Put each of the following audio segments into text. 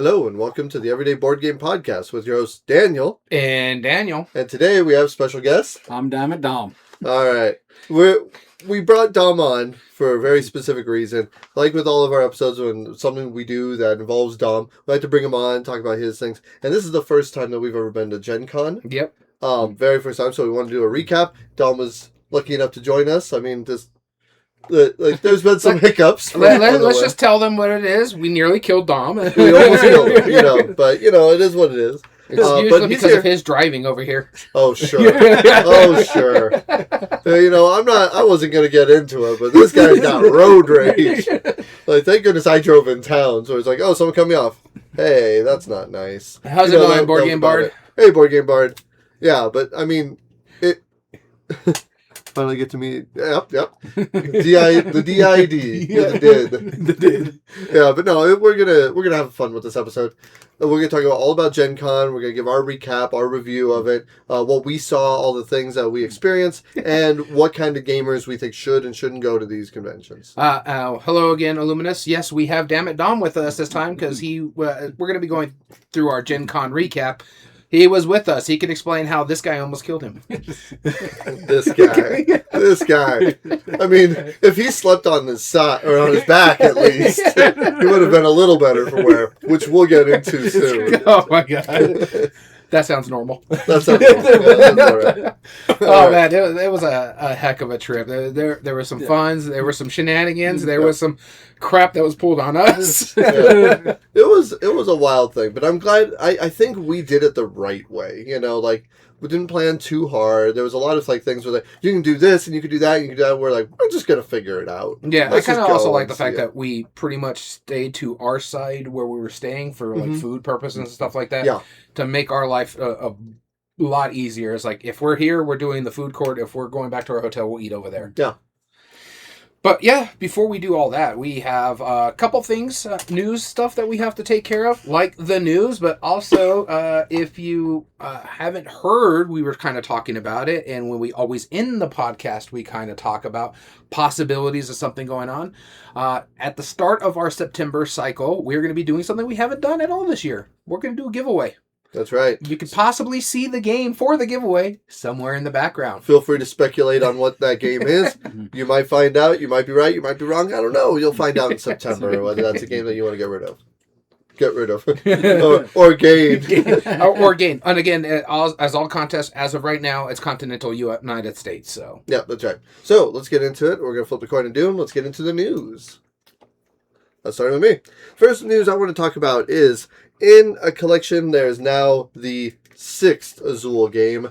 Hello and welcome to the Everyday Board Game Podcast with your host Daniel. And Daniel. And today we have special guest. I'm Dammit Dom. Alright. We brought Dom on for a very specific reason. Like with all of our episodes, when something we do that involves Dom, we like to bring him on, talk about his things. And this is the first time that we've ever been to Gen.Con. Yep. Very first time, so we want to do a recap. Dom was lucky enough to join us. I mean, there's been some hiccups. Let's just tell them what it is. We nearly killed Dom. We almost killed him, but it is what it is. It's usually because of his driving over here. Oh sure. I wasn't gonna get into it, but this guy's got road rage. Like, thank goodness I drove in town, so it's like, oh, someone cut me off. Hey, that's not nice. How's it going, Board Game Bard? Hey, Board Game Bard. Yeah, but I mean, it. Finally get to meet. Yep. The DID. Yeah, the did. Yeah, but no, we're gonna have fun with this episode. We're gonna talk all about Gen Con. We're gonna give our recap, our review of it, what we saw, all the things that we experienced, and what kind of gamers we think should and shouldn't go to these conventions. Hello again, Illuminous. Yes, we have Dammit Dom with us this time because we're gonna be going through our Gen Con recap. He was with us. He can explain how this guy almost killed him. This guy. I mean, if he slept on his side or on his back at least, he would have been a little better for wear, which we'll get into soon. Oh my god. That sounds normal. That sounds normal. Yeah, that's all right. Oh man, it was a heck of a trip. There were some funs, there were some shenanigans, there was some crap that was pulled on us. Yeah. It was a wild thing, but I'm glad. I think we did it the right way. We didn't plan too hard. There was a lot of things where you can do this and you can do that and you can do that. We're just gonna figure it out. Yeah, I kind of also like the fact that we pretty much stayed to our side where we were staying for food purposes and stuff like that. Yeah. To make our life a lot easier. It's like, if we're here, we're doing the food court. If we're going back to our hotel, we'll eat over there. Yeah. But yeah, before we do all that, we have a couple things, news stuff that we have to take care of, like the news, but also if you haven't heard, we were kind of talking about it, and when we always end the podcast, we kind of talk about possibilities of something going on. At the start of our September cycle, we're going to be doing something we haven't done at all this year. We're going to do a giveaway. That's right. You could possibly see the game for the giveaway somewhere in the background. Feel free to speculate on what that game is. You might find out. You might be right. You might be wrong. I don't know. You'll find out in September whether that's a game that you want to get rid of. or gain. Or gain. And again, as all contests, as of right now, it's continental United States. So yeah, that's right. So let's get into it. We're going to flip the coin of doom. Let's get into the news. Let's start with me. First news I want to talk about is, in a collection, there's now the 6th Azul game.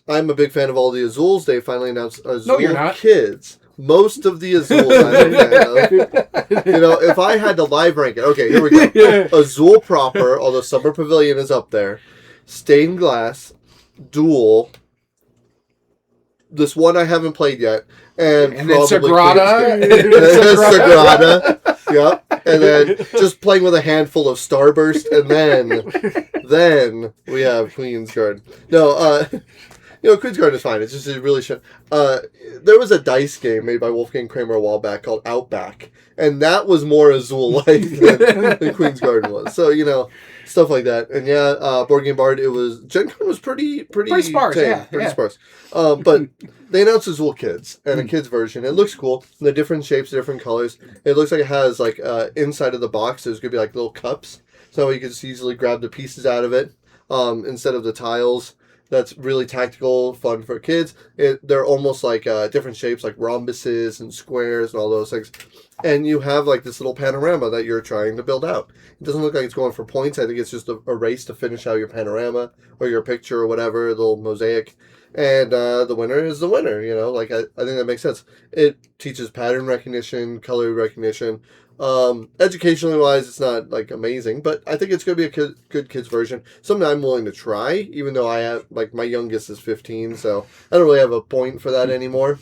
I'm a big fan of all the Azuls. They finally announced Azul Kids. Most of the Azuls I'm a fan of. If I had to live rank it, okay, here we go. Azul proper, although Summer Pavilion is up there. Stained Glass, Duel. This one I haven't played yet. And then Sagrada. Sagrada. Yep. And then just playing with a handful of Starburst, and then we have Queen's Garden. No, Queen's Garden is fine. It's just really there was a dice game made by Wolfgang Kramer a while back called Outback, and that was more Azul-like than Queen's Garden was. So, stuff like that. And yeah, Board Game Bard, Gen Con was pretty sparse, tame, pretty sparse. But they announced Azul Kids and a kids version. It looks cool. The different shapes, different colors. It looks like it has inside of the box there's gonna be little cups, so you can just easily grab the pieces out of it instead of the tiles. That's really tactical, fun for kids. They're almost like different shapes, like rhombuses and squares and all those things. And you have this little panorama that you're trying to build out. It doesn't look like it's going for points. I think it's just a race to finish out your panorama or your picture or whatever, a little mosaic. And the winner is the winner, I think that makes sense. It teaches pattern recognition, color recognition. Educationally wise, it's not amazing, but I think it's going to be a good kids version. Something I'm willing to try, even though I have, my youngest is 15, so I don't really have a point for that anymore.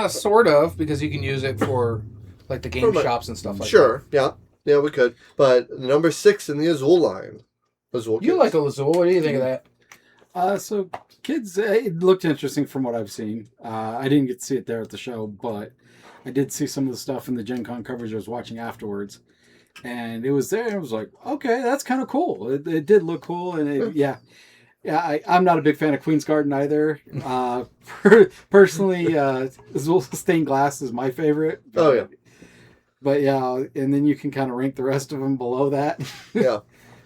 Sort of, because you can use it for the game shops and stuff like that. Sure, yeah, we could. But number 6 in the Azul line. Azul Kids. You like Azul, what do you think of that? So kids, it looked interesting from what I've seen. I didn't get to see it there at the show, but I did see some of the stuff in the Gen Con coverage I was watching afterwards. and it was there. And it was like, okay, that's kind of cool. It did look cool, and I'm not a big fan of Queen's Garden either. Personally, stained glass is my favorite. Oh yeah. But yeah, and then you can kind of rank the rest of them below that. Yeah.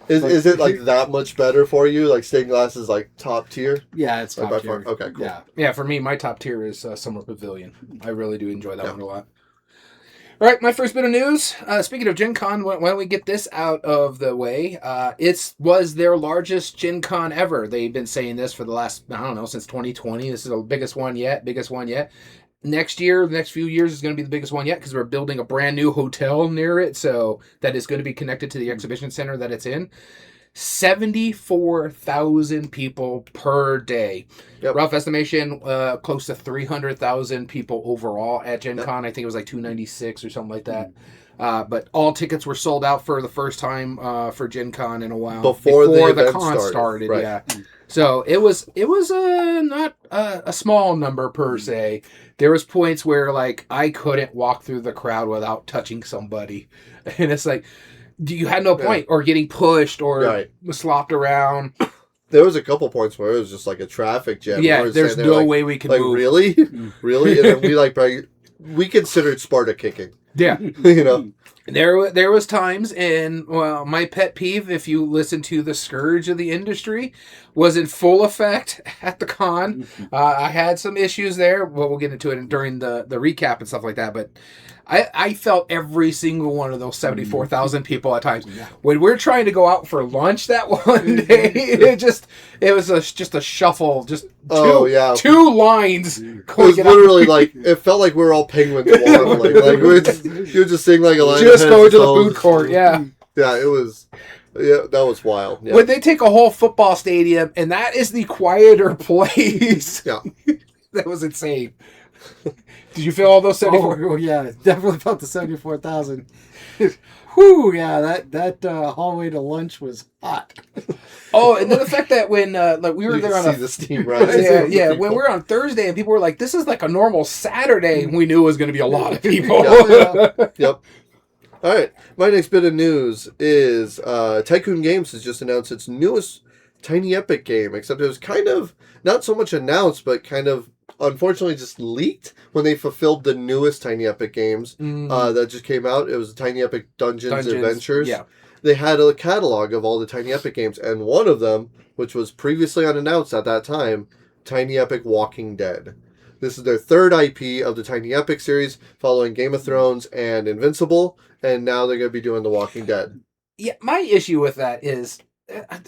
Is it like that much better for you? Like stained glass is like top tier? Yeah, it's Like, top by tier. far? Okay, cool. Yeah. For me, my top tier is Summer Pavilion. I really do enjoy that one a lot. All right, my first bit of news. Speaking of Gen Con, why don't we get this out of the way? It was their largest Gen Con ever. They've been saying this for the last, I don't know, since 2020. This is the biggest one yet. Next year, the next few years is going to be the biggest one yet because we're building a brand new hotel near it. So that is going to be connected to the exhibition center that it's in. 74,000 people per day. Yep. Rough estimation, close to 300,000 people overall at Gen Con. I think it was like 296 or something like that. But all tickets were sold out for the first time for Gen Con in a while. Before the con event started. Right. Yeah. So it was not a small number per se. There was points where like I couldn't walk through the crowd without touching somebody, and it's like you had no point or getting pushed or slopped around. There was a couple points where it was just like a traffic jam. Yeah, there's no way we could move. Really, really, and then we considered Sparta kicking. Yeah, you know. There was times, and well, my pet peeve, if you listen to the scourge of the industry, was in full effect at the con. I had some issues there. Well, we'll get into it during the recap and stuff like that. But I felt every single one of those 74,000 people at times. When we're trying to go out for lunch that one day, it was just a shuffle, just two lines. It was literally like it felt like we were all penguins waddling. Like you were just seeing like a line. Just going to the food court, yeah. Yeah, it was. Yeah, that was wild. Yeah. When they take a whole football stadium and that is the quieter place. Yeah, that was insane. Did you feel all those 74? Oh, yeah, definitely felt the 74,000. Whew, yeah, that hallway to lunch was hot. Oh, and then the fact that when like we were there on the steam rise. when we were on Thursday and people were like, "This is like a normal Saturday," we knew it was going to be a lot of people. Yep. All right, my next bit of news is Tycoon Games has just announced its newest Tiny Epic game, except it was kind of not so much announced, but kind of unfortunately just leaked when they fulfilled the newest Tiny Epic games that just came out. It was Tiny Epic Dungeons Adventures. Yeah. They had a catalog of all the Tiny Epic games, and one of them, which was previously unannounced at that time, Tiny Epic Walking Dead. This is their third IP of the Tiny Epic series, following Game of Thrones and Invincible, and now they're going to be doing The Walking Dead. Yeah, my issue with that is,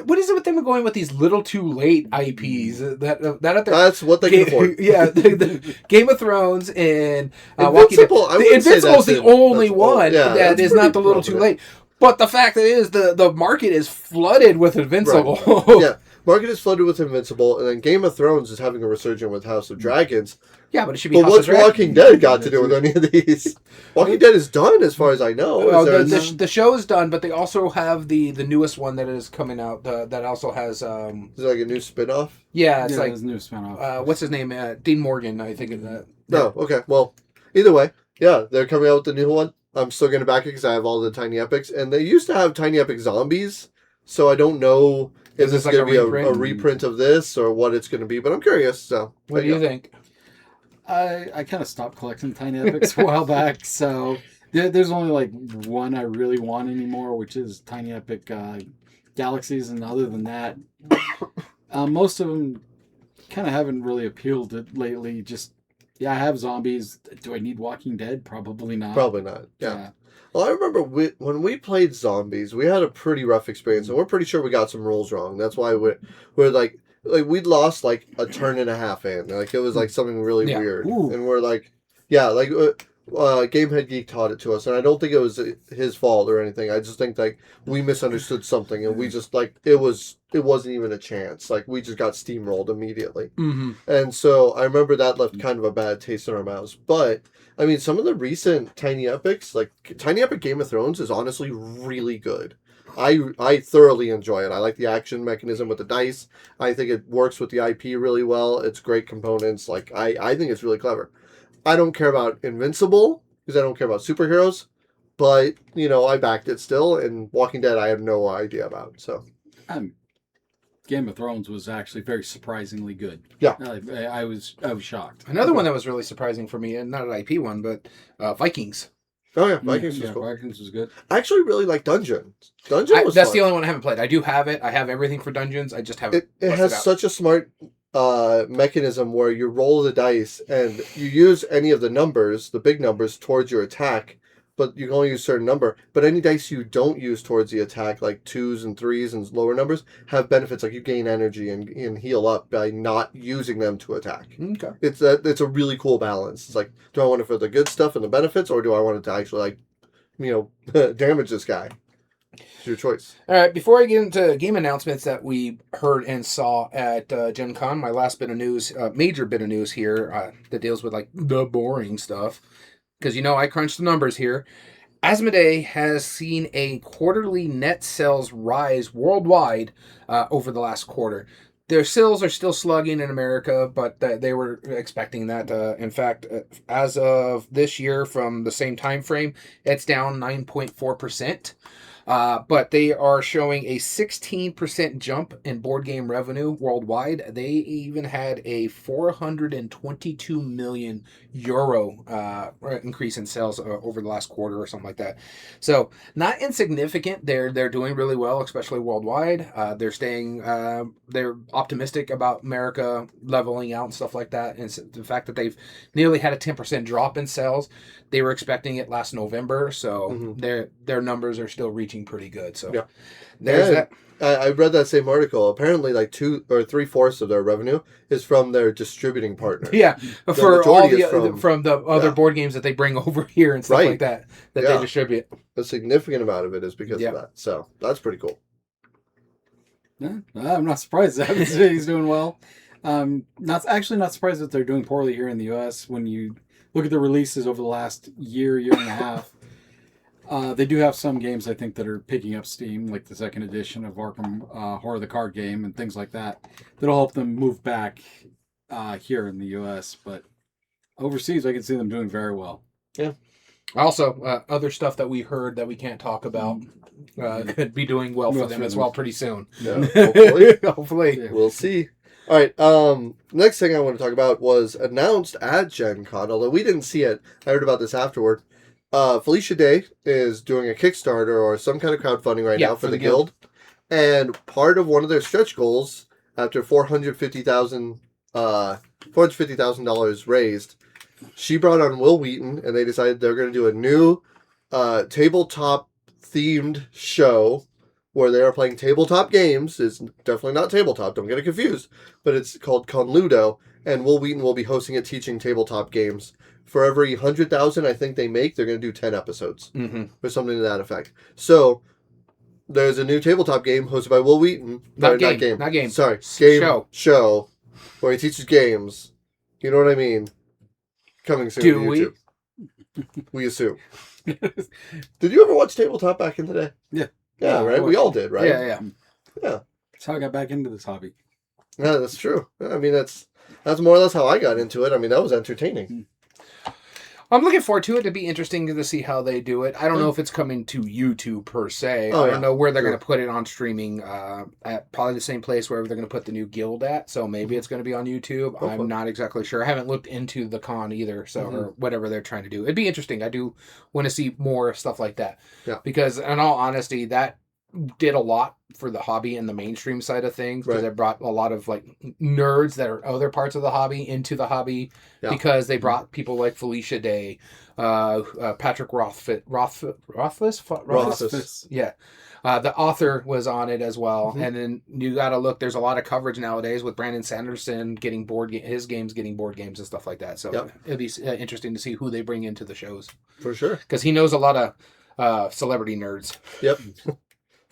what is it with them going with these little too late IPs? That's what they can afford. Yeah, the Game of Thrones and Invincible. Walking Dead. Invincible is the only one that is not the little too late. But the fact that it is the market is flooded with Invincible. Right. Yeah, market is flooded with Invincible, and then Game of Thrones is having a resurgence with House of Dragons. Yeah, but it should be. But what's Walking Dead got to do with any of these? Walking Dead is done, as far as I know. Well, the show is done, but they also have the newest one that is coming out. That also has. Is it like a new spinoff? Yeah, it's like a new spinoff. What's his name? Dean Morgan, I think. No, okay. Well, either way, yeah, they're coming out with the new one. I'm still going to back it because I have all the Tiny Epics. And they used to have Tiny Epic Zombies, so I don't know if this is going to be a reprint of this or what it's going to be, but I'm curious. So, what do you think? I kind of stopped collecting Tiny Epics a while back, so there's only like one I really want anymore, which is Tiny Epic Galaxies, and other than that, most of them kind of haven't really appealed lately. Just, I have zombies. Do I need Walking Dead? Probably not. Probably not, yeah. Well, I remember when we played zombies, we had a pretty rough experience, and we're pretty sure we got some rules wrong. That's why we're like we'd lost like a turn and a half in. Like it was like something really weird. Ooh. And we're like, Gamehead Geek taught it to us, and I don't think it was his fault or anything. I just think like we misunderstood something, and we just like it wasn't even a chance. Like we just got steamrolled immediately. Mm-hmm. And so I remember that left kind of a bad taste in our mouths. But I mean, some of the recent Tiny Epics, like Tiny Epic Game of Thrones, is honestly really good. I thoroughly enjoy it. I like the action mechanism with the dice. I think it works with the IP really well. It's great components. Like I think it's really clever. I don't care about Invincible because I don't care about superheroes, but I backed it still. And Walking Dead, I have no idea about. So Game of Thrones was actually very surprisingly good. Yeah. I was shocked. Another one that was really surprising for me, and not an IP one, but Vikings. Oh yeah, Vikings was Yeah, cool. Vikings was good. I actually really like Dungeons. Dungeon was That's fun. the only one I haven't played. I do have it. I have everything for Dungeons. I just haven't. It busted has out. such a smart mechanism where you roll the dice and you use any of the numbers, the big numbers, towards your attack, but you can only use a certain number. But any dice you don't use towards the attack, like 2s and 3s and lower numbers, have benefits like you gain energy and heal up by not using them to attack. Okay. It's a really cool balance. It's like, do I want it for the good stuff and the benefits, or do I want it to actually damage this guy? It's your choice. All right, before I get into game announcements that we heard and saw at Gen Con, my last bit of news, major bit of news here that deals with like the boring stuff, because I crunched the numbers here. Asmodee has seen a quarterly net sales rise worldwide over the last quarter. Their sales are still slugging in America, but they were expecting that. In fact, as of this year, from the same time frame, it's down 9.4%. But they are showing a 16% jump in board game revenue worldwide. They even had a 422 million euro increase in sales over the last quarter or something like that. So not insignificant. They're doing really well, especially worldwide. They're staying. They're optimistic about America leveling out and stuff like that. And the fact that they've nearly had a 10% drop in sales. They were expecting it last November, so their numbers are still reaching pretty good. So there's that. I read that same article. Apparently, like 2 or 3/4 of their revenue is from their distributing partners. Yeah, The for all majority the is from the other board games that they bring over here and stuff like that they distribute. A significant amount of it is because of that. So that's pretty cool. Yeah, I'm not surprised that he's doing well. Not surprised that they're doing poorly here in the U.S. When you look at the releases over the last year and a half. They do have some games, I think, that are picking up steam, like the second edition of Arkham Horror the Card Game and things like that. That'll help them move back here in the U.S. But overseas, I can see them doing very well. Yeah. Also, other stuff that we heard that we can't talk about could be doing well for them as well pretty soon. Yeah, hopefully. Hopefully. Yeah. We'll see. All right. Next thing I want to talk about was announced at Gen Con, although we didn't see it. I heard about this afterward. Felicia Day is doing a Kickstarter or some kind of crowdfunding right now for the Guild. And part of one of their stretch goals, after $450,000 raised, she brought on Will Wheaton, and they decided they're going to do a new tabletop themed show where they are playing tabletop games. It's definitely not tabletop, don't get it confused, but it's called Conludo, and Will Wheaton will be hosting it, teaching tabletop games. For every 100,000 I think they make, they're going to do 10 episodes or something to that effect. So there's a new tabletop game hosted by Will Wheaton. Not game. Sorry, show where he teaches games. You know what I mean? Coming soon to YouTube. We assume. Did you ever watch tabletop back in the day? Yeah. Yeah, right? We all did, right? Yeah. That's how I got back into this hobby. Yeah, that's true. I mean, that's more or less how I got into it. I mean, that was entertaining. I'm looking forward to it. It'd be interesting to see how they do it. I don't know if it's coming to YouTube per se. I don't know where they're going to put it on streaming. At probably the same place wherever they're going to put the new Guild at. So maybe it's going to be on YouTube. Hopefully. I'm not exactly sure. I haven't looked into the con either. So or whatever they're trying to do. It'd be interesting. I do want to see more stuff like that. Yeah. Because in all honesty, that did a lot for the hobby and the mainstream side of things, because it brought a lot of like nerds that are other parts of the hobby into the hobby, because they brought people like Felicia Day, Patrick Rothfuss. Yeah. The author was on it as well. And then you got to look, there's a lot of coverage nowadays with Brandon Sanderson getting his games getting board games and stuff like that. So it'd be interesting to see who they bring into the shows. For sure. Because he knows a lot of celebrity nerds. Yep.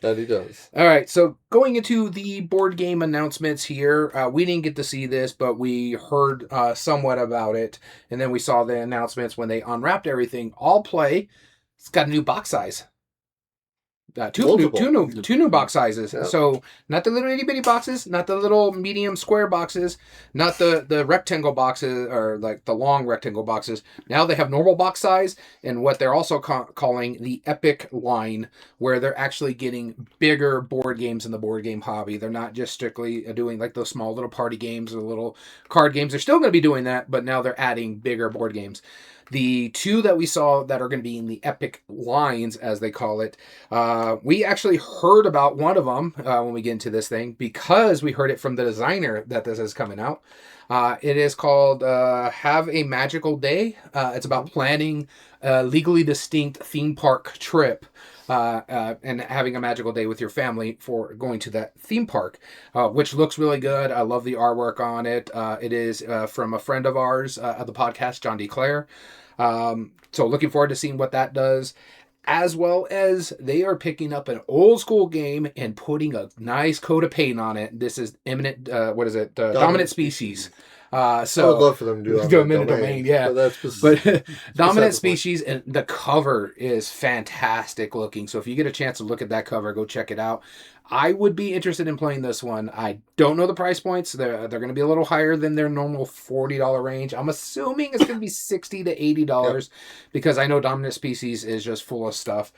That he does. All right, so going into the board game announcements here, we didn't get to see this, but we heard somewhat about it, and then we saw the announcements when they unwrapped everything. All Play, it's got a new box size. Multiple. Two new box sizes. Yep. So not the little itty bitty boxes, not the little medium square boxes, not the rectangle boxes or like the long rectangle boxes. Now they have normal box size and what they're also calling the Epic line, where they're actually getting bigger board games in the board game hobby. They're not just strictly doing like those small little party games or little card games. They're still going to be doing that, but now they're adding bigger board games. The two that we saw that are going to be in the Epic lines, as they call it, we actually heard about one of them when we get into this thing because we heard it from the designer that this is coming out. It is called Have a Magical Day. It's about planning a legally distinct theme park trip and having a magical day with your family for going to that theme park, which looks really good. I love the artwork on it. It is from a friend of ours of the podcast, John D. So looking forward to seeing what that does. As well as they are picking up an old school game and putting a nice coat of paint on it. This is Dominant Species. So I would love for them to do that. Dominant Domain, yeah. But Dominant Species, and the cover is fantastic looking. So if you get a chance to look at that cover, go check it out. I would be interested in playing this one. I don't know the price points. They're going to be a little higher than their normal $40 range. I'm assuming it's going to be $60 to $80 because I know Dominant Species is just full of stuff.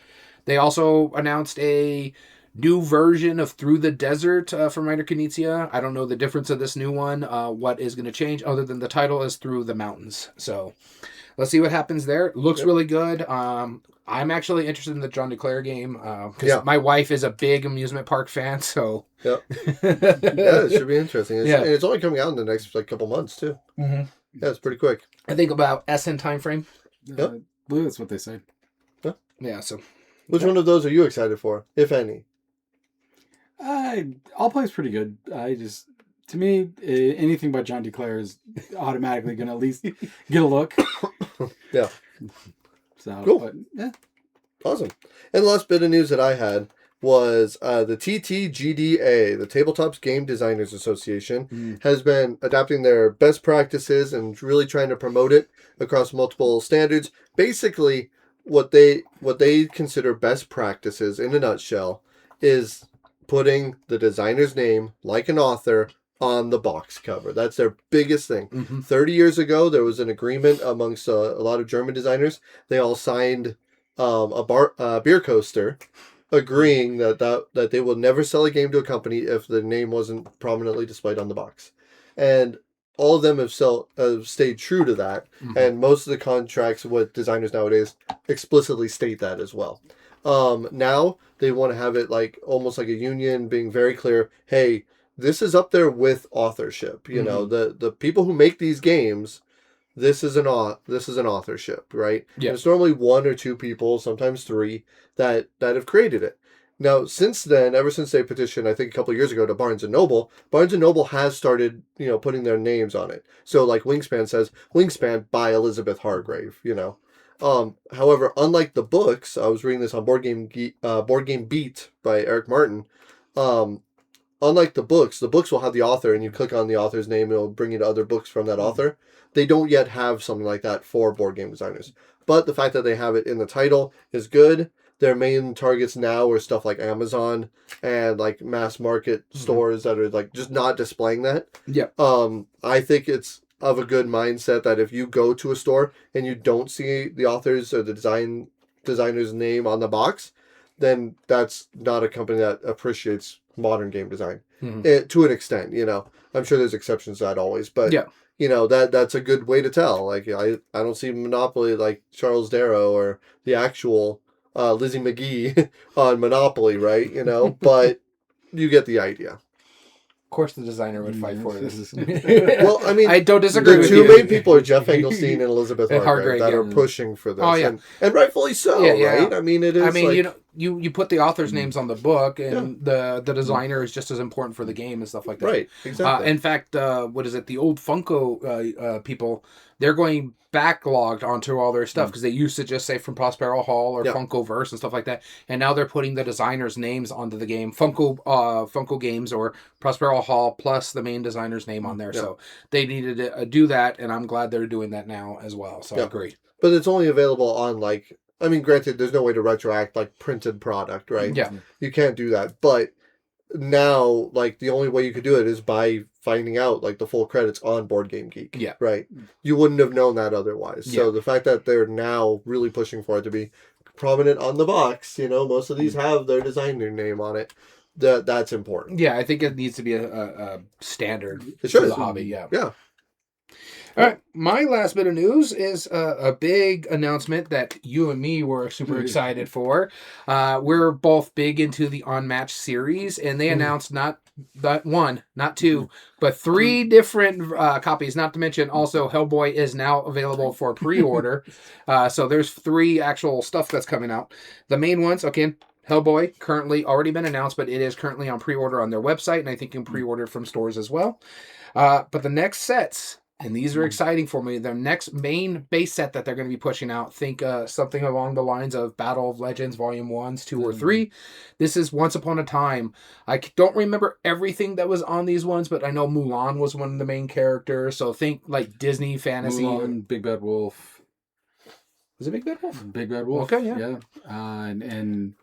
They also announced a new version of Through the Desert from Reiner Knizia. I don't know the difference of this new one, what is going to change, other than the title is Through the Mountains. So let's see what happens there. Looks really good. I'm actually interested in the John DeClaire game because my wife is a big amusement park fan. So yeah, it should be interesting. And it's only coming out in the next couple months too. Mm-hmm. Yeah, it's pretty quick. I think about SN time frame. I believe that's what they say. Yeah. So which one of those are you excited for, if any? All plays pretty good. To me, anything by John DeClaire is automatically going to at least get a look. Yeah. So cool. But, yeah. Awesome. And the last bit of news that I had was the TTGDA, the Tabletops Game Designers Association, has been adapting their best practices and really trying to promote it across multiple standards. Basically, what they consider best practices in a nutshell is putting the designer's name, like an author, on the box cover. That's their biggest thing. 30 years ago, there was an agreement amongst a lot of German designers. They all signed a beer coaster agreeing that they will never sell a game to a company if the name wasn't prominently displayed on the box. And all of them have stayed true to that. And most of the contracts with designers nowadays explicitly state that as well. Now they want to have it almost like a union, being very clear, hey, this is up there with authorship. You know, the people who make these games, this is an authorship, right? Yeah. It's normally one or two people, sometimes three, that have created it. Now, since then, ever since they petitioned, I think a couple of years ago, to Barnes & Noble has started, putting their names on it. So like Wingspan says, Wingspan by Elizabeth Hargrave, However, unlike the books, I was reading this on Board Game Beat by Eric Martin. Unlike the books will have the author, and you click on the author's name, it'll bring you to other books from that author. They don't yet have something like that for board game designers. But the fact that they have it in the title is good. Their main targets now are stuff like Amazon and mass market stores that are just not displaying that. Yeah. I think it's of a good mindset that if you go to a store and you don't see the author's or the designer's name on the box, then that's not a company that appreciates modern game design to an extent. I'm sure there's exceptions to that always, but that's a good way to tell. I don't see Monopoly like Charles Darrow or the actual Lizzie McGee on Monopoly, right? But you get the idea. Of course, the designer would fight for this. Well, I mean, I don't disagree with you. The two main people are Jeff Engelstein and Elizabeth Hargrave that are pushing for this. Oh, yeah. And rightfully so, right? I mean, it is. I mean, you put the author's names on the book, and the designer is just as important for the game and stuff like that. Right, exactly. In fact, the old Funko people, they're going backlogged onto all their stuff because they used to just say from Prospero Hall or Funkoverse and stuff like that, and now they're putting the designers' names onto the game, Funko Games or Prospero Hall plus the main designer's name on there. So they needed to do that, and I'm glad they're doing that now as well. So I agree. But it's only available on I mean, granted, there's no way to retroact like printed product, right? Yeah. You can't do that. But now, like, the only way you could do it is by finding out like the full credits on Board Game Geek. Yeah. Right. You wouldn't have known that otherwise. So the fact that they're now really pushing for it to be prominent on the box, most of these have their designer name on it. That's important. Yeah, I think it needs to be a standard It for should. the hobby. Yeah. Yeah. All right, my last bit of news is a big announcement that you and me were super excited for. We're both big into the Unmatched series, and they announced not one, not two, but 3 different copies. Not to mention, also Hellboy is now available for pre-order. So there's 3 actual stuff that's coming out. The main ones, okay. Hellboy currently already been announced, but it is currently on pre-order on their website, and I think you can pre-order from stores as well. But the next sets. And these are exciting for me. Their next main base set that they're going to be pushing out, think something along the lines of Battle of Legends Volume 1s, 2, or 3. This is Once Upon a Time. I don't remember everything that was on these ones, but I know Mulan was one of the main characters. So think like Disney fantasy. Mulan, Big Bad Wolf. Was it Big Bad Wolf? Big Bad Wolf. Okay, yeah. And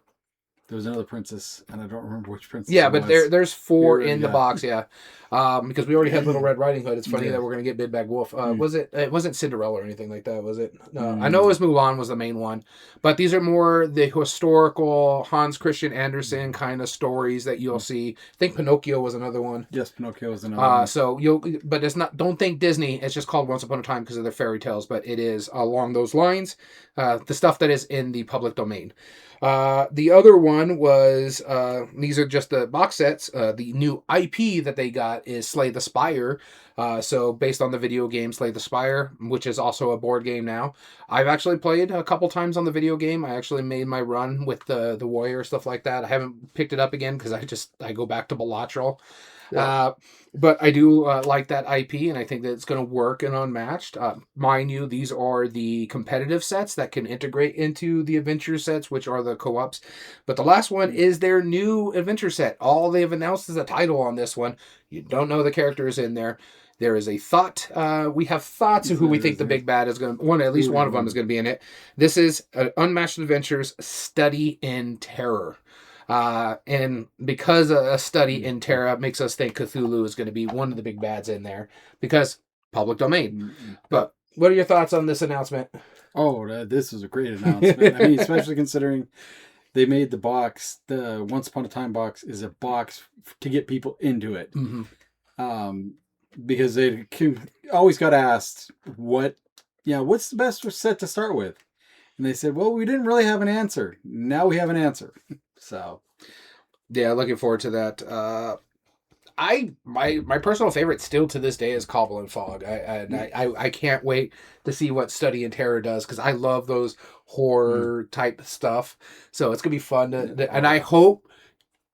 there was another princess, and I don't remember which princess. Yeah, but there's 4 in the yeah. box, yeah. Because we already had Little Red Riding Hood. It's funny that we're gonna get Big Bad Wolf. Was it? It wasn't Cinderella or anything like that, was it? No, I know it was Mulan was the main one, but these are more the historical Hans Christian Andersen kind of stories that you'll see. I think Pinocchio was another one. Yes, Pinocchio was another one. So but it's not. Don't think Disney. It's just called Once Upon a Time because of their fairy tales, but it is along those lines. The stuff that is in the public domain. The other one was, these are just the box sets. The new IP that they got is Slay the Spire. So based on the video game Slay the Spire, which is also a board game now. I've actually played a couple times on the video game. I actually made my run with the warrior, stuff like that. I haven't picked it up again because I go back to Bellatrix. Yeah. But I do like that IP, and I think that it's going to work in Unmatched. Mind you, these are the competitive sets that can integrate into the adventure sets, which are the co-ops. But the last one is their new adventure set. All they've announced is a title on this one. You don't know the characters in there. There is a thought. We have thoughts of who we think the big bad is going to... At least one of them is going to be in it. This is Unmatched Adventures Study in Terror. And because a study in Terra makes us think Cthulhu is going to be one of the big bads in there because public domain. But what are your thoughts on this announcement? Oh, this was a great announcement. I mean, especially considering they made the box, the Once Upon a Time box is a box to get people into it. Mm-hmm. Because they always got asked, what's the best set to start with? And they said, well, we didn't really have an answer. Now we have an answer. So, yeah, looking forward to that. My personal favorite still to this day is Cobble and Fog. I can't wait to see what Study in Terror does because I love those horror type stuff. So it's gonna be fun and I hope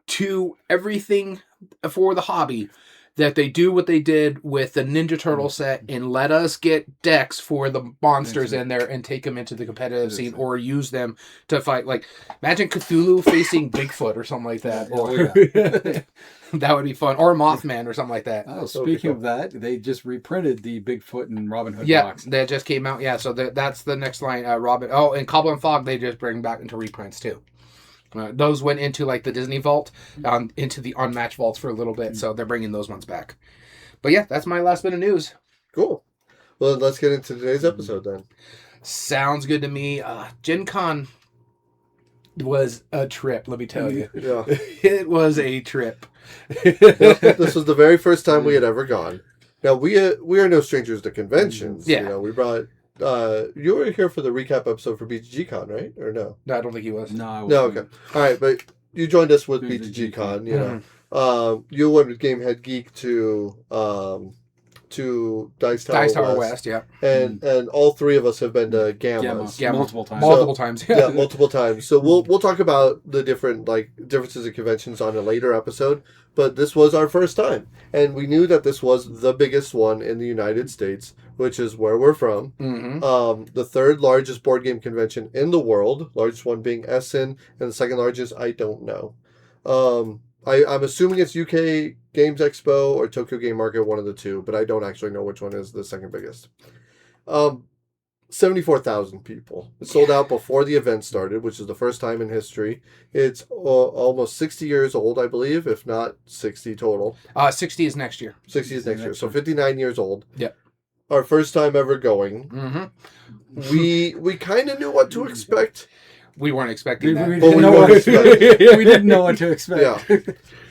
to everything for the hobby that they do what they did with the Ninja Turtle set and let us get decks for the monsters in there and take them into the competitive scene or use them to fight. Like, imagine Cthulhu facing Bigfoot or something like that. That would be fun. Or Mothman or something like that. Oh, speaking of that, they just reprinted the Bigfoot and Robin Hood box. Yeah, that just came out. Yeah, so that's the next line. Robin. Oh, and Cobble and Fog, they just bring back into reprints too. Those went into like the Disney vault, into the Unmatched vaults for a little bit, so they're bringing those ones back. But yeah, that's my last bit of news. Cool. Well, let's get into today's episode then. Sounds good to me. Gen Con was a trip, let me tell you. Yeah. It was a trip. This was the very first time we had ever gone. Now, we are no strangers to conventions. Yeah. We brought... you were here for the recap episode for BGCon, right? Or no? No, I don't think he was. No, I No, okay. All right, but you joined us with BGCon, you know. You went with Gamehead Geek to Dice Tower West, yeah. And all 3 of us have been to G.A.M.E.R. Multiple times. Multiple times. Yeah, multiple times. So we'll talk about the different differences in conventions on a later episode, but this was our first time. And we knew that this was the biggest one in the United States, which is where we're from. Mm-hmm. The 3rd largest board game convention in the world, largest one being Essen, and the 2nd largest, I don't know. I'm assuming it's UK Games Expo or Tokyo Game Market, one of the two, but I don't actually know which one is the second biggest. 74,000 people. It sold out before the event started, which is the first time in history. It's almost 60 years old, I believe, if not 60 total. 60 is next year. 60 is next year. So 59 years old. Yep. Our first time ever going. Mm-hmm. We kind of knew what to expect. We weren't expecting that. We didn't know what to expect. Yeah.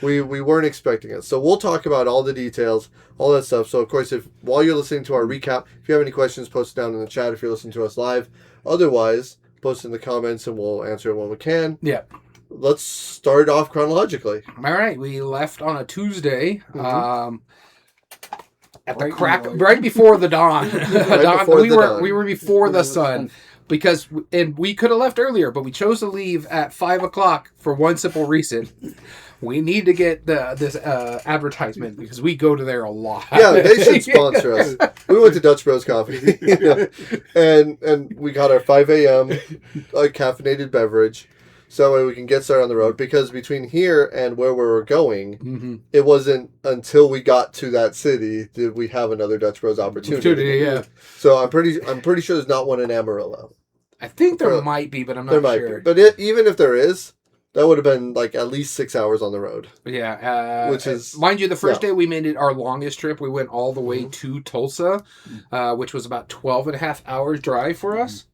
We weren't expecting it. So we'll talk about all the details, all that stuff. So, of course, if while you're listening to our recap, if you have any questions, post it down in the chat if you're listening to us live. Otherwise, post in the comments and we'll answer it when we can. Yeah. Let's start off chronologically. All right. We left on a Tuesday. At the Right crack, in the right before the dawn. We were before the sun. Because, and we could have left earlier, but we chose to leave at 5 o'clock for one simple reason. We need to get this advertisement because we go to there a lot. Yeah, they should sponsor us. We went to Dutch Bros Coffee, and we got our 5 a.m. Caffeinated beverage, so we can get started on the road. Because between here and where we were going, it wasn't until we got to that city did we have another Dutch Bros opportunity. Yeah. So I'm pretty sure there's not one in Amarillo. I think there might be, but I'm not there might sure. Be. But even if there is, that would have been like at least 6 hours on the road. Yeah. Which is... Mind you, the first day we made it our longest trip. We went all the way to Tulsa, which was about 12 and a half hours drive for us.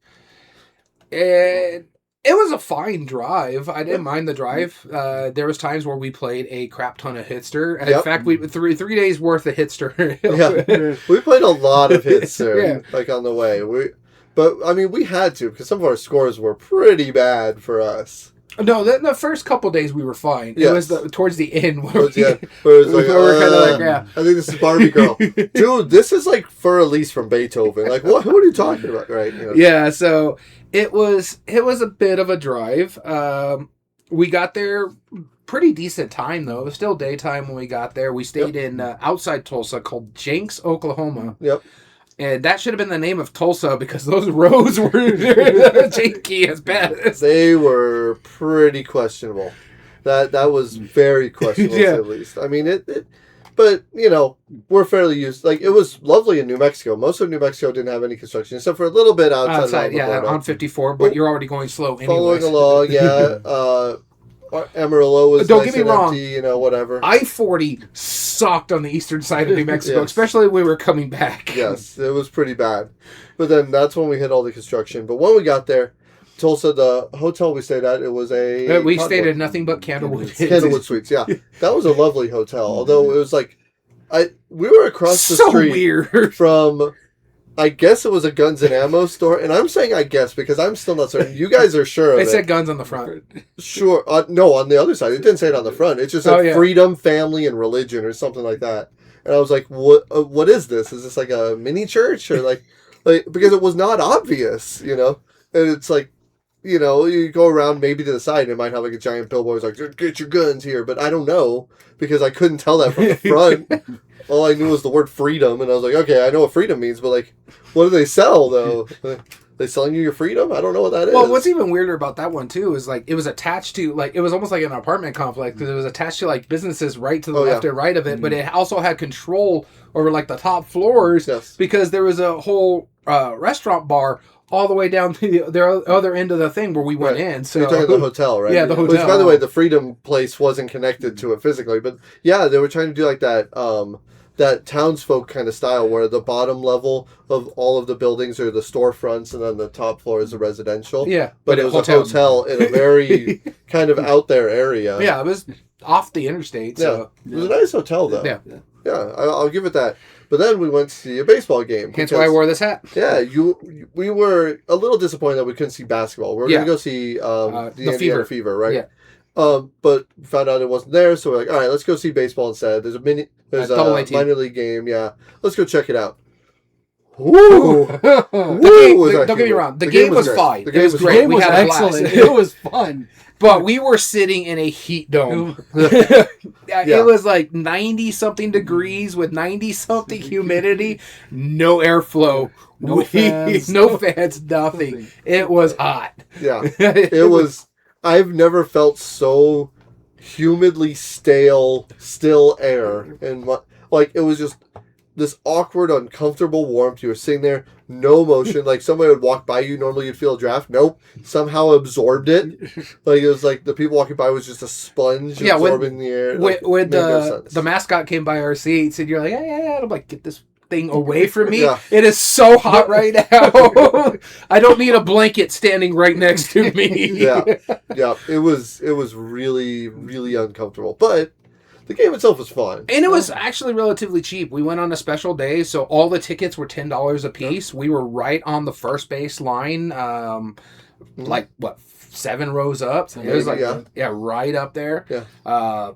And it was a fine drive. I didn't mind the drive. There was times where we played a crap ton of Hitster. And in fact, we three days worth of Hitster. We played a lot of Hitster like on the way. But, I mean, we had to, because some of our scores were pretty bad for us. No, the first couple days we were fine. Yes. It was towards the end where it was like, we're kind of like, I think this is Barbie Girl. Dude, this is like Fur Elise from Beethoven. Like, what are you talking about, right? You know? Yeah, so it was a bit of a drive. We got there pretty decent time, though. It was still daytime when we got there. We stayed in outside Tulsa called Jenks, Oklahoma. Yep. And that should have been the name of Tulsa because those roads were janky as bad. They were pretty questionable. That was very questionable, to say the least. I mean, but, you know, we're fairly used. Like, it was lovely in New Mexico. Most of New Mexico didn't have any construction, except for a little bit outside on 54, but you're already going slow anyway. Following along, yeah. Amarillo was Don't nice get me and wrong. empty, you know, whatever. I-40 sucked on the eastern side of New Mexico, especially when we were coming back. Yes, it was pretty bad. But then that's when we hit all the construction. But when we got there, Tulsa, the hotel we stayed at, it was we stayed at nothing but Candlewood. Candlewood Suites, yeah. That was a lovely hotel. Although it was like, we were across the street weird. from... I guess it was a guns and ammo store, and I'm saying I guess because I'm still not certain. You guys are sure of it. It said guns on the front. Sure. No, on the other side. It didn't say it on the front. It just said freedom, family, and religion or something like that. And I was like, what is this? Is this like a mini church? Or like because it was not obvious, you know? And it's like, you know, you go around maybe to the side and it might have like a giant billboard like, get your guns here. But I don't know because I couldn't tell that from the front. All I knew was the word freedom, and I was like, okay, I know what freedom means, but, like, what do they sell, though? They selling you your freedom? I don't know what that is. Well, what's even weirder about that one, too, is, like, it was attached to, like, it was almost like an apartment complex, because it was attached to, like, businesses right to the left and right of it, but it also had control over, like, the top floors, because there was a whole restaurant bar all the way down to the other end of the thing where we went in. So you're talking about the hotel, right? Yeah, the hotel. Which, by the way, the Freedom place wasn't connected to it physically, but yeah, they were trying to do like that that townsfolk kind of style where the bottom level of all of the buildings are the storefronts and then the top floor is the residential. Yeah, but it was a hotel in a very kind of out there area. Yeah, it was off the interstate. So. Yeah, it was a nice hotel though. Yeah, I'll give it that. But then we went to see a baseball game. Hence why I wore this hat. Yeah, we were a little disappointed that we couldn't see basketball. We were going to go see the Indiana Fever, right? Yeah. But found out it wasn't there, so we're like, all right, let's go see baseball instead. There's a minor league game. Yeah, let's go check it out. Woo! Don't get me wrong. The game was fine. It was great. We had a blast. It was fun. But we were sitting in a heat dome. It was like 90-something degrees with 90-something humidity. No airflow. No fans. No fans, nothing. It was hot. Yeah. It was... I've never felt so humidly still air. And like, it was just... this awkward, uncomfortable warmth. You were sitting there, no motion. Like somebody would walk by you, normally you'd feel a draft. Nope, somehow absorbed it. Like it was like the people walking by was just a sponge absorbing the air. When the mascot came by our seats, and you're like, yeah, I'm like, get this thing away from me. It is so hot right now. I don't need a blanket standing right next to me. yeah. It was really, really uncomfortable, but the game itself was fun. And it was actually relatively cheap. We went on a special day, so all the tickets were $10 a piece. We were right on the first base line, like, 7 rows up? It was like, right up there. Yeah.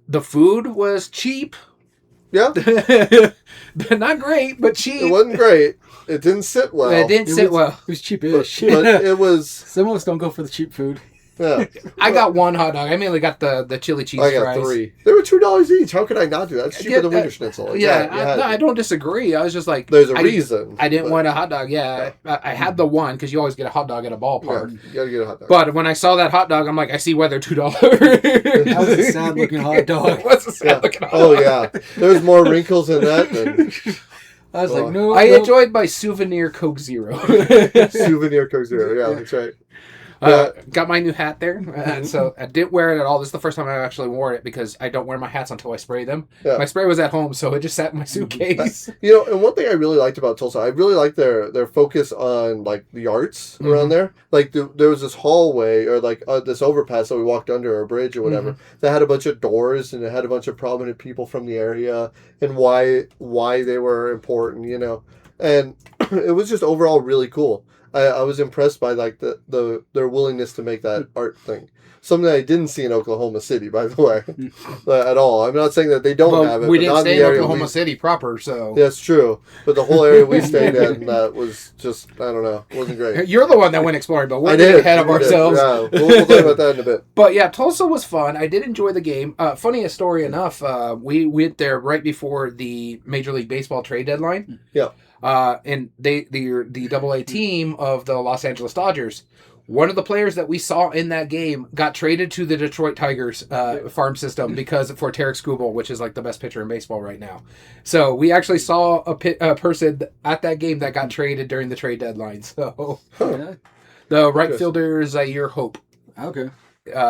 The food was cheap. Yeah. Not great, but cheap. It wasn't great. It didn't sit well. It was cheap-ish. But it was... Some of us don't go for the cheap food. Yeah. I got one hot dog. I mainly got the chili cheese fries. I got 3. They were $2 each. How could I not do that? It's cheaper than Winter Schnitzel. I don't disagree. I was just like... There's a reason. I didn't want a hot dog. Yeah. I had the one, because you always get a hot dog at a ballpark. Yeah, you gotta get a hot dog. But when I saw that hot dog, I'm like, I see why they're $2. That was a sad-looking hot dog. It was a sad-looking hot dog. Oh, yeah. There's more wrinkles in that than... I was like, no. I enjoyed my souvenir Coke Zero. Souvenir Coke Zero. Yeah, that's right. Got my new hat there. So I didn't wear it at all. This is the first time I actually wore it because I don't wear my hats until I spray them. Yeah. My spray was at home, so it just sat in my suitcase. And one thing I really liked about Tulsa, I really liked their focus on like the arts around there. Like there was this hallway or like this overpass that we walked under, or a bridge or whatever, that had a bunch of doors, and it had a bunch of prominent people from the area and why they were important, and it was just overall really cool. I was impressed by like their willingness to make that art thing. Something I didn't see in Oklahoma City, by the way, at all. I'm not saying that they don't have it. We didn't stay in Oklahoma City proper, so that's true. But the whole area we stayed in, that was just, I don't know, it wasn't great. You're the one that went exploring, but we're getting ahead of ourselves. Yeah, we'll talk about that in a bit. But yeah, Tulsa was fun. I did enjoy the game. Funniest story enough, we went there right before the Major League Baseball trade deadline. Yeah. And the AA team of the Los Angeles Dodgers, one of the players that we saw in that game got traded to the Detroit Tigers farm system for Tarek Skubal, which is like the best pitcher in baseball right now. So we actually saw a person at that game that got traded during the trade deadline. So the right fielder is Zaire Hope. Okay.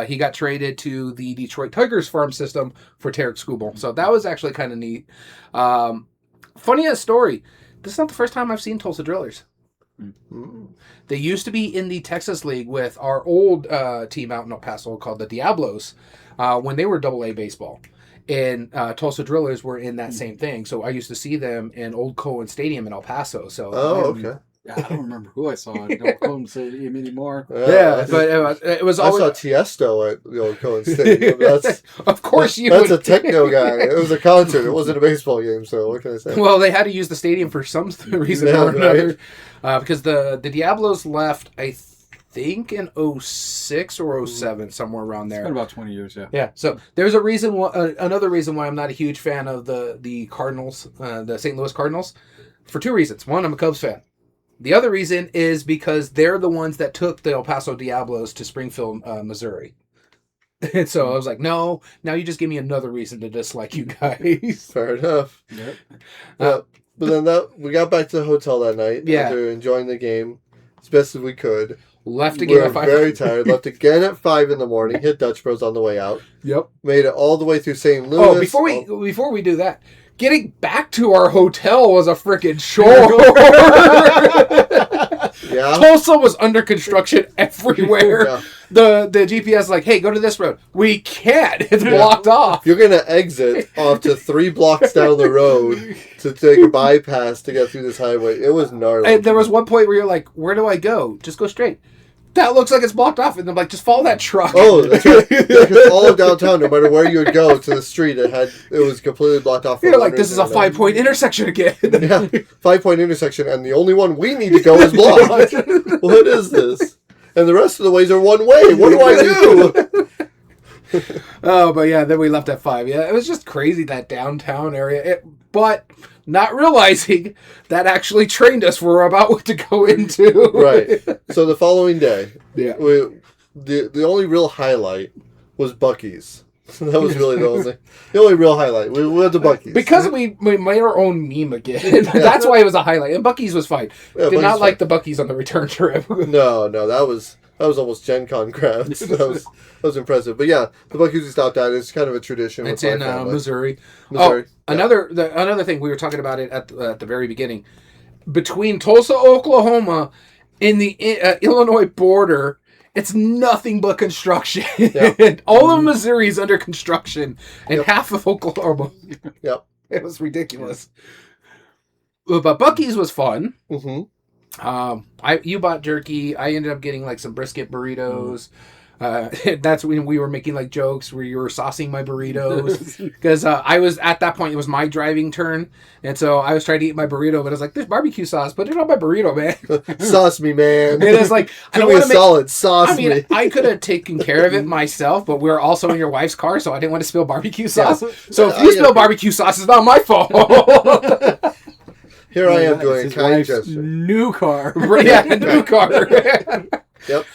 He got traded to the Detroit Tigers farm system for Tarek Skubal. So that was actually kind of neat. Funniest story. This is not the first time I've seen Tulsa Drillers. Mm-hmm. They used to be in the Texas League with our old team out in El Paso called the Diablos when they were AA baseball. And Tulsa Drillers were in that same thing. So I used to see them in Old Cohen Stadium in El Paso. So okay. I don't remember who I saw. I don't Cohen Stadium anymore. Yeah, but it was always... I saw Tiesto at the Old Cohen Stadium. Of course you That's a techno guy. It was a concert. It wasn't a baseball game, so what can I say? Well, they had to use the stadium for some reason or another. Right. Because the Diablos left, I think, in 06 or 07, somewhere around there. It's been about 20 years, yeah. Yeah, so there's a reason, another reason why I'm not a huge fan of the Cardinals, the St. Louis Cardinals, for 2 reasons. One, I'm a Cubs fan. The other reason is because they're the ones that took the El Paso Diablos to Springfield, Missouri. And so I was like, no, now you just give me another reason to dislike you guys. Fair enough. Yep. But then we got back to the hotel that night after enjoying the game as best as we could. Left again at 5. Very tired. Left again at 5 in the morning. Hit Dutch Bros on the way out. Yep. Made it all the way through St. Louis. Oh, before we do that, getting back to our hotel was a freaking chore. Yeah. Tulsa was under construction everywhere. Yeah. The GPS like, hey, go to this road. We can't. It's blocked off. You're gonna exit off to 3 blocks down the road to take a bypass to get through this highway. It was gnarly. And there was one point where you're like, where do I go? Just go straight. That looks like it's blocked off. And I'm like, just follow that truck. Oh, that's right. Because all of downtown, no matter where you would go to the street, it was completely blocked off. You're like, this is a 5-point intersection again. Yeah, 5-point intersection, and the only one we need to go is blocked. What is this? And the rest of the ways are one way. What do I do? Oh, but yeah, then we left at 5. Yeah, it was just crazy, that downtown area. But not realizing that actually trained us we're about to go into. Right. So the following day, the only real highlight was Buc-ee's. That was really the only real highlight. We went to Buc-ee's. Because we made our own meme again. That's why it was a highlight. And Buc-ee's was fine. Yeah, Did Buc-ee's not like fine. the Buc-ee's on the return trip. No, that was almost Gen Con crowds. That was impressive. But yeah, the Buc-ee's we stopped at is kind of a tradition. It's with in my family. Missouri. Missouri. Oh, another thing we were talking about it at the very beginning. Between Tulsa, Oklahoma, and the Illinois border, it's nothing but construction. Yeah. All of Missouri is under construction, and half of Oklahoma. Yep. It was ridiculous. But Buc-ee's was fun. Mm-hmm. You bought jerky. I ended up getting like some brisket burritos. That's when we were making like jokes where you were saucing my burritos because I was at that point, it was my driving turn, and so I was trying to eat my burrito, but I was like, "There's barbecue sauce, put it on my burrito, man." Sauce me, man. And it's like, I Give don't me a want to solid sauce. I mean, I could have taken care of it myself, but we were also in your wife's car, so I didn't want to spill barbecue sauce. So if you spill barbecue sauce, it's not my fault. Here I am doing a His kind wife's gesture. new car. Yeah, new car. Yep.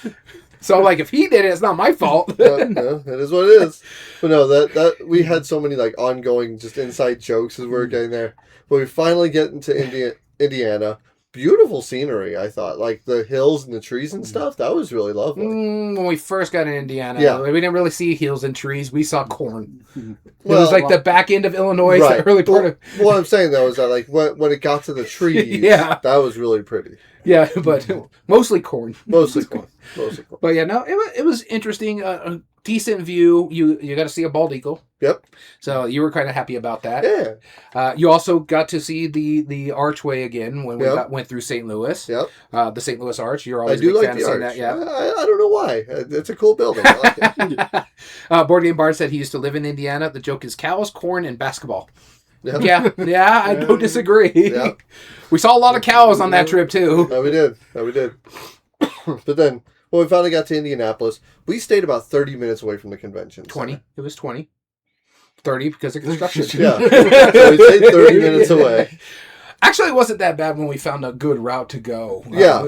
So like, if he did it, it's not my fault. No, it is what it is. But no, that we had so many like ongoing just inside jokes as we were getting there. But we finally get into Indiana. Beautiful scenery, I thought. Like the hills and the trees and stuff. That was really lovely. When we first got in Indiana, Yeah. we didn't really see hills and trees. We saw corn. It Well, was like the back end of Illinois, right. the early part of... What I'm saying though is that like when it got to the trees, Yeah. that was really pretty. Yeah, but mostly corn. Mostly corn. But yeah, no, it was interesting. A decent view. You got to see a bald eagle. Yep. So you were kind of happy about that. Yeah. You also got to see the archway again when we went through St. Louis. Yep. The St. Louis Arch. You're I always a do big like fan the of seeing arch. that. Yeah. I don't know why. It's a cool building. I like it. Board Game Bard said he used to live in Indiana. The joke is cows, corn, and basketball. Yep. Yeah, I don't disagree. Yeah. We saw a lot of cows on that trip too. No, we did. But then when we finally got to Indianapolis, we stayed about 30 minutes away from the convention 20. center. It was 20. 30 because of construction. Yeah. So we stayed 30 minutes away. Actually, it wasn't that bad when we found a good route to go. Yeah,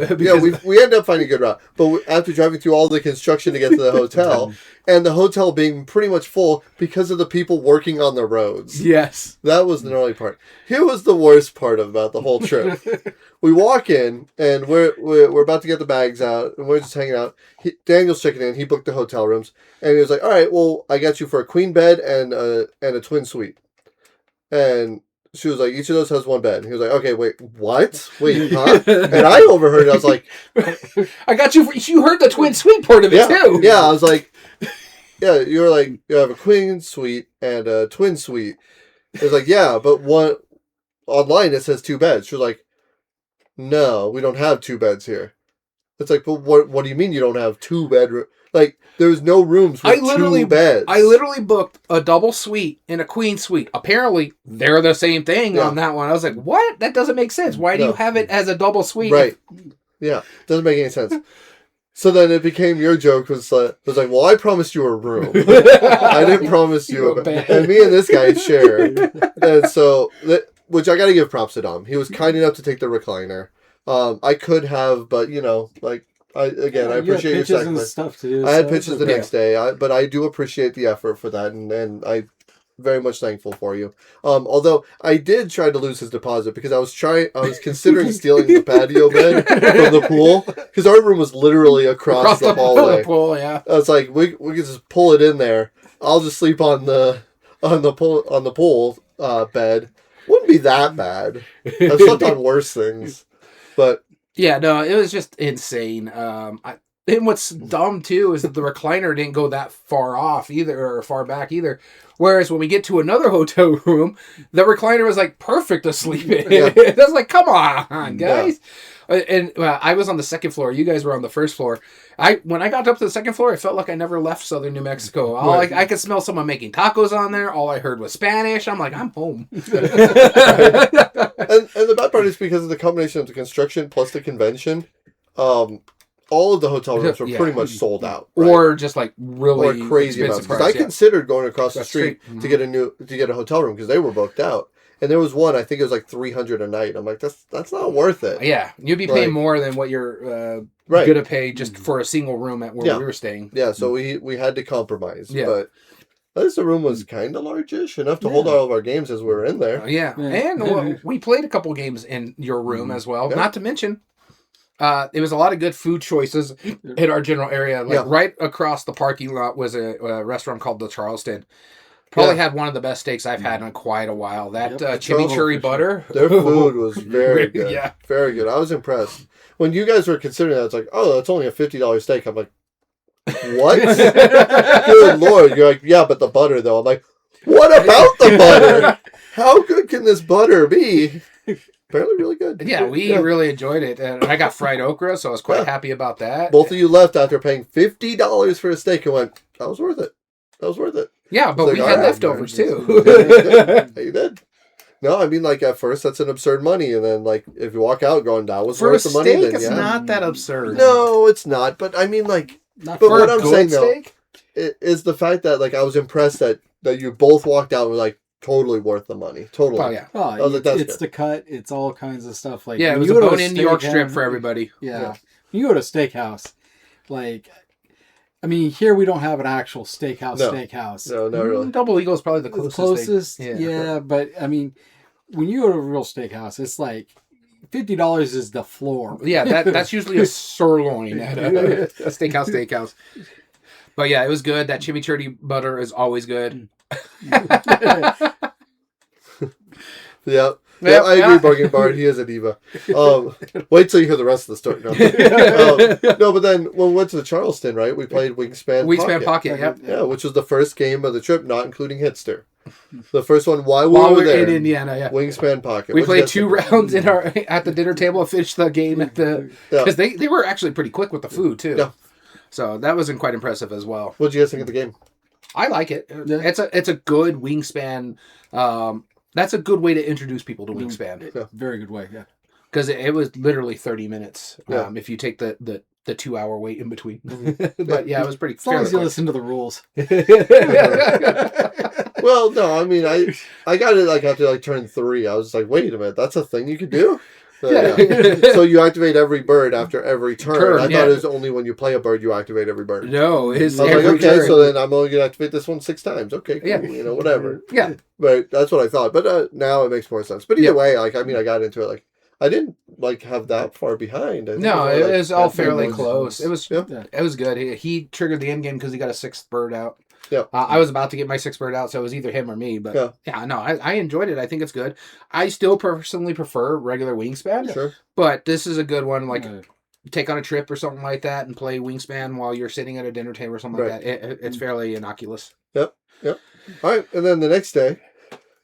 we ended up finding a good route. But after driving through all the construction to get to the hotel, and the hotel being pretty much full because of the people working on the roads. Yes. That was the gnarly part. Here was the worst part about the whole trip. We walk in, and we're about to get the bags out, and we're just hanging out. Daniel's checking in. He booked the hotel rooms, and he was like, all right, well, I got you for a queen bed and a twin suite. And she was like, each of those has one bed. He was like, okay, wait, what? Wait, huh? And I overheard it. I was like... I got you... You heard the twin suite part of it, too. Yeah, I was like... Yeah, you were like, you have a queen suite and a twin suite. It was like, yeah, but one... Online it says 2 beds. She was like, no, we don't have 2 beds here. It's like, but what do you mean you don't have 2 bedrooms? Like, there's no rooms with 2 beds. I literally booked a double suite and a queen suite. Apparently, they're the same thing on that one. I was like, what? That doesn't make sense. Why do you have it as a double suite? Right. Yeah. Doesn't make any sense. So then it became your joke was like, well, I promised you a room. I didn't promise you a bed. And me and this guy shared. And so, which I got to give props to Dom. He was kind enough to take the recliner. I could have, but, I appreciate your sacrifice. And stuff to do, I had pitches the next day, but I do appreciate the effort for that, and I'm very much thankful for you. Although I did try to lose his deposit because I was considering stealing the patio bed from the pool because our room was literally across the hallway. Pool, yeah. I was like, we could just pull it in there. I'll just sleep on the pool bed. Wouldn't be that bad. I've slept on worse things, but. Yeah, no, it was just insane. And what's dumb too is that the recliner didn't go that far off either, or far back either. Whereas when we get to another hotel room, the recliner was like perfect to sleep in. Yeah. I was like, come on, guys. Yeah. And I was on the second floor. You guys were on the first floor. When I got up to the second floor, I felt like I never left southern New Mexico. I could smell someone making tacos on there. All I heard was Spanish. I'm like, I'm home. And the bad part is because of the combination of the construction plus the convention, all of the hotel rooms were pretty much sold out. Right? Or just like really crazy amounts. Because I considered going across the street to get a hotel room because they were booked out. And there was one, I think it was like $300 a night. I'm like, that's not worth it. Yeah, you'd be paying more than what you're gonna pay just for a single room at where we were staying. Yeah, so we had to compromise. Yeah. But At least the room was kind of largish, enough to hold all of our games as we were in there. Yeah. And we played a couple games in your room as well. Yeah. Not to mention, there was a lot of good food choices in our general area. Like right across the parking lot was a restaurant called the Charleston. Probably had one of the best steaks I've had in quite a while. That chimichurri butter. Their food was very good. Yeah. Very good. I was impressed. When you guys were considering that, it's like, oh, that's only a $50 steak. I'm like, what? Good Lord. You're like, yeah, but the butter, though. I'm like, what about the butter? How good can this butter be? Apparently really good. Yeah, we really enjoyed it. And I got fried okra, so I was quite happy about that. Both of you left after paying $50 for a steak and went, that was worth it. That was worth it. Yeah, but like, we had right, leftovers too. You did. No, I mean, like, at first, that's an absurd money. And then, like, if you walk out going, that was For worth a the money, steak, then it's not that absurd. No, it's not. But, I mean, like, Not but for what a I'm good saying, though, steak? is the fact that, like, I was impressed that you both walked out and were like, totally worth the money. Totally. Oh, yeah. Oh, I was like, that's it's good. the cut. It's all kinds of stuff. Like Yeah, it when was you a go to bone-in New York strip steakhouse- for everybody. Yeah. When you go to a steakhouse, like, I mean, here we don't have an actual steakhouse. No, not really. Double Eagle is probably the The closest. closest, yeah, but I mean, when you go to a real steakhouse, it's like $50 is the floor. Yeah, that's usually a sirloin at a steakhouse. But yeah, it was good. That chimichurri butter is always good. Yeah. Yeah, I agree, Bargain Bard. He is a diva. Wait till you hear the rest of the story. No, but then when we went to the Charleston, right, we played Wingspan Pocket, yep. Yeah, which was the first game of the trip, not including Hitster. The first one while While we were there. in Indiana, yeah. Wingspan Pocket. We What'd played you guys 2 rounds at the dinner table and finished the game at the... Because they were actually pretty quick with the food, too. Yeah. So that was quite impressive as well. What'd you guys think of the game? I like it. It's a good Wingspan... that's a good way to introduce people to Wingspan. Yeah. Very good way, yeah. Because it was literally 30 minutes Yeah. if you take the 2-hour wait in between. But yeah, it was pretty... As long as you quick. listen to the rules. Well, no, I mean, I got it like after like turn 3. I was like, wait a minute, that's a thing you could do? Yeah. So you activate every bird after every turn. I thought it was only when you play a bird you activate every bird. No, it's I was every like, okay, turn. so then I'm only going to activate this one 6 times. Okay, cool, Yeah. whatever. Yeah. But that's what I thought. But now it makes more sense. But either way, like, I mean, I got into it, like, I didn't, like, have that far behind. I think No, it was, it like, was all that fairly was- close. It was Yeah. it was good. He triggered the end game because he got a 6th bird out. Yeah. I was about to get my 6th bird out, so it was either him or me. But no, I enjoyed it. I think it's good. I still personally prefer regular Wingspan. Sure. But this is a good one. Like, take on a trip or something like that and play Wingspan while you're sitting at a dinner table or something like that. It's fairly innocuous. Yep. All right. And then the next day,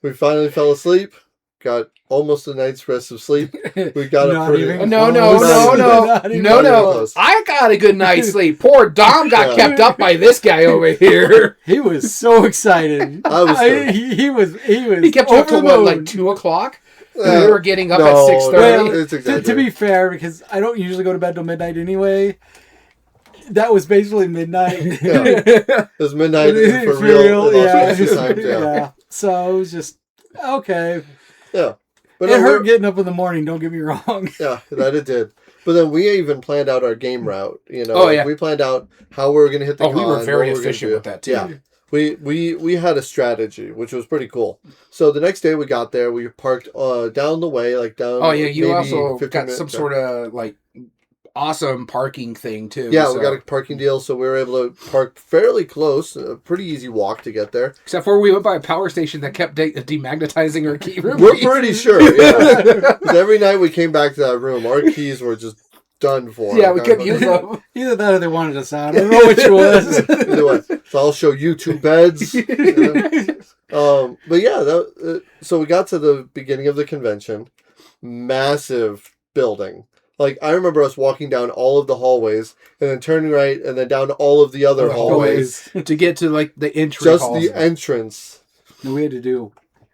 we finally fell asleep. Got almost a night's rest of sleep. We got Not up pretty... even No. Not even close. I got a good night's sleep. Poor Dom got kept up by this guy over here. He was so excited. I was so- he was He kept you up till what, like 2 o'clock? We were getting up at No, 6:30. Well, It's to exaggerated. be fair, because I don't usually go to bed till midnight anyway, that was basically midnight. Yeah. It was midnight for real. yeah. Yeah. So it was just, okay. Yeah. But It no, hurt getting up in the morning, don't get me wrong. Yeah, that it did. But then we even planned out our game route. Oh, like, yeah. we planned out how we were going to hit the con. we were very what we were efficient gonna do. with that, too. Yeah. We had a strategy, which was pretty cool. So the next day we got there, we parked down the way, like down. Oh, yeah, you maybe also 15 got minutes, some sort of, like, awesome parking thing, too. Yeah, so. we got a parking deal, so we were able to park fairly close. A pretty easy walk to get there. Except for we went by a power station that kept demagnetizing our key room. We're pretty sure, yeah. 'Cause every night we came back to that room, our keys were just done for. Yeah, we couldn't use them. Either that or they wanted us out. I don't know which it was. Either way. So I'll show you 2 beds. But yeah, so we got to the beginning of the convention. Massive building. Like, I remember us walking down all of the hallways and then turning right and then down all of the other hallways. To get to, like, the entry Just halls. the entrance. And we had to do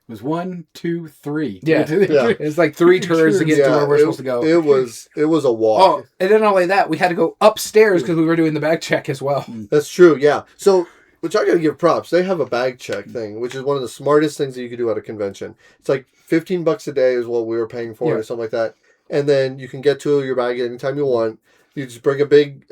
was 1, 2, 3. Yeah. It's like 3 turns to get to where we're supposed to go. It was a walk. Oh, and then not only that, we had to go upstairs because we were doing the bag check as well. That's true, yeah. So, which I gotta give props. They have a bag check thing, which is one of the smartest things that you could do at a convention. It's like $15 a day is what we were paying for, or something like that. And then you can get to your bag anytime you want. You just bring a big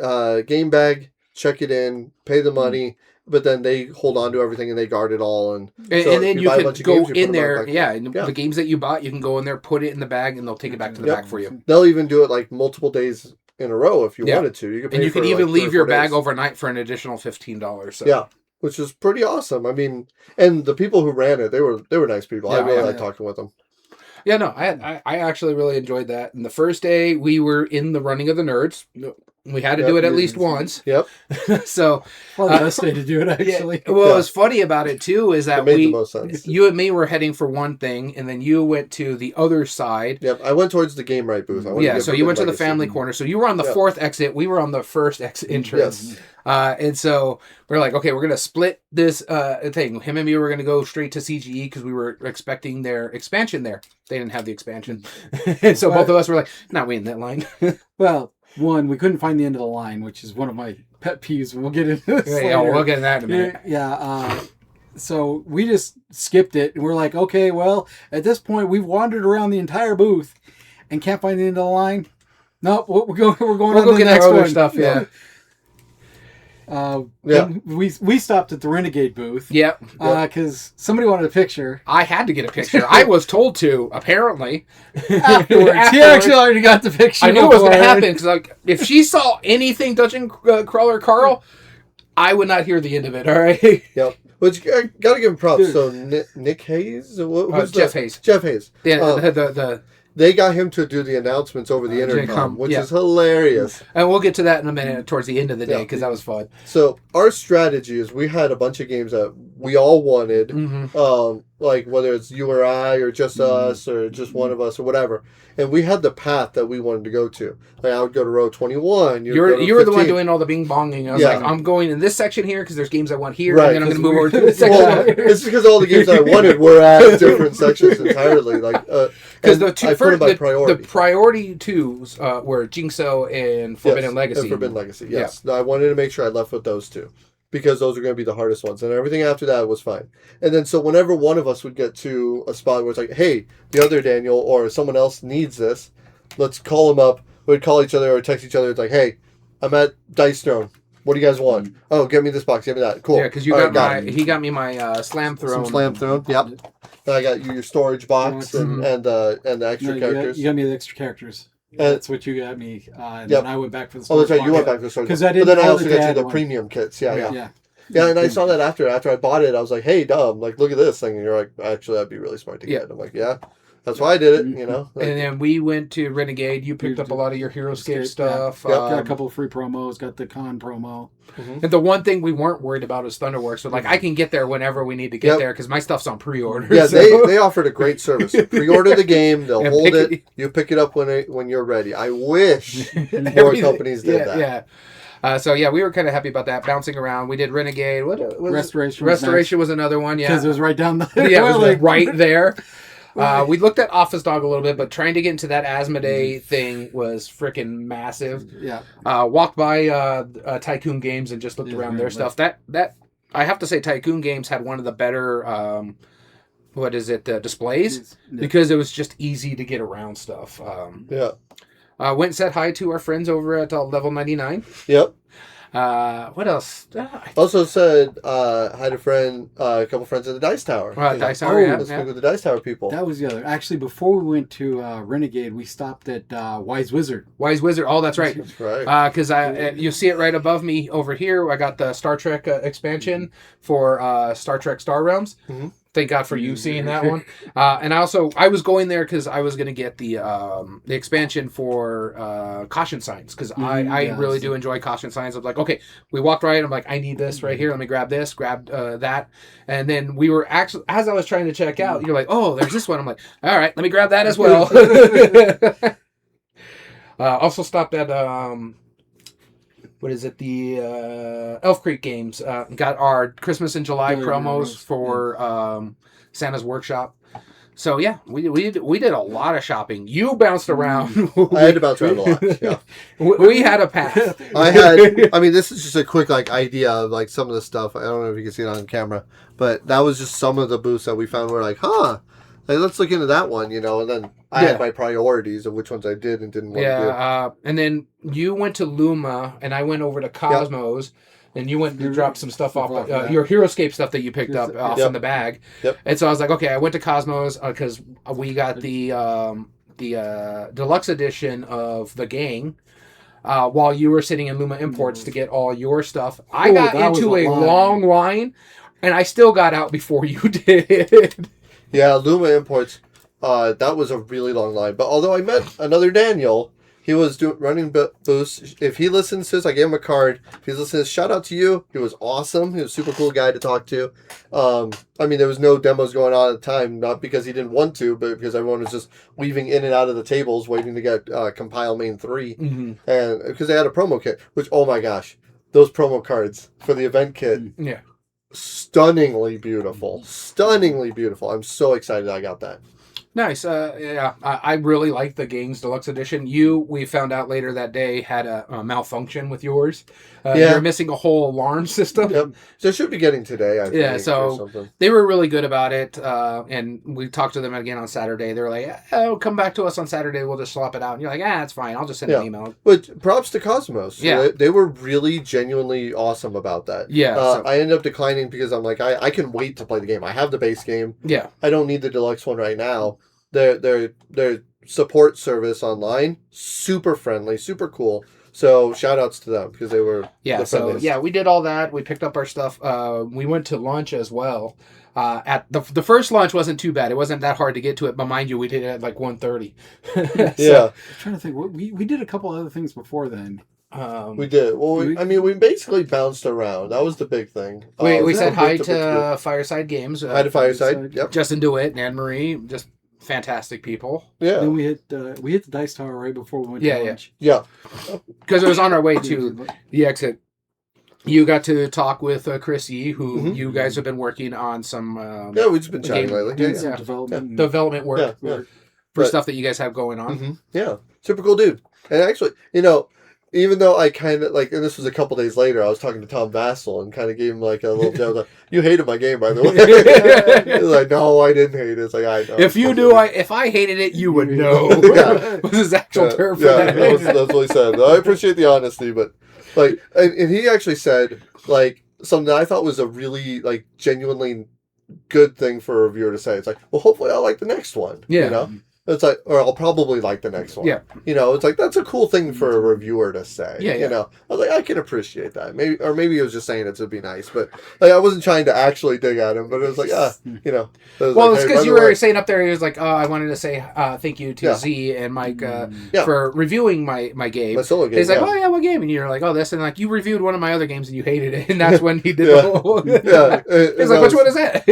game bag, check it in, pay the money, but then they hold on to everything and they guard it all. And so and then you buy a can bunch of go games, you put in them there. back. Yeah, and the games that you bought, you can go in there, put it in the bag, and they'll take it back to the back for you. They'll even do it like multiple days in a row if you wanted to. You could pay and you can for, even like, leave your 3 or 4 bag days. overnight for an additional $15. So. Yeah, which is pretty awesome. I mean, and the people who ran it, they were nice people. I really liked talking with them. Yeah, no, I actually really enjoyed that. And the first day we were in the running of the nerds. We had to do it at least once. Yep. So well, the best day to do it, actually. Yeah. Well, what's funny about it too is that it made the most sense. You and me were heading for one thing, and then you went to the other side. Yep, I went towards the G.A.M.E.R booth. So you went to the family corner. So you were on the fourth exit. We were on the first exit entrance. Yes. And so we're like, okay, we're gonna split this thing. Him and me were gonna go straight to CGE because we were expecting their expansion there. They didn't have the expansion, and so both of us were like, "Not we in that line." Well, one, we couldn't find the end of the line, which is one of my pet peeves. We'll get into this later. Yeah, we'll get into that in a minute. Yeah. So we just skipped it, and we're like, okay, well, at this point, we've wandered around the entire booth and can't find the end of the line. No, we're going on to the next one. Stuff. Yeah. We stopped at the Renegade booth. Yeah. Because somebody wanted a picture. I had to get a picture. I was told to, apparently. Afterwards. He actually already got the picture. I knew it was going to happen because, like, if she saw anything touching Crawler Carl, I would not hear the end of it. All right. Yep. But you gotta give him props. So Nick Hayes, Jeff Hayes. Jeff Hayes. Yeah. They got him to do the announcements over the intercom, which is hilarious. And we'll get to that in a minute towards the end of the day because that was fun. So our strategy is we had a bunch of games that we all wanted, like whether it's you or I or just us or just one of us or whatever. And we had the path that we wanted to go to. Like I would go to row 21. You were the one doing all the bing bonging. I was like, I'm going in this section here because there's games I want here, and then I'm going to move over to this section. Well, it's because all the games I wanted were at different sections entirely. Like because the priority twos were Jinxo and Forbidden Legacy. And Forbidden Legacy, yes. Yeah. I wanted to make sure I left with those two because those are going to be the hardest ones. And everything after that was fine. And then so whenever one of us would get to a spot where it's like, hey, the other Daniel or someone else needs this, let's call them up. We'd call each other or text each other. It's like, hey, I'm at Dice Throne. What do you guys want? Oh, get me this box. Get me that. Cool. Yeah, because he got me my Slam Throne. Some Slam Throne. Yep. Then I got your storage box and the extra characters. You got me the extra characters. That's what you got me. Then I went back for the storage. Oh, that's right. You went back for the storage. Because I didn't. But then I also got you the premium kits. Yeah. And I saw that after I bought it. I was like, hey, Dom, like, look at this thing. And you're like, actually, that'd be really smart to get. I'm like, yeah. That's why I did it, you know. Like, and then we went to Renegade. You picked up a lot of your HeroScape stuff. Got a couple of free promos. Got the con promo. And the one thing we weren't worried about is Thunderworks. So, like, I can get there whenever we need to get there because my stuff's on pre-order. Yeah, so. they offered a great service. Pre-order the game. They'll hold it. You pick it up when you're ready. I wish more companies did that. Yeah. So we were kind of happy about that. Bouncing around, we did Renegade. What Restoration? Restoration was another one. Yeah, because it was right down the. Yeah, it was right there. We looked at Office Dog a little bit, but trying to get into that Asmodee thing was freaking massive. Yeah. Walked by Tycoon Games and just looked around their stuff. That I have to say, Tycoon Games had one of the better displays because it was just easy to get around stuff. Went and said hi to our friends over at Level 99. Yep. What else? Also said hi to a couple friends at the Dice Tower. Dice Tower, Let's speak with the Dice Tower people. That was the other. Actually, before we went to Renegade, we stopped at Wise Wizard. Wise Wizard. Oh, that's right. That's right. Because you see it right above me over here. I got the Star Trek expansion for Star Trek Star Realms. Mm-hmm. Thank God for you seeing that one. And I was going there because I was going to get the expansion for Caution Signs because I really do enjoy Caution Signs. I'm like, okay, we walked right. I'm like, I need this right here. Let me grab this, grab that. And then we were actually, as I was trying to check out, you're like, oh, there's this one. I'm like, all right, let me grab that as well. Also stopped at... what is it? The Elf Creek Games got our Christmas in July promos for Santa's Workshop. So yeah, we did a lot of shopping. You bounced around. I had to bounce around a lot. Yeah, we had a path. I mean, this is just a quick idea of some of the stuff. I don't know if you can see it on camera, but that was just some of the booths that we found. We're like, let's look into that one, and then I had my priorities of which ones I did and didn't want to do. And then you went to Luma, and I went over to Cosmos. and you went to drop some stuff off, Yeah. your HeroScape stuff that you picked up off Yep. in the bag. Yep. And so I was like, okay, I went to Cosmos because we got the deluxe edition of the Gang. While you were sitting in Luma Imports to get all your stuff, I got into a long line, and I still got out before you did. Yeah, Luma Imports. That was a really long line. But although I met another Daniel, he was running booths. If he listens to this, I gave him a card. If he's listening to this, shout out to you. He was awesome. He was a super cool guy to talk to. I mean, there was no demos going on at the time, not because he didn't want to, but because everyone was just weaving in and out of the tables, waiting to get Compile Main 3. Mm-hmm. And because they had a promo kit, which, oh my gosh, those promo cards for the event kit. Yeah. Stunningly beautiful. Stunningly beautiful. I'm so excited I got that. Nice. Yeah, I really like the Gang's Deluxe Edition. We found out later that day, had a malfunction with yours. You're missing a whole alarm system. Yep. So it should be getting today, I think. Yeah, or so something. they were really good about it. And we talked to them again on Saturday. They were like, oh, come back to us on Saturday. We'll just swap it out. And you're like, it's fine. I'll just send an email. But props to Cosmos. Yeah. They were really genuinely awesome about that. Yeah. I ended up declining because I'm like, I can wait to play the game. I have the base game. Yeah. I don't need the deluxe one right now. Their support service online, super friendly, super cool. So shout outs to them because they were the friendliest. We did all that. We picked up our stuff. We went to lunch as well. At the first lunch wasn't too bad. It wasn't that hard to get to it, but mind you, we did it at like 1:30. Yeah. I'm trying to think. We did a couple other things before then. We did. Well, we basically bounced around. That was the big thing. We said hi to Fireside Games. Hi to Fireside. Yep. Justin DeWitt and Anne-Marie, just fantastic people. Yeah. Then we hit the Dice Tower right before we went to lunch. Yeah. Because it was on our way to the exit. You got to talk with Chris Yee, who you guys have been working on some. We've just been chatting lately. Doing some development work for stuff that you guys have going on. Mm-hmm. Yeah, super cool dude. And actually, even though I kind of and this was a couple days later, I was talking to Tom Vassell and kind of gave him like a little joke. Like, you hated my game, by the way. He's like, no, I didn't hate it. It's like, I know. If you knew, if I hated it, you would know. Was his actual term for that. That's what he said. I appreciate the honesty, but and he actually said something that I thought was a really genuinely good thing for a reviewer to say. It's like, well, hopefully I'll like the next one. Yeah. It's like, or I'll probably like the next one. Yeah. It's like, that's a cool thing for a reviewer to say. Yeah. I was like, I can appreciate that. Maybe he was just saying it to be nice, but I wasn't trying to actually dig at him, but it was like, Well, it's because you were saying up there, he was like, I wanted to say thank you to Z and Mike for reviewing my game. My solo game. He's like, oh yeah, what game? And you're like, oh, this, and you reviewed one of my other games and you hated it, and that's when he did the whole. He's like, which one is that?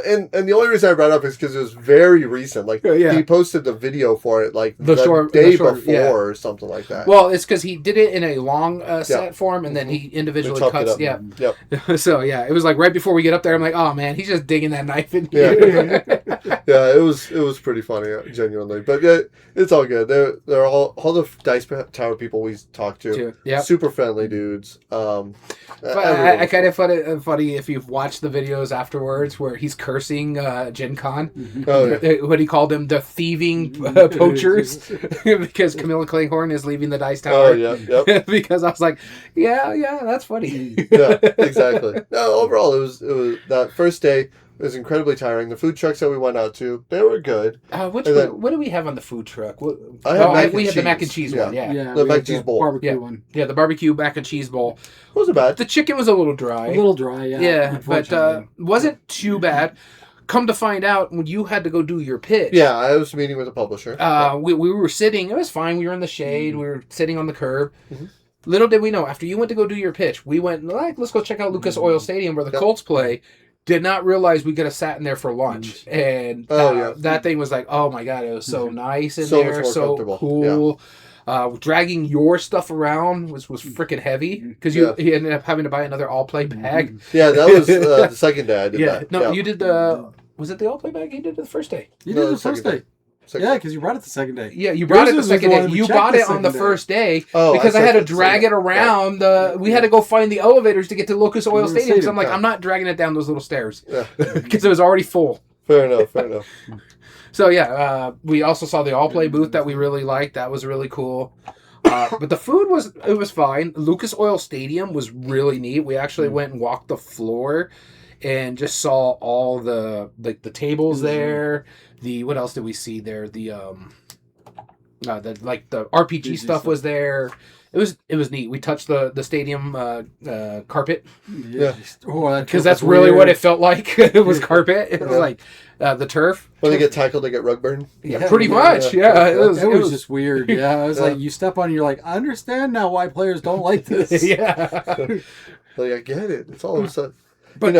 And the only reason I brought it up is because it was very recent. He posted the video for it the day before or something like that. Well, it's because he did it in a long set form, and then he individually cuts. Yep. So it was like right before we get up there, I'm like, oh man, he's just digging that knife in. It was pretty funny, genuinely. But it's all good. They're all the Dice Tower people we talked to. Super friendly dudes. I kind of find it funny if you've watched the videos afterwards where he's cursing Gen Con. What he called them, the thieving poachers, because Camilla Clayhorn is leaving the Dice Tower. Because I was like, yeah, that's funny. Yeah, exactly. No, overall, it was that first day. It was incredibly tiring. The food trucks that we went out to, they were good. What do we have on the food truck? We had the mac and cheese one. Yeah, the mac and cheese bowl. Barbecue one. Yeah, the barbecue mac and cheese bowl. Wasn't bad. The chicken was a little dry. Yeah, but wasn't too bad. Come to find out, when you had to go do your pitch. Yeah, I was meeting with a publisher. We were sitting. It was fine. We were in the shade. We were sitting on the curb. Little did we know, after you went to go do your pitch, we went, let's go check out Lucas Oil Stadium where the Colts play. Did not realize we could have sat in there for lunch. And that thing was like, oh my God, it was so nice in there. So cool. Dragging your stuff around was freaking heavy because you ended up having to buy another all-play bag. Yeah, that was the second day I did that. No, you did was it the all-play bag you did the first day? You did the first day. Yeah, because you brought it the second day. Yeah, you brought it the second day. You bought it on the first day because I had to drag it around. We had to go find the elevators to get to Lucas Oil Stadium. So I'm like, I'm not dragging it down those little stairs because it was already full. Fair enough. So we also saw the all play booth that we really liked. That was really cool. But the food was fine. Lucas Oil Stadium was really neat. We actually went and walked the floor and just saw all the tables there. What else did we see there? The RPG stuff was there. It was neat. We touched the stadium carpet. Yeah. Because that's really what it felt like. It was carpet. It was like the turf. When they get tackled, they get rug burn. Yeah, pretty much. Yeah. It was just weird. Yeah, it was like you step on, and you're like, I understand now why players don't like this. Yeah. Like, I get it. It's all of a sudden. But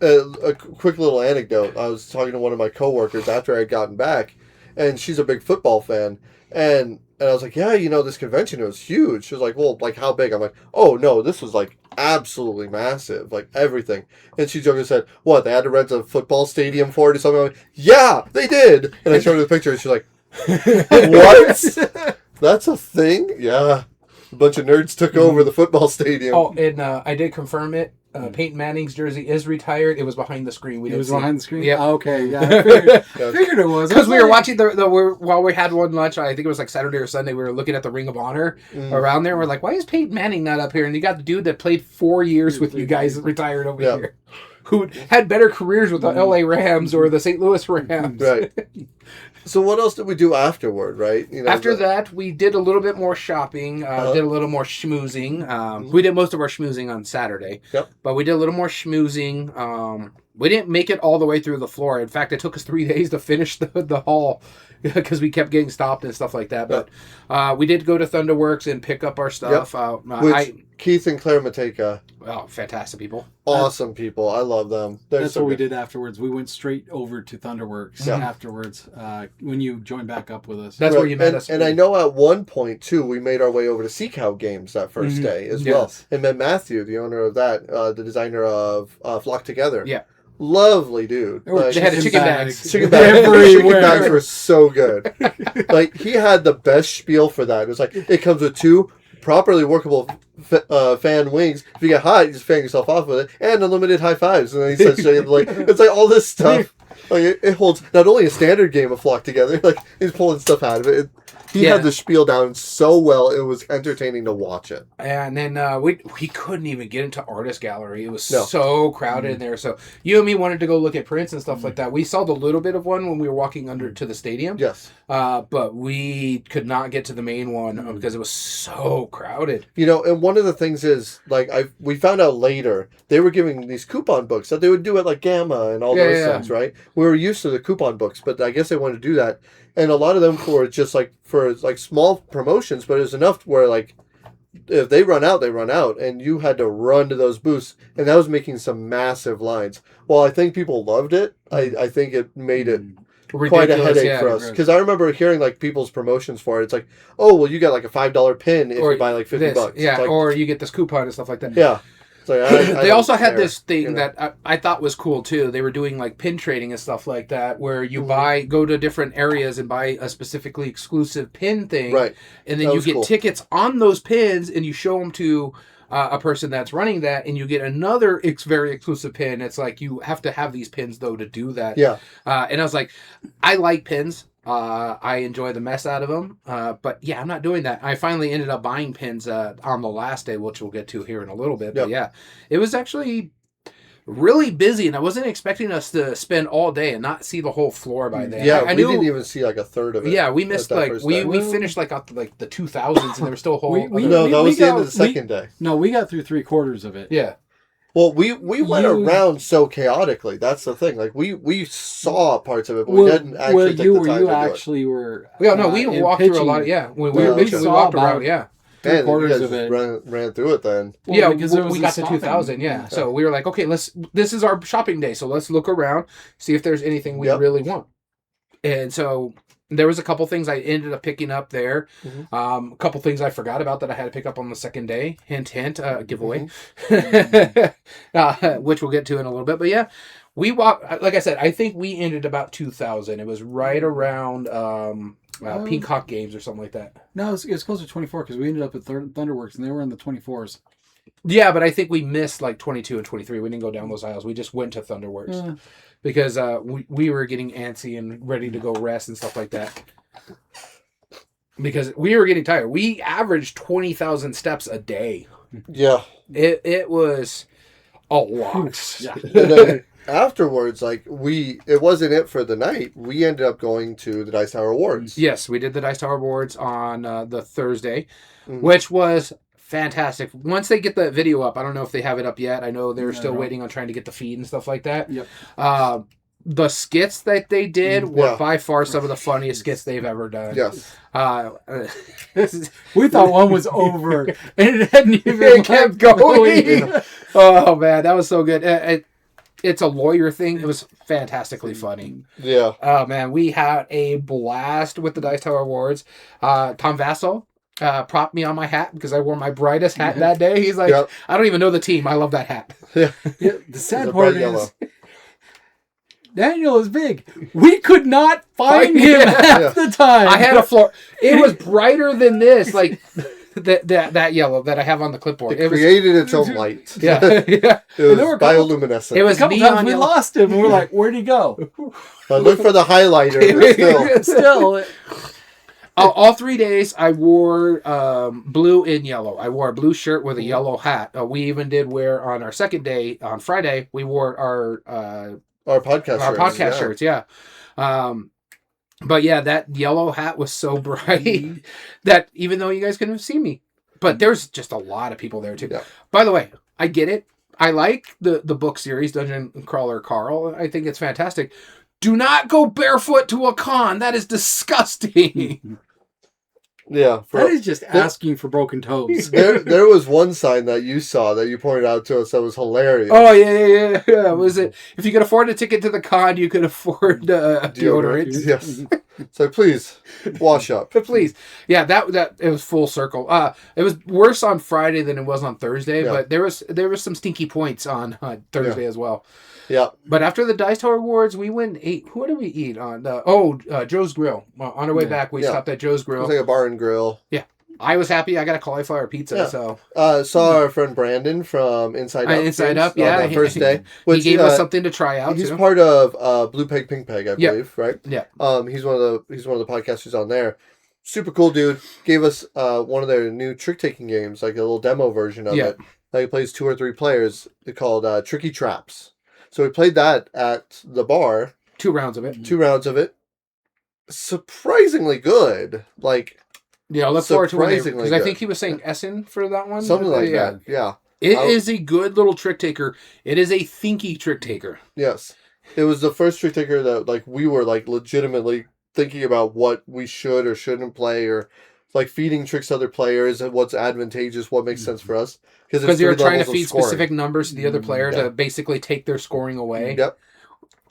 a quick little anecdote. I was talking to one of my coworkers after I had gotten back, and she's a big football fan, and I was like, yeah, this convention, it was huge. She was like, well, like, how big? I'm like, oh, no, this was, like, absolutely massive. Like, everything. And she jokingly said, what, they had to rent a football stadium for it or something? I'm like, yeah, they did. And I showed her the picture, and she's like, what? That's a thing? Yeah. A bunch of nerds took over the football stadium. Oh, and I did confirm it. Peyton Manning's jersey is retired. It was behind the screen. It was behind the screen? Yeah. Oh, okay, yeah. I figured it was. Because we were watching while we had one lunch, I think it was like Saturday or Sunday, we were looking at the Ring of Honor around there. And we're like, why is Peyton Manning not up here? And you got the dude that played 4 years with you guys retired over here, who had better careers with the LA Rams or the St. Louis Rams. Right. So what else did we do afterward, right? After that, we did a little bit more shopping, did a little more schmoozing. We did most of our schmoozing on Saturday, but we did a little more schmoozing. We didn't make it all the way through the floor. In fact, it took us 3 days to finish the haul because we kept getting stopped and stuff like that. But we did go to Thunderworks and pick up our stuff. Keith and Claire Mateka. Oh, fantastic people. Awesome people. I love them. That's what we did afterwards. We went straight over to Thunderworks afterwards when you joined back up with us. That's where you met us. And I know at one point, too, we made our way over to Sea-Cow Games that first day as well. And met Matthew, the owner of that, the designer of Flock Together. Yeah. Lovely dude. They had chicken bags. Chicken bags were so good. Like, he had the best spiel for that. It was like, it comes with 2 properly workable fan wings. If you get hot, you just fan yourself off with it, and unlimited high fives. And then he says, like, it's like all this stuff. Like it holds not only a standard game of Flock Together, like he's pulling stuff out of it. He had the spiel down so well, it was entertaining to watch it. And then we couldn't even get into Artist Gallery. It was so crowded in there. So you and me wanted to go look at prints and stuff like that. We saw the little bit of one when we were walking under to the stadium. Yes. But we could not get to the main one because it was so crowded. And one of the things is, like, we found out later, they were giving these coupon books that they would do at, like, Gamma and all those things, right? We were used to the coupon books, but I guess they wanted to do that. And a lot of them for small promotions, but it was enough where, like, if they run out, they run out, and you had to run to those booths, and that was making some massive lines. Well, I think people loved it. I think it made it quite a headache for us, because I remember hearing like people's promotions for it. It's like, oh, well, you get like a $5 pin if you buy like $50. Yeah, like, or you get this coupon and stuff like that. Yeah. They also had this thing that I thought was cool too. They were doing like pin trading and stuff like that, where you go to different areas and buy a specifically exclusive pin thing, right? And then you get tickets on those pins, and you show them to a person that's running that, and you get another very exclusive pin. It's like you have to have these pins though to do that. Yeah. And I was like, I like pins. I enjoy the mess out of them. But yeah, I'm not doing that. I finally ended up buying pins on the last day, which we'll get to here in a little bit. But yeah, it was actually really busy, and I wasn't expecting us to spend all day and not see the whole floor by then. Yeah, we didn't even see like a third of it. Yeah, we missed we finished like out the 2000s, and there was still a whole. That was the end of the second day. No, we got through 3/4 of it. Yeah. Well, we went around so chaotically. That's the thing. Like we saw parts of it, but we didn't actually take the time to do it. We walked through a lot. We walked around. Yeah. Man, you guys of it ran through it then. Yeah, because we got to 2000. Yeah, so we were like, okay, this is our shopping day, so let's look around, see if there's anything we really want. And so there was a couple things I ended up picking up there. A couple things I forgot about that I had to pick up on the second day. Hint, hint, giveaway, which we'll get to in a little bit. But yeah, we walked. Like I said, I think we ended about 2000. It was right around Peacock Games or something like that. No, it was closer to 24 because we ended up at Thunderworks and they were in the 24s. Yeah, but I think we missed like 22 and 23. We didn't go down those aisles. We just went to Thunderworks because we were getting antsy and ready to go rest and stuff like that. because we were getting tired. We averaged 20,000 steps a day. Yeah. It was a lot. Yeah. And then afterwards, like it wasn't it for the night. We ended up going to the Dice Tower Awards. Yes, we did the Dice Tower Awards on the Thursday, Mhm. which was fantastic. Once they get the video up, I don't know if they have it up yet. I know they're still No. waiting on trying to get the feed and stuff like that. Yep. The skits that they did were Yeah. by far some of the funniest skits they've ever done. Yes. We thought one was over, and it hadn't even It kept going. going. Oh man, that was so good. It's a lawyer thing. It was fantastically funny. Yeah. Oh man, we had a blast with the Dice Tower Awards. Tom Vassell propped me on my hat because I wore my brightest hat that day. He's like, Yep. I don't even know the team. I love that hat. Yeah. Yeah, the sad It's a part bright yellow. is Daniel is big. We could not find him half the time. I had a floor. It was brighter than this, like that yellow that I have on the clipboard. It was, created its own light. yeah, yeah. It was there were a couple- bioluminescent. It was a couple neon times we yellow. lost him, and we're like, "Where'd he go?" I looked for the highlighter. But still. Still, All 3 days, I wore blue and yellow. I wore a blue shirt with a yellow hat. We even did wear on our second day, on Friday, we wore our podcast shirts. Yeah. But yeah, that yellow hat was so bright that even though you guys couldn't see me, but there's just a lot of people there too. Yeah. By the way, I get it. I like the book series, Dungeon Crawler Carl. I think it's fantastic. Do not go barefoot to a con. That is disgusting. Yeah. that is just asking for broken toes. There was one sign that you saw that you pointed out to us that was hilarious. Oh yeah. Was it if you could afford a ticket to the con, you could afford deodorant? Yes. So please wash up. But please, yeah, that it was full circle. It was worse on Friday than it was on Thursday, Yeah. but there was some stinky points on Thursday as well. Yeah. But after the Dice Tower Awards, we went and ate. What did we eat on? Joe's Grill. On our way back, we stopped at Joe's It Grill. was like a bar and grill. I was happy. I got a cauliflower pizza. Yeah. So Saw our friend Brandon from Inside Up. Inside Games Up, yeah, on that first day. he gave us something to try out. He's too. part of Blue Peg Pink Peg, I believe, right? Yeah. He's one of the podcasters on there. Super cool dude. Gave us one of their new trick taking games, like a little demo version of it. That he plays 2 or 3 players. It's called Tricky Traps. So we played that at the bar. 2 rounds of it. 2 rounds of it. Surprisingly good. Like Yeah, look forward to it surprisingly because I good. think he was saying Essen for that one. Something like that. Yeah. It is a good little trick taker. It is a thinky trick taker. Yes. It was the first trick taker that like we were like legitimately thinking about what we should or shouldn't play, or like feeding tricks to other players and what's advantageous, what makes sense for us. Because you're trying to feed specific numbers to the other player Yeah. to basically take their scoring away. Yep.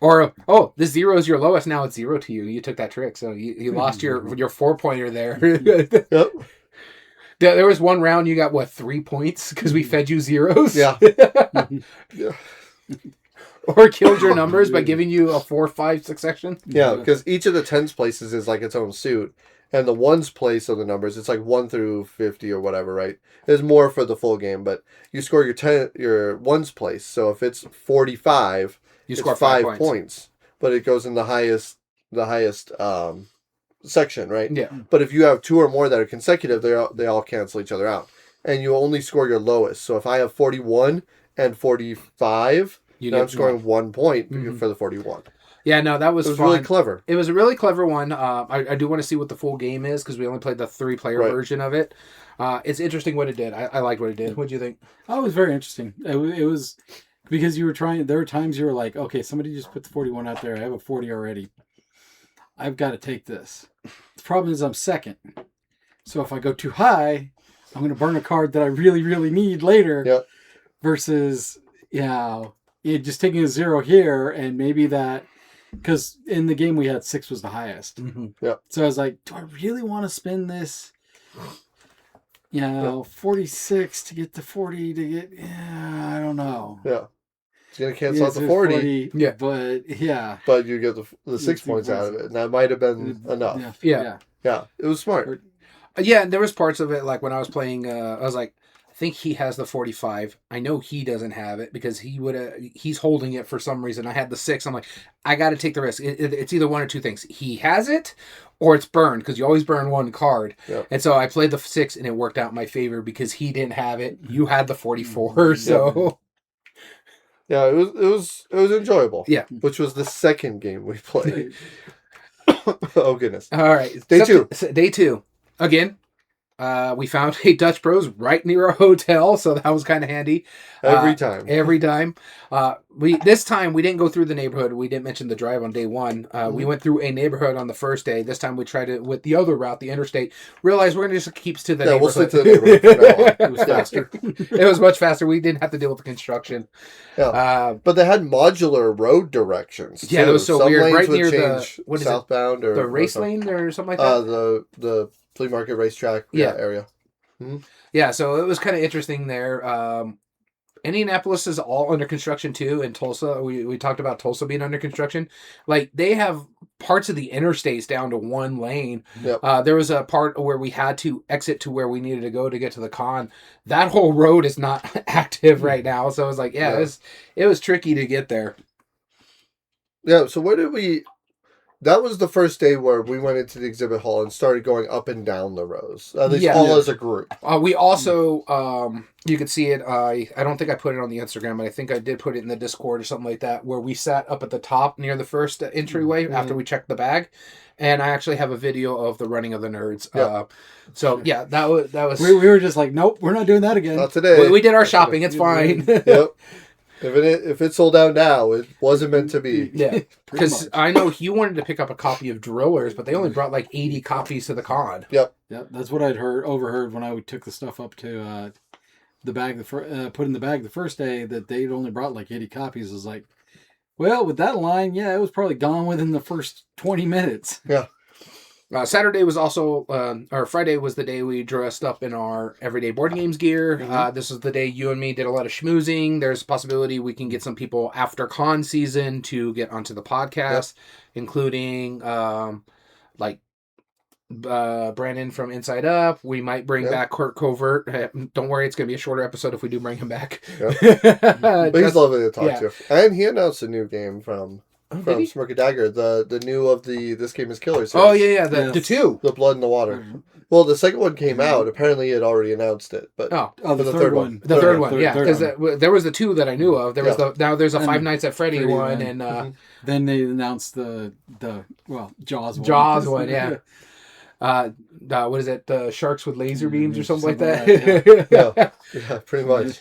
Or, this 0 is your lowest, now it's 0 to you. You took that trick, so you lost your 4-pointer there. Yep. There was one round you got, 3 points because we fed you zeros? Yeah. Yeah. Or killed your numbers by giving you a 4, 5 succession? Yeah, because each of the tens places is like its own suit. And the ones place of the numbers, it's like 1 through 50 or whatever, right? There's more for the full game, but you score your ones place. So if it's 45, You it's score 5 5 points. But it goes in the highest section, right? Yeah. But if you have 2 or more that are consecutive, they all cancel each other out. And you only score your lowest. So if I have 41 and 45, now I'm scoring 1 point for the 41. Yeah, no, that was It was fun. really clever. It was a really clever one. I do want to see what the full game is because we only played the 3-player Right. version of it. It's interesting what it did. I liked what it did. What do you think? Oh, it was very interesting. It was because you were trying. There were times you were like, "Okay, somebody just put the 41 out there. I have a 40 already. I've got to take this." The problem is I'm second, so if I go too high, I'm going to burn a card that I really, really need later. Yep. Versus, just taking a 0 here and maybe that. Because in the game we had 6 was the highest. Mm-hmm. Yeah. So I was like, do I really want to spend this, 46 to get to 40 to get, I don't know. Yeah. It's going to cancel out the 40. Yeah. But yeah. But you get the 6 points out of it. And that might have been enough. Yeah. Yeah. It was smart. Yeah, and there was parts of it, like when I was playing, I was like, think he has the 45. I know he doesn't have it because he's holding it for some reason. I had the 6. I'm like, I got to take the risk. It's either one or two things. He has it or it's burned because you always burn one card. Yep. And so I played the 6 and it worked out in my favor because he didn't have it. You had the 44. So yeah, it was enjoyable. Yeah. Which was the second game we played. Oh goodness. All right. Day 2. Day 2. Again, we found a Dutch Bros right near our hotel, so that was kind of handy. Every time. Every time. This time we didn't go through the neighborhood. We didn't mention the drive on day 1. We went through a neighborhood on the first day. This time we tried it with the other route, the interstate. Realized we're going to just keep to the neighborhood. We'll stick to the neighborhood from now on. It was faster. It was much faster. We didn't have to deal with the construction. Yeah. But they had modular road directions. Yeah, too. it was so Some weird. lanes Right would near change the southbound or the race lane or something like that. The flea market racetrack area. Mm-hmm. Yeah, so it was kind of interesting there. Indianapolis is all under construction too, and Tulsa. We talked about Tulsa being under construction. Like they have parts of the interstates down to one lane. Yep. There was a part where we had to exit to where we needed to go to get to the con. That whole road is not active right now, so it was like, it was tricky to get there. Yeah. So where did we? That was the first day where we went into the exhibit hall and started going up and down the rows. At least as a group. We also, you could see it. I don't think I put it on the Instagram, but I think I did put it in the Discord or something like that, where we sat up at the top near the first entryway after we checked the bag. And I actually have a video of the running of the nerds. Yep. That was. We were just like, nope, we're not doing that again. Not today. We did our shopping. It's fine. Yep. If it's sold out now, it wasn't meant to be. Yeah, because I know you wanted to pick up a copy of Drillers, but they only brought like 80 copies to the con. Yep. Yep. That's what I'd overheard when I took the stuff up to the bag, put in the bag the first day, that they'd only brought like 80 copies. I was like, well, with that line, it was probably gone within the first 20 minutes. Yeah. Saturday was also, or Friday was the day we dressed up in our everyday board games gear. This is the day you and me did a lot of schmoozing. There's a possibility we can get some people after con season to get onto the podcast, including Brandon from Inside Up. We might bring back Kurt Covert. Don't worry, it's going to be a shorter episode if we do bring him back. Yep. But he's lovely to talk to. And he announced a new game from Smirk and Dagger, the new of the This Game is Killer series. Oh, yeah, the 2. The Blood in the Water. Mm-hmm. Well, the second one came out. Apparently, he had already announced it. But the third one. The third one, yeah. Because there was the 2 that I knew of. There was now there's a Five Nights at Freddy one. And then they announced the Jaws one. Jaws one, yeah. What is it? The sharks with laser beams or something like that? Yeah, pretty much.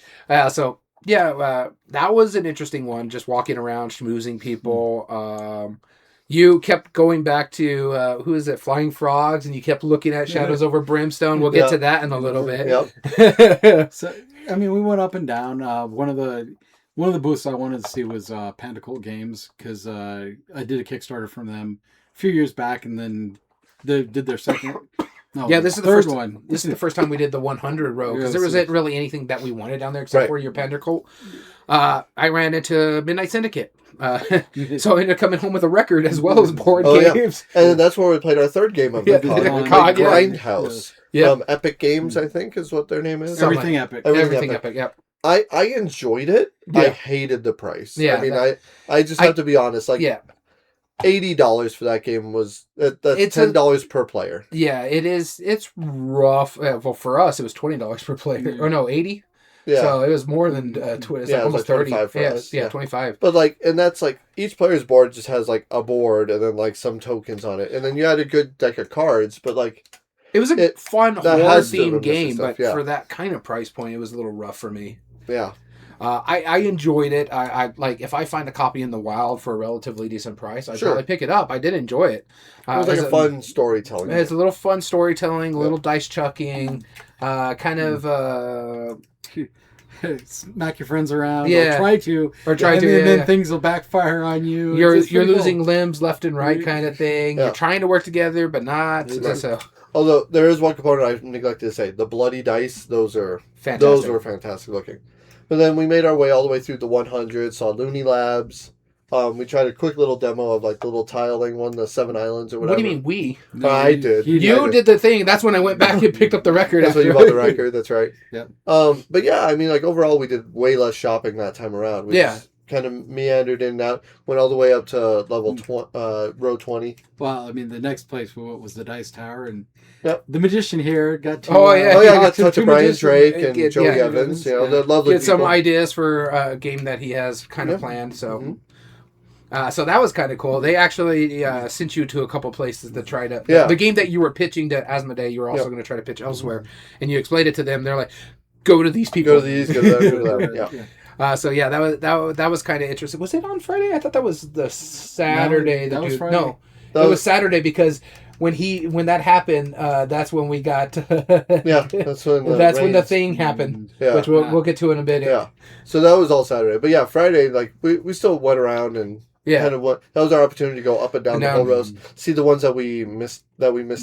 That was an interesting one. Just walking around, schmoozing people. You kept going back to who is it? Flying Frogs, and you kept looking at Shadows over Brimstone. We'll get to that in a little bit. Yep. So I mean, we went up and down. One of the booths I wanted to see was Panda Cult Games, because I did a Kickstarter from them a few years back, and then they did their second. This is the first one. This is the first time we did the 100 row, because there wasn't really anything that we wanted down there except for your Panda Cult. I ran into Midnight Syndicate, so I ended up coming home with a record as well as board games. Yeah. And that's where we played our third game of the con, Grindhouse. From Epic Games, I think is what their name is. Everything Epic. Everything Epic. Yep. I enjoyed it. Yeah. I hated the price. Yeah. I mean, I just have to be honest. Like, $80 for that game was that's $10 per player. Yeah, it is. It's rough. Well, for us, it was $20 per player. Or no, 80. Yeah. So it was more than it's like almost 30. 25 for us. Yeah, 25. But like, and that's like each player's board just has like a board and then like some tokens on it, and then you had a good deck of cards. But like, it was a fun horror themed game, but for that kind of price point, it was a little rough for me. Yeah. I enjoyed it. I like, if I find a copy in the wild for a relatively decent price, I'd probably pick it up. I did enjoy it. It was like a fun storytelling. It's a little fun storytelling, a little dice chucking, kind of smack your friends around. Yeah. Or try to. And then things will backfire on you. You're losing limbs left and right, kind of thing. Yeah. You're trying to work together, but not. So. Although there is one component I neglected to say: the bloody dice. Those are fantastic. Those were fantastic looking. But then we made our way all the way through the 100. Saw Looney Labs. We tried a quick little demo of like the little tiling one, the 7 Islands or whatever. What do you mean we? I did. You did the thing. That's when I went back and picked up the record. That's when you bought the record. That's right. Yep. But yeah, I mean, like overall, we did way less shopping that time around. We just kind of meandered in and out, went all the way up to level row 20. Well, I mean, the next place was the Dice Tower, and Yep. the magician here got to. I got to touch two of Brian magicians. Drake and Joey Evans. You know, the lovely Get some people. ideas for a game that he has kind of planned. So. So that was kind of cool. They actually sent you to a couple places to try to... Yeah. The game that you were pitching to Asmodee, you were also going to try to pitch elsewhere. And you explained it to them. They're like, go to these people. Go to these, go to them, go to them. Yeah. So yeah, that was kind of interesting. Was it on Friday? I thought that was the Saturday. That was Friday. No, it was Saturday because when that happened, that's when we got. That's when the thing happened, which we'll get to in a bit. Yeah. So that was all Saturday, but yeah, Friday, like we still went around and kind of that was our opportunity to go up and down the whole rows, see the ones that we missed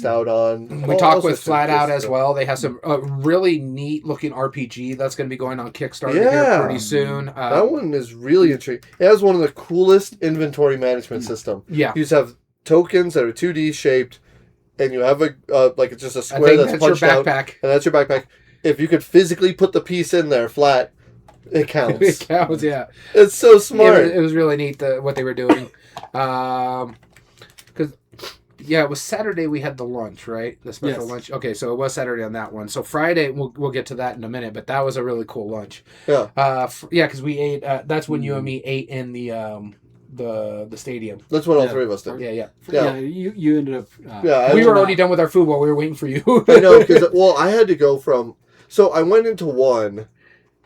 out on. We talked with Flat Out as well. They have some really neat looking RPG that's going to be going on Kickstarter here pretty soon. That one is really intriguing. It has one of the coolest inventory management system. Yeah, you just have tokens that are 2D shaped, and you have a it's just a square that's punched your out, backpack. And that's your backpack. If you could physically put the piece in there flat, it counts. It counts, yeah. It's so smart. It was really neat what they were doing. Because, it was Saturday we had the lunch, right? The special lunch. Okay, so it was Saturday on that one. So Friday, we'll get to that in a minute, but that was a really cool lunch. Yeah. Because we ate, that's when you and me ate in the stadium. That's what all three of us did. Yeah, you ended up... we were already done with our food while we were waiting for you. I know, because, I had to go from... So I went into one...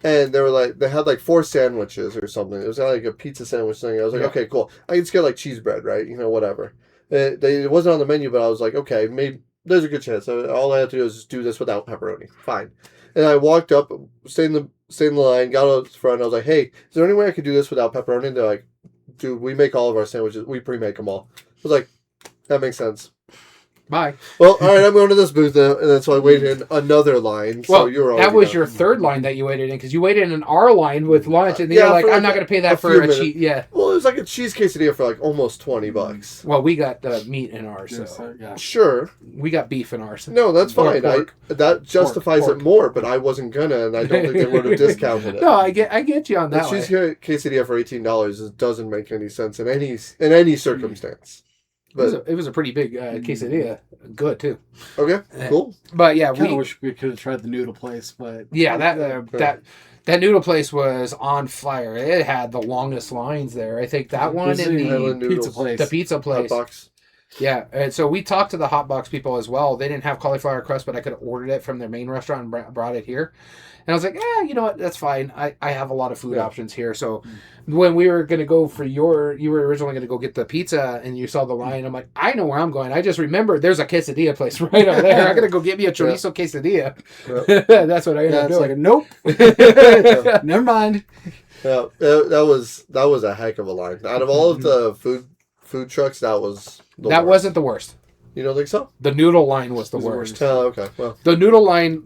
And they had like 4 sandwiches or something. It was like a pizza sandwich thing. I was like, okay, cool. I can just get like cheese bread, right? You know, whatever. It wasn't on the menu, but I was like, okay, maybe there's a good chance. So all I have to do is just do this without pepperoni. Fine. And I walked up, stayed in the line, got out front. I was like, hey, is there any way I could do this without pepperoni? And they're like, dude, we make all of our sandwiches. We pre-make them all. I was like, that makes sense. Bye. Well, all right, I'm going to this booth now, and then so I waited in another line. So that was your third line that you waited in, because you waited in our line with lunch, and you're like, I'm not going to pay that for a cheese. Yeah. Well, it was like a cheese quesadilla for like almost $20. Well, we got meat in ours, so sure. We got beef in ours. No, that's fine. That justifies it more, but I was gonna, and I don't think they would have discounted it. No, I get you on that. Cheese quesadilla for $18 doesn't make any sense in any circumstance. But it was a pretty big quesadilla. Good too. Okay, cool. But yeah, I wish we could have tried the noodle place, but that noodle place was on fire. It had the longest lines there. I think that one and the pizza place. Hotbox. Yeah, and so we talked to the Hotbox people as well. They didn't have cauliflower crust, but I could have ordered it from their main restaurant and brought it here. And I was like, you know what? That's fine. I have a lot of food options here. So when we were going to go for you were originally going to go get the pizza and you saw the line. I'm like, I know where I'm going. I just remembered there's a quesadilla place right over there. I'm going to go get me a chorizo quesadilla. Yep. That's what I ended up doing. Like, nope. Never mind. Yeah, that was a heck of a line. Out of all of the food trucks, that was wasn't the worst. You don't think so? The noodle line was the worst. Oh, okay. Well, the noodle line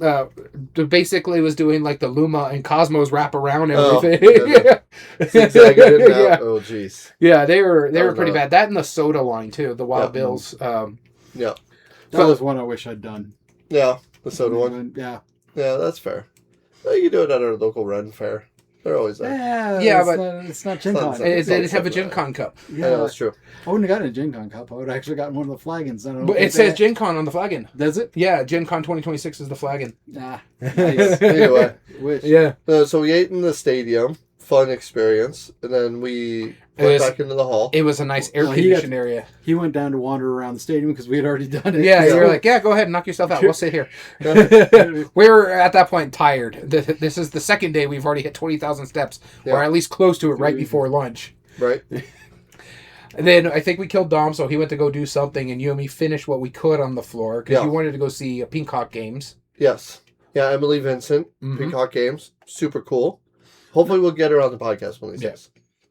basically was doing like the Luma and Cosmos wrap around everything. Yeah. Oh, jeez. Yeah, they were pretty bad. That and the soda line too, the Wild Bills. Yeah. That was one I wish I'd done. Yeah, the soda one. Yeah. Yeah, that's fair. Well, you do it at our local run fair. They're always there. It's not Gen Con. They didn't have a Gen Con cup. Yeah, that's true. I wouldn't have gotten a Gen Con cup. I would have actually gotten one of the flagons. But it says Gen Con on the flagon. Does it? Yeah, Gen Con 2026 is the flagon. Nah. Nice. Anyway. Yeah. So we ate in the stadium. Fun experience. And then we went back into the hall. It was a nice air-conditioned area. He went down to wander around the stadium because we had already done it. Yeah, you were like, go ahead and knock yourself out. We'll sit here. We were, at that point, tired. This is the second day we've already hit 20,000 steps, or at least close to it right before lunch. Right. And then I think we killed Dom, so he went to go do something, and you and me finished what we could on the floor, because you wanted to go see Pink Hawk games. Yes. Yeah, Emily Vincent, Pink Hawk games. Super cool. Hopefully we'll get her on the podcast one of these days.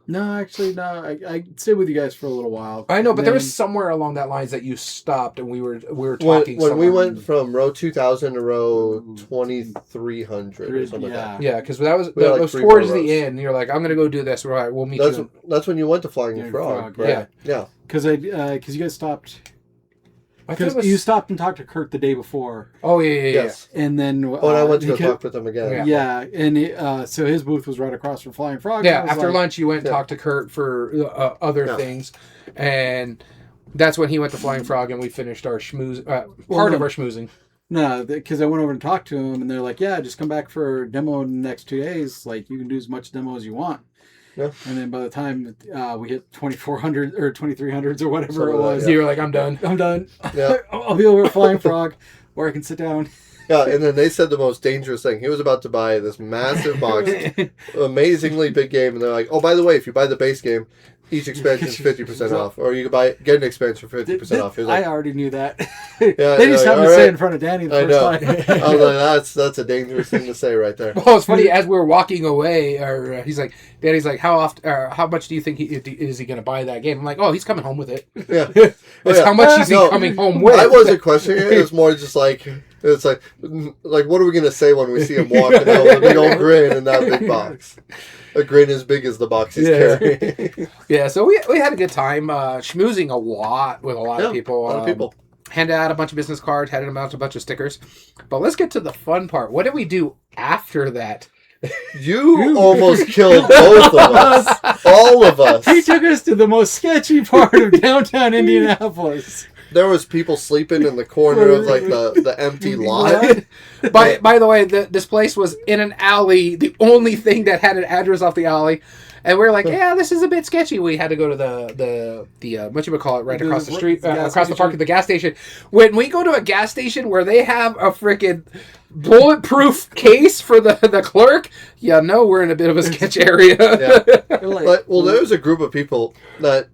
No, actually, no. I stayed with you guys for a little while. I know, but there Then- was somewhere along that lines that you stopped, and we were When, talking. when we somewhere. went from row 2000 to row 2300 or something like that. Yeah, because that was We had, like, was 3 towards rows. the end. You're like, I'm gonna go do this. Right, we'll meet you. That's when you went to Flying Yeah, Frog, Frog, right? yeah. Yeah. Because you guys stopped. I think it Because was, you stopped and talked to Kurt the day before, Oh yeah. Yes. and then Oh, and I went to go he kept- talk with them again. Yeah, and so his booth was right across from Flying Frog. Yeah, and I was after like, lunch, you went and Yeah. talked to Kurt for other Yeah. things, and that's when he went to Flying Frog, and we finished our schmooze, part of our schmoozing. No, because I went over and talked to him, and they're like, "Yeah, just come back for a demo in the next 2 days. Like, you can do as much demo as you want." Yeah. And then by the time we hit 2400 or 2300s or whatever Something it like was, So you're like, I'm done. I'm done. Yeah. I'll be over at Flying Frog, where I can sit down. Yeah, and then they said the most dangerous thing. He was about to buy this massive box, amazingly big game, and they're like, "Oh, by the way, if you buy the base game, each expansion is 50% off, or you can get an expansion for 50% off." He was I like, already knew that. Yeah, they just like, happened to all say right. in front of Danny the I first know. time. I was like, that's a dangerous thing to say right there. Well, it's funny as we're walking away, or he's like, Daddy's like, how often, how much do you think is he going to buy that game? I'm like, oh, he's coming home with it. Yeah. It's Yeah. how much is he No, coming home with? I wasn't questioning it. It's more just like, it's like what are we gonna say when we see him walking out with a big old grin in that big box? A grin as big as the box he's Yeah. carrying. Yeah, so we had a good time schmoozing a lot with a lot of Yeah, people. a lot of people. Handed out a bunch of business cards, handed them out a bunch of stickers. But let's get to the fun part. What did we do after that? You almost killed both of us. All of us. He took us to the most sketchy part of downtown Indianapolis. There was people sleeping in the corner of like the empty lot. By the way, this place was in an alley, the only thing that had an address off the alley. And we were like, yeah, this is a bit sketchy. We had to go to the what you would call it, right across the street, across the park at the gas station. When we go to a gas station where they have a freaking bulletproof case for the clerk, you know we're in a bit of a sketch area. Yeah. Like, Well, there was a group of people that,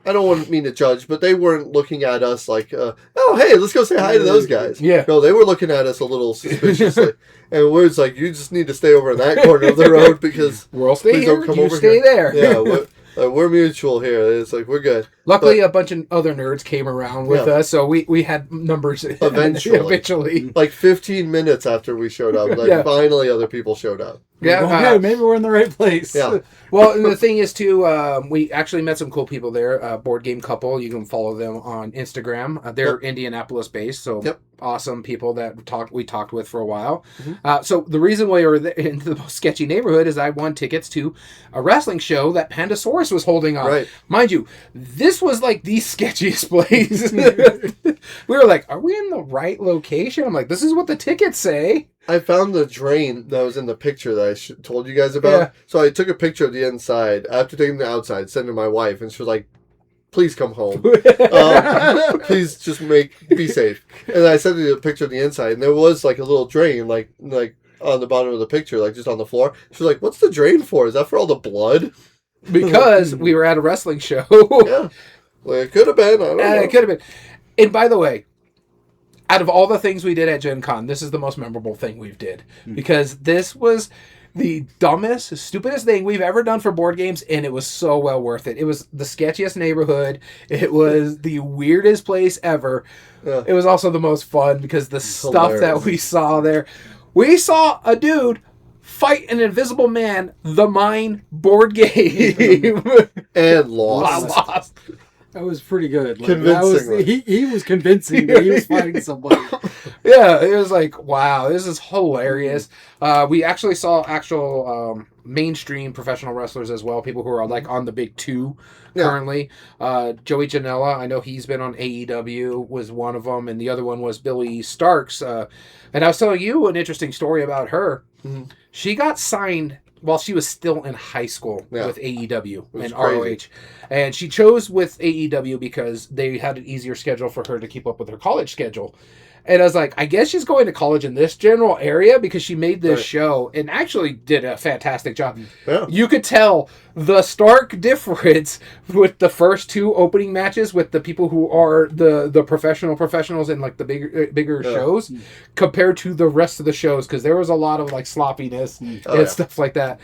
I don't want mean to judge, but they weren't looking at us like, oh, hey, let's go say hi to those guys. Yeah. No, they were looking at us a little suspiciously. And we're just like, you just need to stay over in that corner of the road because We'll stay please here. don't come You over stay here. there. Yeah, we're mutual here. It's like, we're good. Luckily, a bunch of other nerds came around with Yeah. us, so we had numbers Eventually. Like 15 minutes after we showed up, finally other people showed up. Yeah, okay, maybe we're in the right place. Yeah. Well, and the thing is, too, we actually met some cool people there. Board Game Couple. You can follow them on Instagram. They're Indianapolis based, so awesome people that we talked with for a while. Mm-hmm. So the reason why we were in the most sketchy neighborhood is I won tickets to a wrestling show that Pandasaurus was holding on. Right. Mind you, this was like the sketchiest place. We were like, are we in the right location? I'm like, this is what the tickets say. I found the drain that was in the picture that I told you guys about. Yeah. So I took a picture of the inside. After taking the outside, sent it to my wife, and she was like, please come home. Please just be safe. And I sent her a picture of the inside, and there was like a little drain, like on the bottom of the picture, like just on the floor. She was like, what's the drain for? Is that for all the blood? Because we were at a wrestling show. Yeah. Well, it could have been. I don't know. It could have been. And by the way, out of all the things we did at Gen Con, this is the most memorable thing we've did. Because this was the dumbest, stupidest thing we've ever done for board games, and it was so well worth it. It was the sketchiest neighborhood. It was the weirdest place ever. Yeah. It was also the most fun because the stuff Hilarious. that we saw there. We saw a dude fight an invisible man, the Mine board game. And lost. Lost. That was pretty good. Like, Convincingly. he was convincing that he was fighting somebody. Yeah, it was like, wow, this is hilarious. We actually saw actual mainstream professional wrestlers as well, people who are like on the big two currently. Joey Janela, I know he's been on AEW, was one of them, and the other one was Billy Starks. And I was telling you an interesting story about her. Mm-hmm. She got signed while she was still in high school with AEW and crazy. ROH. And she chose with AEW because they had an easier schedule for her to keep up with her college schedule. And I was like, I guess she's going to college in this general area because she made this show and actually did a fantastic job. Yeah. You could tell the stark difference with the first two opening matches with the people who are the professionals in like the bigger shows compared to the rest of the shows because there was a lot of like sloppiness and stuff like that.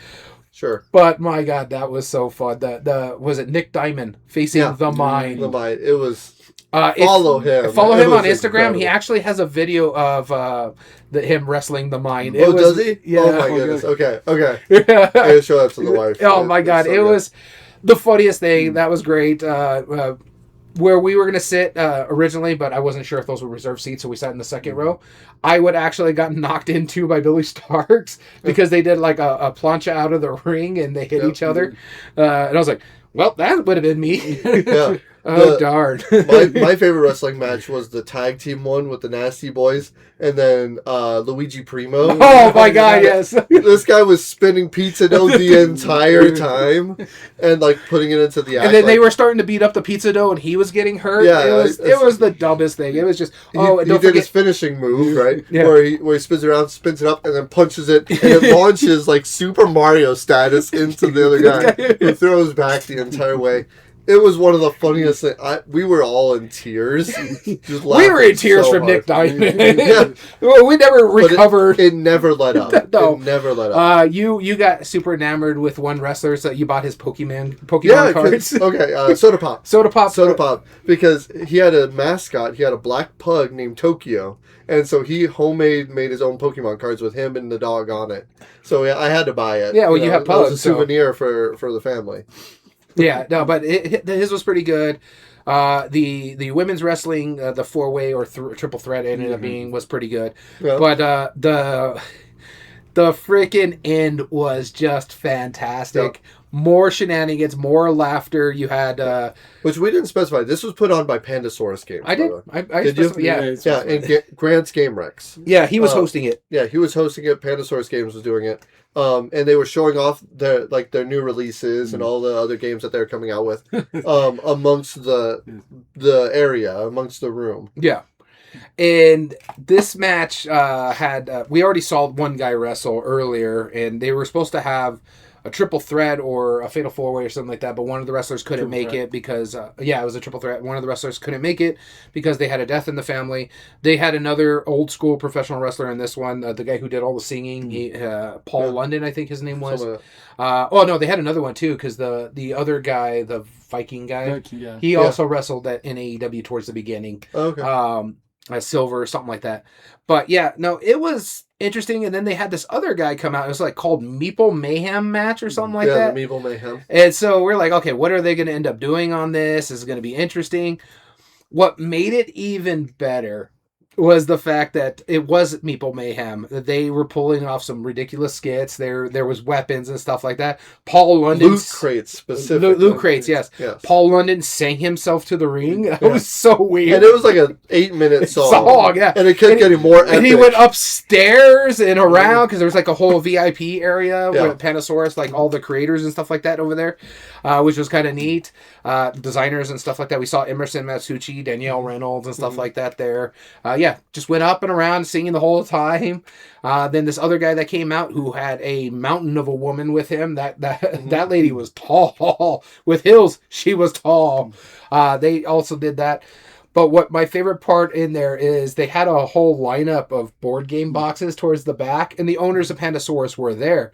Sure. But my God, that was so fun. The was it Nick Diamond facing the Mind? The Mind. It was. Follow him. Follow It him on was Instagram. incredible. He actually has a video of him wrestling the Mind. Oh, does he? Yeah. Oh my goodness. Okay. I Yeah. gotta show that to the wife. Oh my God, it was the funniest thing. That was great. Where we were going to sit originally, but I wasn't sure if those were reserved seats, so we sat in the second row. I would actually got knocked into by Billy Starks because they did like a plancha out of the ring and they hit each other. And I was like, well, that would have been me. Yeah. Darn. my favorite wrestling match was the tag team one with the Nasty Boys and then Luigi Primo. Oh my God, yes. This guy was spinning pizza dough the entire time and like putting it into the act. And then they were starting to beat up the pizza dough and he was getting hurt. Yeah, it was the dumbest thing. It was just, he did his finishing move, right? Yeah. Where he spins around, spins it up, and then punches it, and it launches like Super Mario status into the other guy who throws back the entire way. It was one of the funniest things. We were all in tears. Just we were in tears so from hard. Nick Diamond. Yeah. Well, we never recovered. It never let up. No. It never let up. You got super enamored with one wrestler, so you bought his Pokemon Yeah, cards. okay. Soda Pop. Soda Pop. Because he had a mascot. He had a black pug named Tokyo. And so he made his own Pokemon cards with him and the dog on it. So yeah, I had to buy it. Yeah, well, you have pugs. It was a souvenir for the family. Yeah, no, but his was pretty good. The women's wrestling, the 4-way or triple threat ended up being was pretty good. Yeah. But the freaking end was just fantastic. Yeah. More shenanigans, more laughter. You had which we didn't specify. This was put on by Pandasaurus Games. I did. Did you? Yeah. Yeah, and Grant's Game Rex. Yeah, he was hosting it. Yeah, he was hosting it. Pandasaurus Games was doing it. And they were showing off their new releases and all the other games that they're coming out with amongst the area, amongst the room. Yeah. And this match had we already saw one guy wrestle earlier, and they were supposed to have a triple threat or a fatal 4-way or something like that, but one of the wrestlers couldn't make it because it was a triple threat. One of the wrestlers couldn't make it because they had a death in the family. They had another old school professional wrestler in this one, the guy who did all the singing, Paul London, I think his name was. They had another one too because the other guy, the Viking guy, he also wrestled in AEW towards the beginning. Okay. Silver or something like that. But yeah, no, it was interesting. And then they had this other guy come out. It was like called Meeple Mayhem match or something like that. Yeah, the Meeple Mayhem. And so we're like, okay, what are they going to end up doing on this? Is it going to be interesting? What made it even better was the fact that it was Meeple Mayhem. They were pulling off some ridiculous skits. There was weapons and stuff like that. Paul London... Loot crates, specifically. Loot crates, yes. Paul London sang himself to the ring. That was so weird. And it was like an 8-minute song. Yeah. And it kept getting more epic. And he went upstairs and around, because there was like a whole VIP area with Panasaurus, like all the creators and stuff like that over there, which was kind of neat. Designers and stuff like that. We saw Emerson Matsuchi, Danielle Reynolds and stuff like that there. Just went up and around singing the whole time. Then this other guy that came out who had a mountain of a woman with him. That lady was tall. With heels, she was tall. They also did that. But what my favorite part in there is they had a whole lineup of board game boxes towards the back, and the owners of Pandasaurus were there.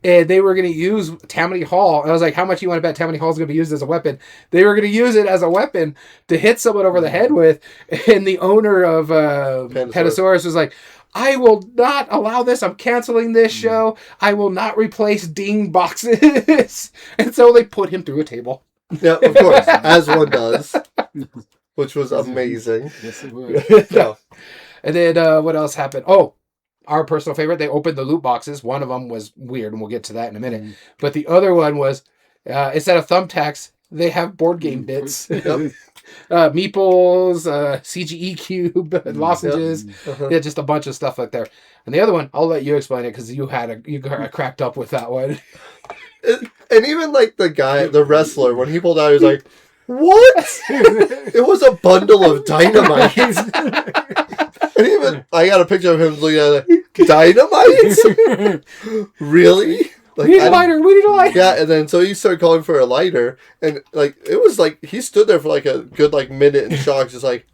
And they were going to use Tammany Hall. And I was like, how much do you want to bet Tammany Hall is going to be used as a weapon? They were going to use it as a weapon to hit someone over the head with. And the owner of Pandasaurus was like, I will not allow this. I'm canceling this show. I will not replace ding boxes. And so they put him through a table. Yeah, of course. As one does. Which was amazing. Yes, it was. Yeah. And then what else happened? Oh, our personal favorite, they opened the loot boxes. One of them was weird, and we'll get to that in a minute. But the other one was, instead of thumbtacks, they have board game bits. Meeples, CGE cube, lozenges. Yeah, just a bunch of stuff like there. And the other one, I'll let you explain it because you got cracked up with that one. And even like the wrestler, when he pulled out, he was like, what? It was a bundle of dynamite. And even I got a picture of him looking at it, dynamite? Really? Like, we need a lighter. Yeah, and then so he started calling for a lighter, and like it was like he stood there for like a good like minute in shock, just like,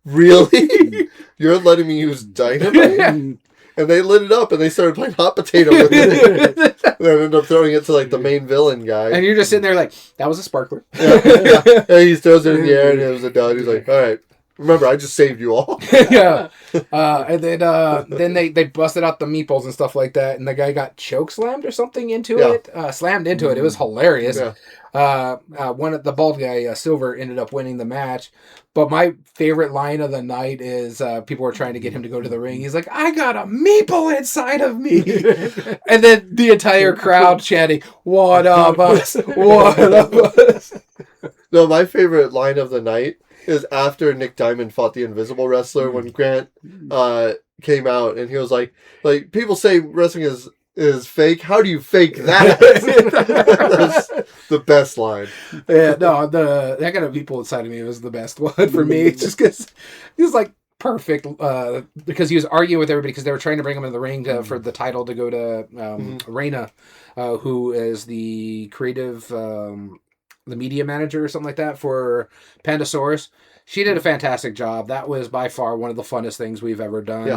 really? You're letting me use dynamite? and they lit it up and they started playing hot potato with it. And then ended up throwing it to like the main villain guy. And you're just sitting there like, that was a sparkler. Yeah. And he throws it in the air and it was a dud. He's like, all right, remember, I just saved you all. Yeah. And then they busted out the meeples and stuff like that, and the guy got choke slammed or something into it. Slammed into it. It was hilarious. Yeah. One of the bald guy, Silver, ended up winning the match. But my favorite line of the night is people were trying to get him to go to the ring. He's like, I got a meeple inside of me. And then the entire crowd chanting, what up us? What up us? No, my favorite line of the night is after Nick Diamond fought the Invisible Wrestler when Grant came out and he was like people say wrestling is fake. How do you fake that? That's the best line. Yeah, no, that kind of people inside of me was the best one for me. Just because he was like perfect because he was arguing with everybody because they were trying to bring him in the ring for the title to go to Reina, who is the creative, the media manager or something like that for Pandasaurus. She did a fantastic job. That was by far one of the funnest things we've ever done.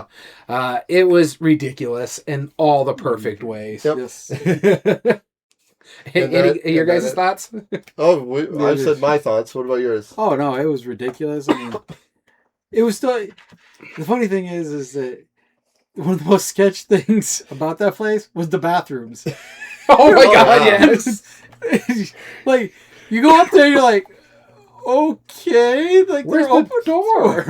Yeah. It was ridiculous in all the perfect ways. Yep. Yes. Your guys' thoughts? Oh, I've said my thoughts. What about yours? Oh no, it was ridiculous. I mean, it was still. The funny thing is that one of the most sketch things about that place was the bathrooms. Oh my god, yes. Like you go up there, you're like, okay, like where's the door?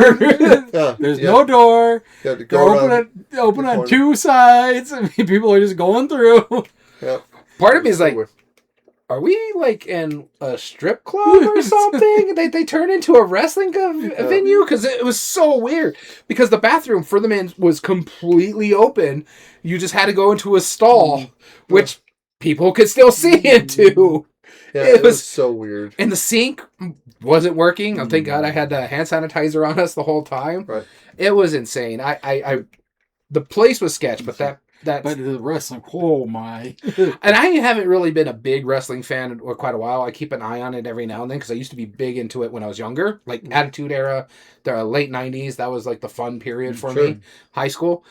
There's no door. You have to go open on two sides. I mean, people are just going through. Yep. Part of me is like, are we like in a strip club or something? they turn into a wrestling venue? Because it was so weird. Because the bathroom for the men was completely open. You just had to go into a stall, which people could still see into. Yeah, it was so weird. And the sink wasn't working. Oh, thank God I had hand sanitizer on us the whole time. Right. It was insane. The place was sketch, but but the wrestling, oh my! And I haven't really been a big wrestling fan in quite a while. I keep an eye on it every now and then because I used to be big into it when I was younger, like Attitude Era, the late '90s. That was like the fun period for me. High school.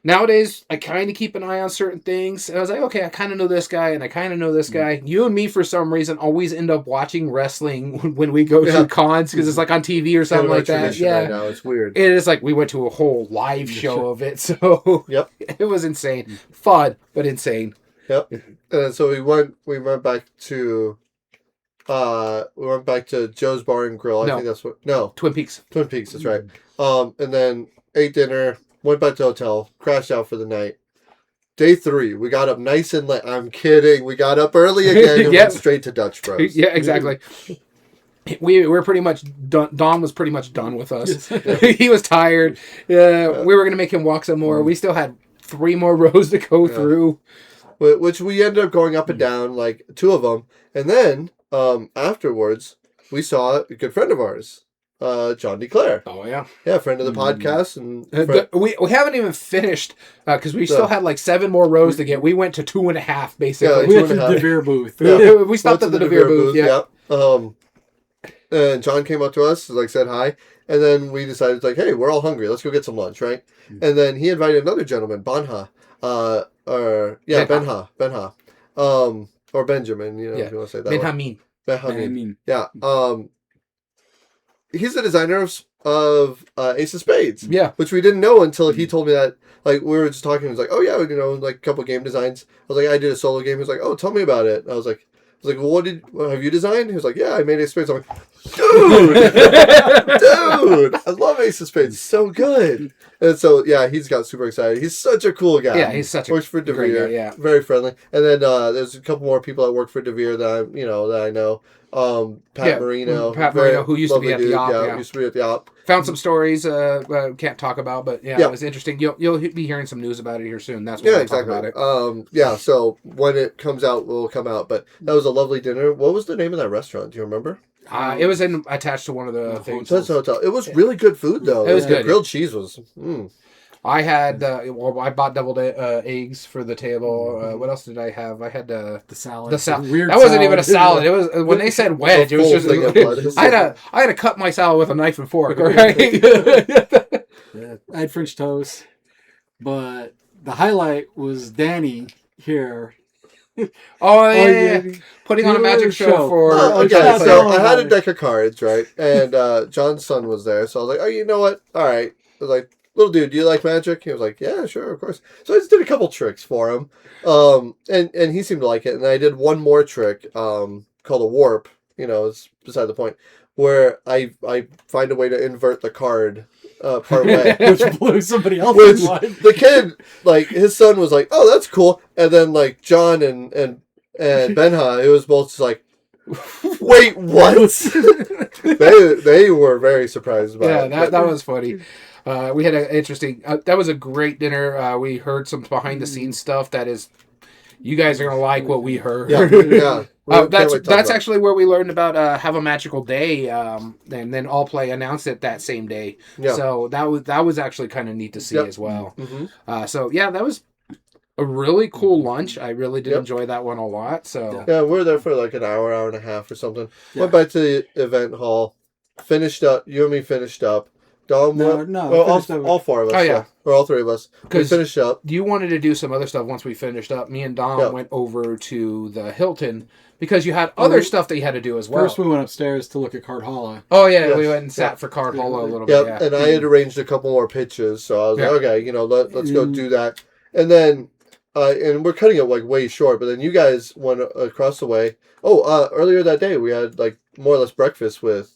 Nowadays, I kind of keep an eye on certain things. And I was like, okay, I kind of know this guy, and I kind of know this guy. You and me, for some reason, always end up watching wrestling when we go to cons because it's like on TV or something like that. Yeah, right now. It's weird. It is like we went to a whole live show of it, so it was insane, fun but insane. Yep. And so we went back to Joe's Bar and Grill. I think that's Twin Peaks. Twin Peaks. That's right. And then ate dinner. Went back to the hotel, crashed out for the night. Day 3, we got up nice and late. I'm kidding. We got up early again and went straight to Dutch Bros. Yeah, exactly. We were pretty much done. Don was pretty much done with us. He was tired. We were going to make him walk some more. We still had 3 more rows to go through. Which we ended up going up and down, like 2 of them. And then, afterwards, we saw a good friend of ours. John DeClaire. Oh yeah, friend of the podcast, and we haven't even finished because we still had like 7 more rows to get. We went to 2.5 basically. Yeah, we went to the DeVere booth. We stopped at the DeVere booth. Yeah. And John came up to us, like said hi, and then we decided like, hey, we're all hungry. Let's go get some lunch, right? And then he invited another gentleman, Benha, or Benjamin, if you want to say that. Benjamin. Yeah. He's the designer of Ace of Spades. Yeah. Which we didn't know until he told me that. Like, we were just talking. He was like, oh, yeah, like a couple game designs. I was like, I did a solo game. He was like, oh, tell me about it. I was like, well, have you designed? He was like, yeah, I made Ace of Spades. I'm like, dude, I love Ace of Spades. It's so good. And so, yeah, he's got super excited. He's such a cool guy. Yeah, he's such works for DeVere. Guy, yeah. Very friendly. And then there's a couple more people that work for DeVere that I know. Pat Marino, who used to be at the Op. Yeah, used to be at the Op. Found some stories can't talk about, but it was interesting. You'll be hearing some news about it here soon. That's when we'll talk about it. So when it comes out, will come out. But that was a lovely dinner. What was the name of that restaurant? Do you remember? It was attached to one of the things. Hotel. It was really good food though. It was good. The grilled cheese was. I had I bought deviled eggs for the table. What else did I have? I had the salad. The salad. That wasn't even a salad. It was when they said wedge. It was just. I had to cut my salad with a knife and fork. Right. I had French toast. But the highlight was Danny here. Oh yeah. Putting on a magic show for. Okay, Yeah, so tell I him had about a it. deck of cards, right? And John's son was there, so I was like, "Oh, you know what? All right." I was like, "Little dude, do you like magic?" He was like, "Yeah, sure, of course." So I just did a couple tricks for him, and he seemed to like it. And I did one more trick, called a warp. It's beside the point, where I find a way to invert the card, part way. Which blew somebody Which else's mind. the kid, like his son was like, "Oh, that's cool," and then like John and Benha, it was both just like, "Wait, what?" they were very surprised about Yeah, it. that was funny. We had an interesting. That was a great dinner. We heard some behind the scenes stuff. That is, you guys are gonna like what we heard. Yeah, yeah. Can't That's wait to talk about it. actually where we learned about Have a Magical Day, and then All Play announced it that same day. Yeah. So that was actually kind of neat to see Yep. as well. Mhm. So yeah, that was a really cool lunch. I really did Yep. enjoy that one a lot. So Yeah, we were there for like an hour and a half or something. Yeah. Went back to the event hall, finished up. You and me finished up. Dom, No, went- no, well, finished up. all four of us. Oh, yeah. Or all three of us. We 'Cause- finished up. you wanted to do some other stuff once we finished up. Me and Dom Yeah. went over to the Hilton because you had other stuff that you had to do as well. First, we went upstairs to look at Card Holla. Oh yeah, Yes. we went and sat Yeah. for Card Holo a little Yep, bit. Yeah. and I had arranged a couple more pitches, so I was Yeah. like, okay, let's go do that. And then, and we're cutting it like way short, but then you guys went across the way. Oh, earlier that day we had like more or less breakfast with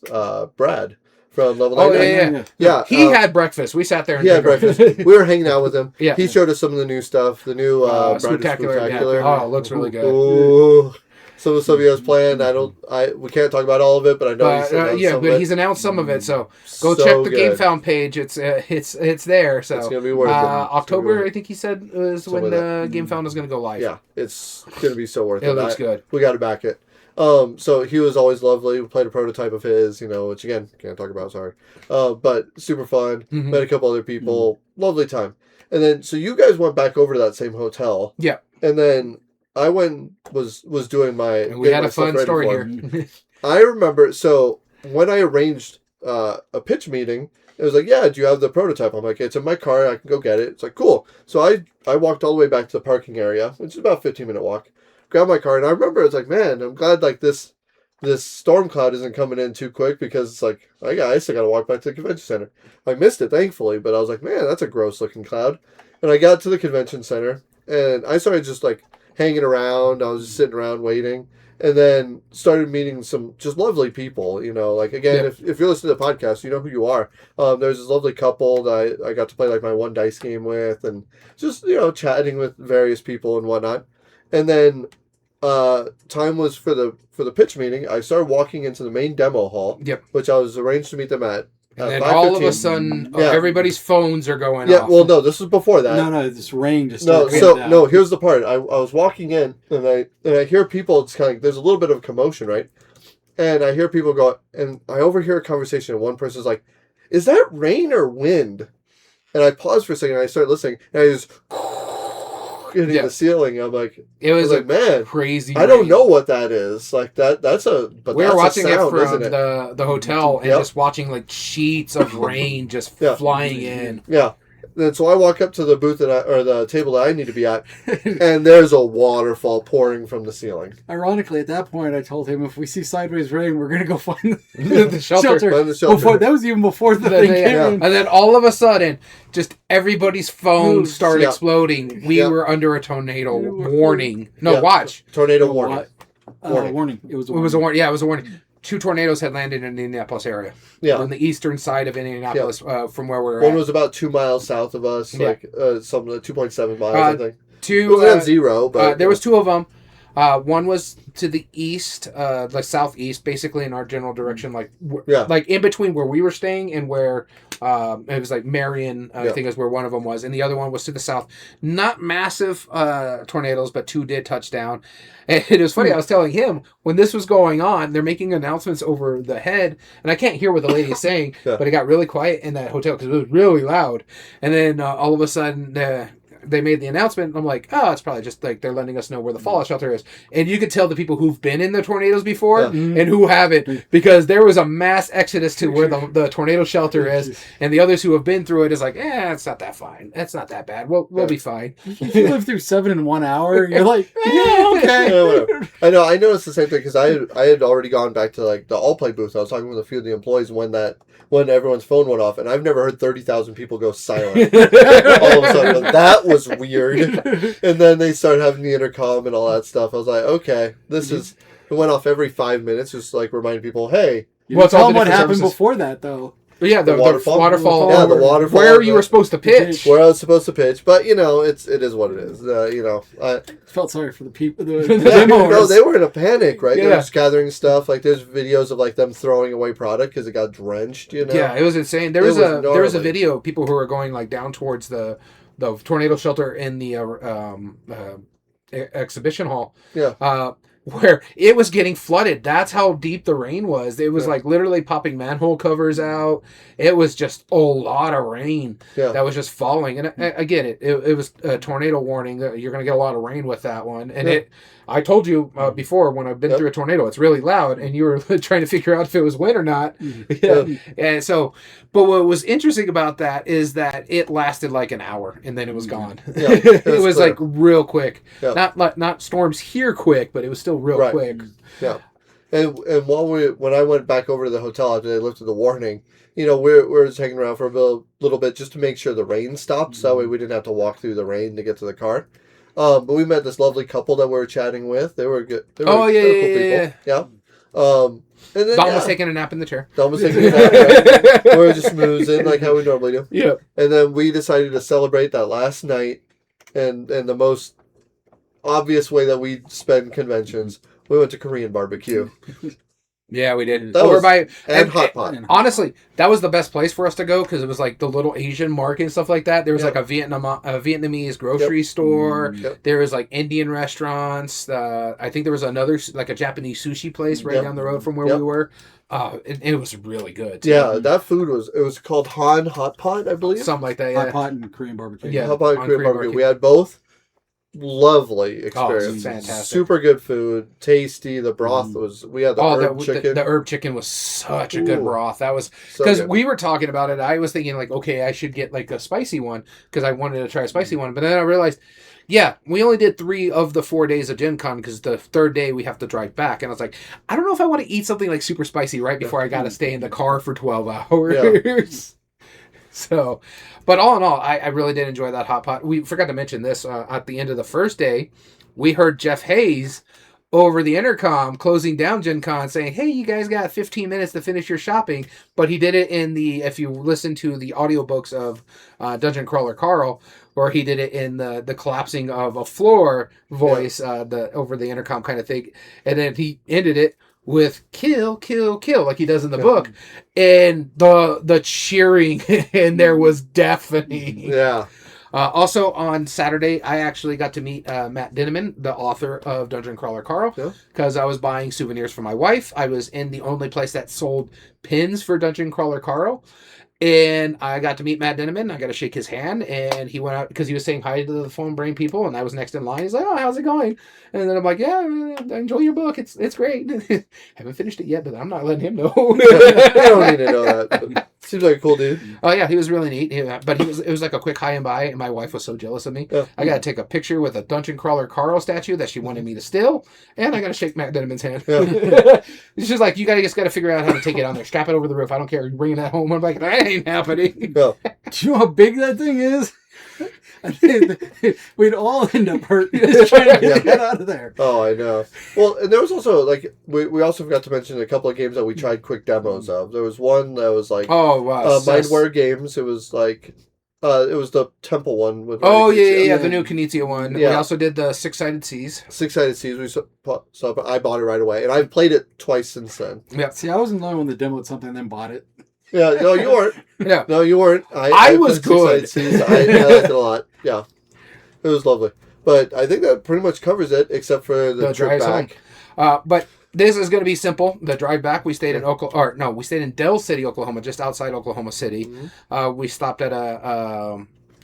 Brad from Level Oh 99. yeah. Yeah, He had breakfast. We sat there and he had did breakfast. We were hanging out with him. Yeah. He showed us some of the new stuff, the new Brad Spooktacular. Yeah. Spooktacular. Oh, it looks really good. Ooh. Some of the stuff he has planned. We can't talk about all of it, but I know he's announced some of it. He's announced some of it. So go So check the good. GameFound page. It's there. So It's gonna be worth it. October, I think he said, was when Somewhere the GameFound was going to go live. Yeah, it's gonna be so worth it. It looks good. We got to back it. So he was always lovely. We played a prototype of his, which again can't talk about. Sorry, but super fun. Mhm. Met a couple other people. Lovely time. And then so you guys went back over to that same hotel. Yeah. And then I was doing my. And we had a fun story here. I remember. So when I arranged a pitch meeting, it was like, yeah, do you have the prototype? I'm like, it's in my car. I can go get it. It's like, cool. So I walked all the way back to the parking area, which is about a 15-minute walk. Grabbed my car, and I remember it's like, man, I'm glad like this storm cloud isn't coming in too quick, because it's like I still got to walk back to the convention center. I missed it, thankfully, but I was like, man, that's a gross looking cloud. And I got to the convention center, and I started just like hanging around. I was just sitting around waiting, and then started meeting some just lovely people. Like again, if you're listening to the podcast, you know who you are. There's this lovely couple that I got to play like my one dice game with, and just chatting with various people and whatnot. And then time was for the pitch meeting. I started walking into the main demo hall, Yep. which I was arranged to meet them at. And then all of a 5:15. sudden, Yeah. everybody's phones are going Yeah, off. well, no, this was before that. No, this rain just No, started so coming no. down. Here's the part. I was walking in, and I hear people. It's kind of there's a little bit of commotion, right? And I hear people go, and I overhear a conversation. And one person's like, "Is that rain or wind?" And I pause for a second. And I start listening, and I just hitting Yeah. the ceiling. I'm like, It was like, man, crazy. I don't rain. know what that is. Like that. That's a. But We were that's watching a sound, it isn't from it? the hotel and Yep. just watching like sheets of rain just Yeah. flying in. Yeah. Then so I walk up to the booth or the table that I need to be at, and there's a waterfall pouring from the ceiling. Ironically, at that point, I told him if we see sideways rain, we're gonna go find The shelter. Find the shelter. Before that was even before the thing came yeah. in. And then all of a sudden, just everybody's phones started Yeah. exploding. We Yeah. were under a tornado We were- warning. No, Yeah. watch. Tornado warning. Warning. It was a It was a warning. Yeah, it was a warning. 2 tornadoes had landed in the Indianapolis area. Yeah. On the eastern side of Indianapolis, from where we're One at. was about 2 miles south of us, Yeah. like something 2.7 miles, I think. It Two. wasn't at zero, but There was 2 of them. One was to the east, like southeast, basically in our general direction, like Yeah. like in between where we were staying and where it was like Marion, I Yeah. think is where one of them was, and the other one was to the south. Not massive tornadoes, but 2 did touch down. And it was funny. I was telling him when this was going on, they're making announcements over the head, and I can't hear what the lady is saying, Yeah. but it got really quiet in that hotel because it was really loud. And then all of a sudden. they made the announcement. I'm like, oh, it's probably just like they're letting us know where the fallout shelter is. And you could tell the people who've been in the tornadoes before and who haven't, because there was a mass exodus to where the tornado shelter is, and the others who have been through it is like, it's not that fine. It's not that bad. We'll be fine. If you live through 7 in 1 hour, you're like, okay. Yeah, whatever. I know. I noticed the same thing because I had already gone back to like the all play booth. I was talking with a few of the employees when everyone's phone went off, and I've never heard 30,000 people go silent all of a sudden. That was weird. And then they started having the intercom and all that stuff. I was like, okay, it went off every 5 minutes, just like reminding people, hey. Tell them what happened before that, though. But yeah, the waterfall. Yeah, the waterfall. Where you were supposed to pitch. Where I was supposed to pitch. But, it is what it is. I felt sorry for the people. No, they were in a panic, right? Yeah. They were just gathering stuff. Like, there's videos of, like, them throwing away product because it got drenched, Yeah, it was insane. There was a video of people who were going, like, down towards the tornado shelter in the exhibition hall. Yeah. Where it was getting flooded. That's how deep the rain was. It was like literally popping manhole covers out. It was just a lot of rain that was just falling. And I get it. It was a tornado warning. You're going to get a lot of rain with that one. And I told you before when I've been through a tornado, it's really loud, and you were trying to figure out if it was wind or not. And so, but what was interesting about that is that it lasted like an hour, and then it was gone. Yeah, it was like real quick. Yeah. Not storms here quick, but it was still real quick. Yeah. And when I went back over to the hotel after they lifted the warning, we're just hanging around for a little bit just to make sure the rain stopped, so that way we didn't have to walk through the rain to get to the car. But we met this lovely couple that we were chatting with. They were good. They were cool people. Yeah. And then, Dom was taking a nap in the chair. Dom was taking a nap. Right? We were just smoozing like how we normally do. Yeah. And then we decided to celebrate that last night, and the most obvious way that we spend conventions, we went to Korean barbecue. Yeah, we did. And hot pot. Honestly, that was the best place for us to go because it was like the little Asian market and stuff like that. There was like a Vietnamese grocery store. Yep. There was like Indian restaurants. I think there was another like a Japanese sushi place right down the road from where we were. It was really good. Too. Yeah, that food was called Han Hot Pot, I believe. Something like that. Yeah. Hot pot and Korean barbecue. Yeah, hot pot and Korean barbecue. We had both. Lovely experience. Fantastic. Super good food, tasty. The broth we had the herb chicken. The herb chicken was such a good broth. That was because we were talking about it. I was thinking like, okay, I should get like a spicy one because I wanted to try a spicy one. But then I realized, we only did 3 of the 4 days of Gen Con because the 3rd day we have to drive back. And I was like, I don't know if I want to eat something like super spicy right before I got to stay in the car for 12 hours. Yeah. So, but all in all, I really did enjoy that hot pot. We forgot to mention this at the end of the first day. We heard Jeff Hayes over the intercom closing down Gen Con saying, hey, you guys got 15 minutes to finish your shopping. But he did it if you listen to the audiobooks of Dungeon Crawler Carl, or he did it in the collapsing of a floor voice, over the intercom kind of thing. And then he ended it with kill, kill, kill, like he does in the book. And the cheering in there was deafening. Yeah. Also on Saturday, I actually got to meet Matt Dinneman, the author of Dungeon Crawler Carl, because I was buying souvenirs for my wife. I was in the only place that sold pins for Dungeon Crawler Carl. And I got to meet Matt Dinneman. I got to shake his hand, and he went out because he was saying hi to the Phone Brain people, and I was next in line. He's like, "Oh, how's it going?" And then I'm like, "Yeah, I enjoy your book. It's great." Haven't finished it yet, but I'm not letting him know. I don't need to know that. But seems like a cool dude. Oh yeah, he was really neat. But it was like a quick hi and bye, and my wife was so jealous of me. Yeah. I got to take a picture with a Dungeon Crawler Carl statue that she wanted me to steal, and I got to shake Matt Dinneman's hand. Yeah. It's just like you just got to figure out how to take it on there, strap it over the roof. I don't care, bringing that home. I'm like, that ain't happening. Yeah. Do you know how big that thing is? We'd all end up hurt just trying to get it out of there. Oh, I know. Well, and there was also like we also forgot to mention a couple of games that we tried quick demos of. There was one that was like Mindware Games. It was like it was the Temple one with. Oh yeah, the new Knizia one. Yeah. We also did the Six-Sided Seas. Six-Sided Seas. We saw, I bought it right away, and I've played it twice since then. Yeah. See, I wasn't the only one that demoed something and then bought it. Yeah, no, you weren't. Yeah. No, you weren't. I was good. I liked it a lot. Yeah. It was lovely. But I think that pretty much covers it, except for the trip back. But this is going to be simple. The drive back, we stayed in we stayed in Del City, Oklahoma, just outside Oklahoma City. Mm-hmm. We stopped at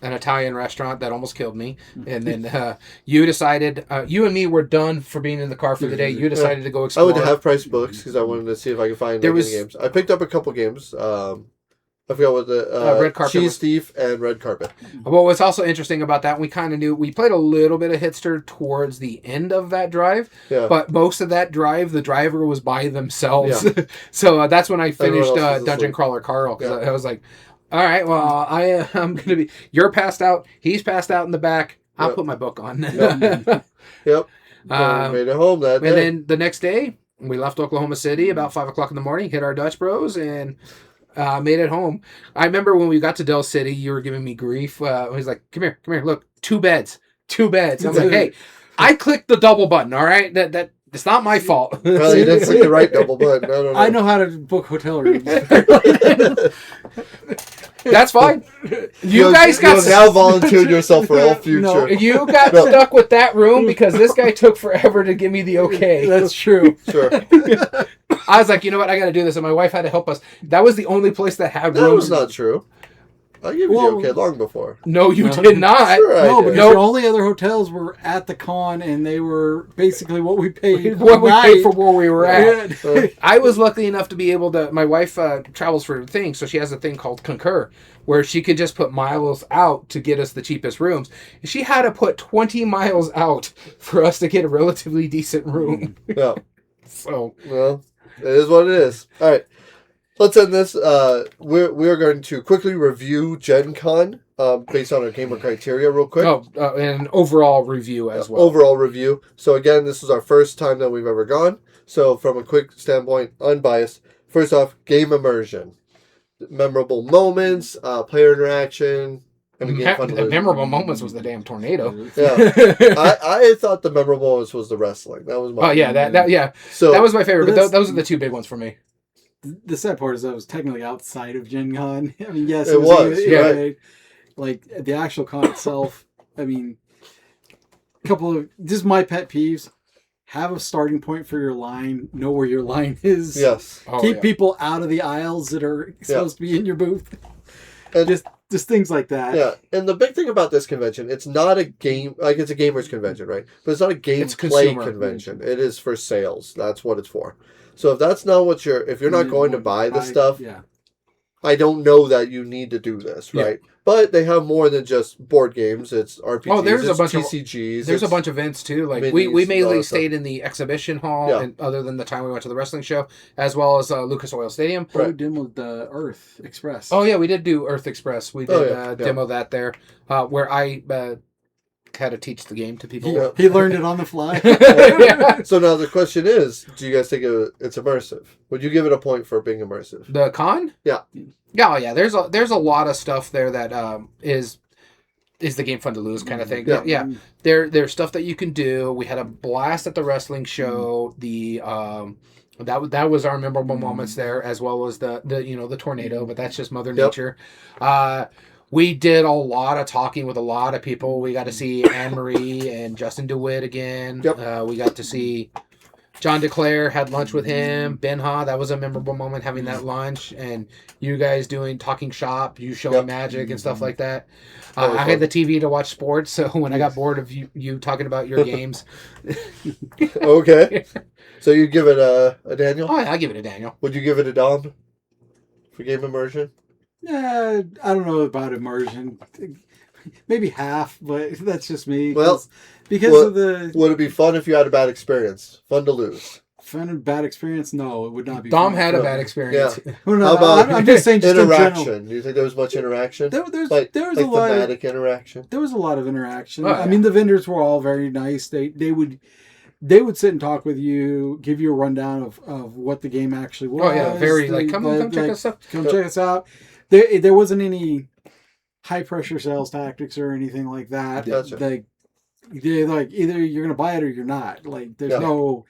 an Italian restaurant that almost killed me. And then you decided, you and me were done for being in the car for the day. You decided to go I explore. went to Half Price Books because I wanted to see if I could find any games. I picked up a couple games. I forgot what the Red Carpet Cheese Thief and Red Carpet. Well, what's also interesting about that, we kind of knew, we played a little bit of Hitster towards the end of that drive, but most of that drive, the driver was by themselves. Yeah. So that's when I finished Dungeon Crawler Carl, because I was like, all right, well, I'm going to be, you're passed out, he's passed out in the back, I'll put my book on. Yep. Made it home that day. And then the next day, we left Oklahoma City about 5 o'clock in the morning, hit our Dutch Bros, and made it home. I remember when we got to Del City, you were giving me grief. He's like, come here, look, 2 beds. I was like, hey, I clicked the double button, all right? That it's not my fault. Well, you didn't click the right double button. I know how to book hotel rooms. That's fine. You guys got now volunteered yourself for all future. No, you got stuck with that room because this guy took forever to give me the okay. That's true. Sure. I was like, you know what? I got to do this, and my wife had to help us. That was the only place that had rooms. That was not true. I gave you the okay long before. No, you did not. Sure no, because the only other hotels were at the con, and they were basically what we paid. What we paid for where we were at. I was lucky enough to be able to. My wife travels for things, so she has a thing called Concur, where she could just put miles out to get us the cheapest rooms. She had to put 20 miles out for us to get a relatively decent room. Yeah. So. Well, it is what it is. All right. Let's end this. We're going to quickly review Gen Con based on our Gamer criteria real quick. And an overall review as well. Overall review. So again, this is our first time that we've ever gone. So from a quick standpoint, unbiased. First off, game immersion. Memorable moments, player interaction, and the memorable moments was the damn tornado. Yeah. I thought the memorable moments was the wrestling. That was my So that was my favorite, but those are the 2 big ones for me. The sad part is that was technically outside of Gen Con. I mean, yes, it was. Right. Like, the actual con itself, I mean, just my pet peeves. Have a starting point for your line. Know where your line is. Yes. Keep people out of the aisles that are supposed to be in your booth. And just things like that. Yeah, and the big thing about this convention, it's not a game, like it's a gamers convention, right? But it's not a gameplay convention. It is for sales. That's what it's for. So if that's not what if you're not going to buy the stuff, I don't know that you need to do this, right? Yeah. But they have more than just board games. It's RPGs. Oh, there's a bunch TCGs. There's a bunch of events too. Like we mainly stayed in the exhibition hall, and other than the time we went to the wrestling show, as well as Lucas Oil Stadium. We demoed the Earth Express. Oh yeah, we did do Earth Express. We did demo that there, where I had to teach the game to people. Yeah. He learned it on the fly. So now the question is, do you guys think it's immersive? Would you give it a point for being immersive? The con? Yeah. Oh yeah, there's a lot of stuff there that is the game fun to lose kind of thing. Yeah. There's stuff that you can do. We had a blast at the wrestling show. The that was our memorable moments there, as well as the tornado, but that's just Mother Nature. We did a lot of talking with a lot of people. We got to see Anne-Marie and Justin DeWitt again. Yep. We got to see John DeClaire, had lunch with him. Ben-Ha, that was a memorable moment, having that lunch. And you guys doing talking shop, you showing magic and stuff like that. I had the TV to watch sports, so when I got bored of you talking about your games. Okay. So you give it a Daniel? Oh, I'll give it a Daniel. Would you give it a Dom for game immersion? Yeah, I don't know about immersion. Maybe half, but that's just me. Well, because of the... Would it be fun if you had a bad experience? Fun to lose? Fun and bad experience? No, it would not be Dom fun. Had a bad experience. Yeah. Well, no, how about I'm just saying just interaction? Do you think there was much interaction? There was a lot of interaction. There was a lot of interaction. I mean, the vendors were all very nice. They would sit and talk with you, give you a rundown of what the game actually was. Oh yeah, very come check us out. Come check us out. There wasn't any high pressure sales tactics or anything like that. Gotcha. Like either you're gonna buy it or you're not. Like there's no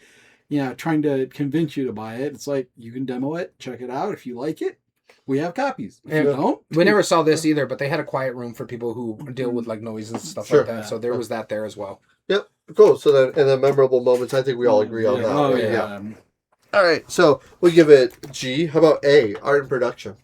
trying to convince you to buy it. It's like you can demo it, check it out. If you like it, we have copies. If you don't, we never saw this either, but they had a quiet room for people who deal with like noise and stuff like that. So there was that there as well. Yep. Cool. So then, and the memorable moments, I think we all agree on that. Oh yeah. All right. So we give it G. How about A? Art and production.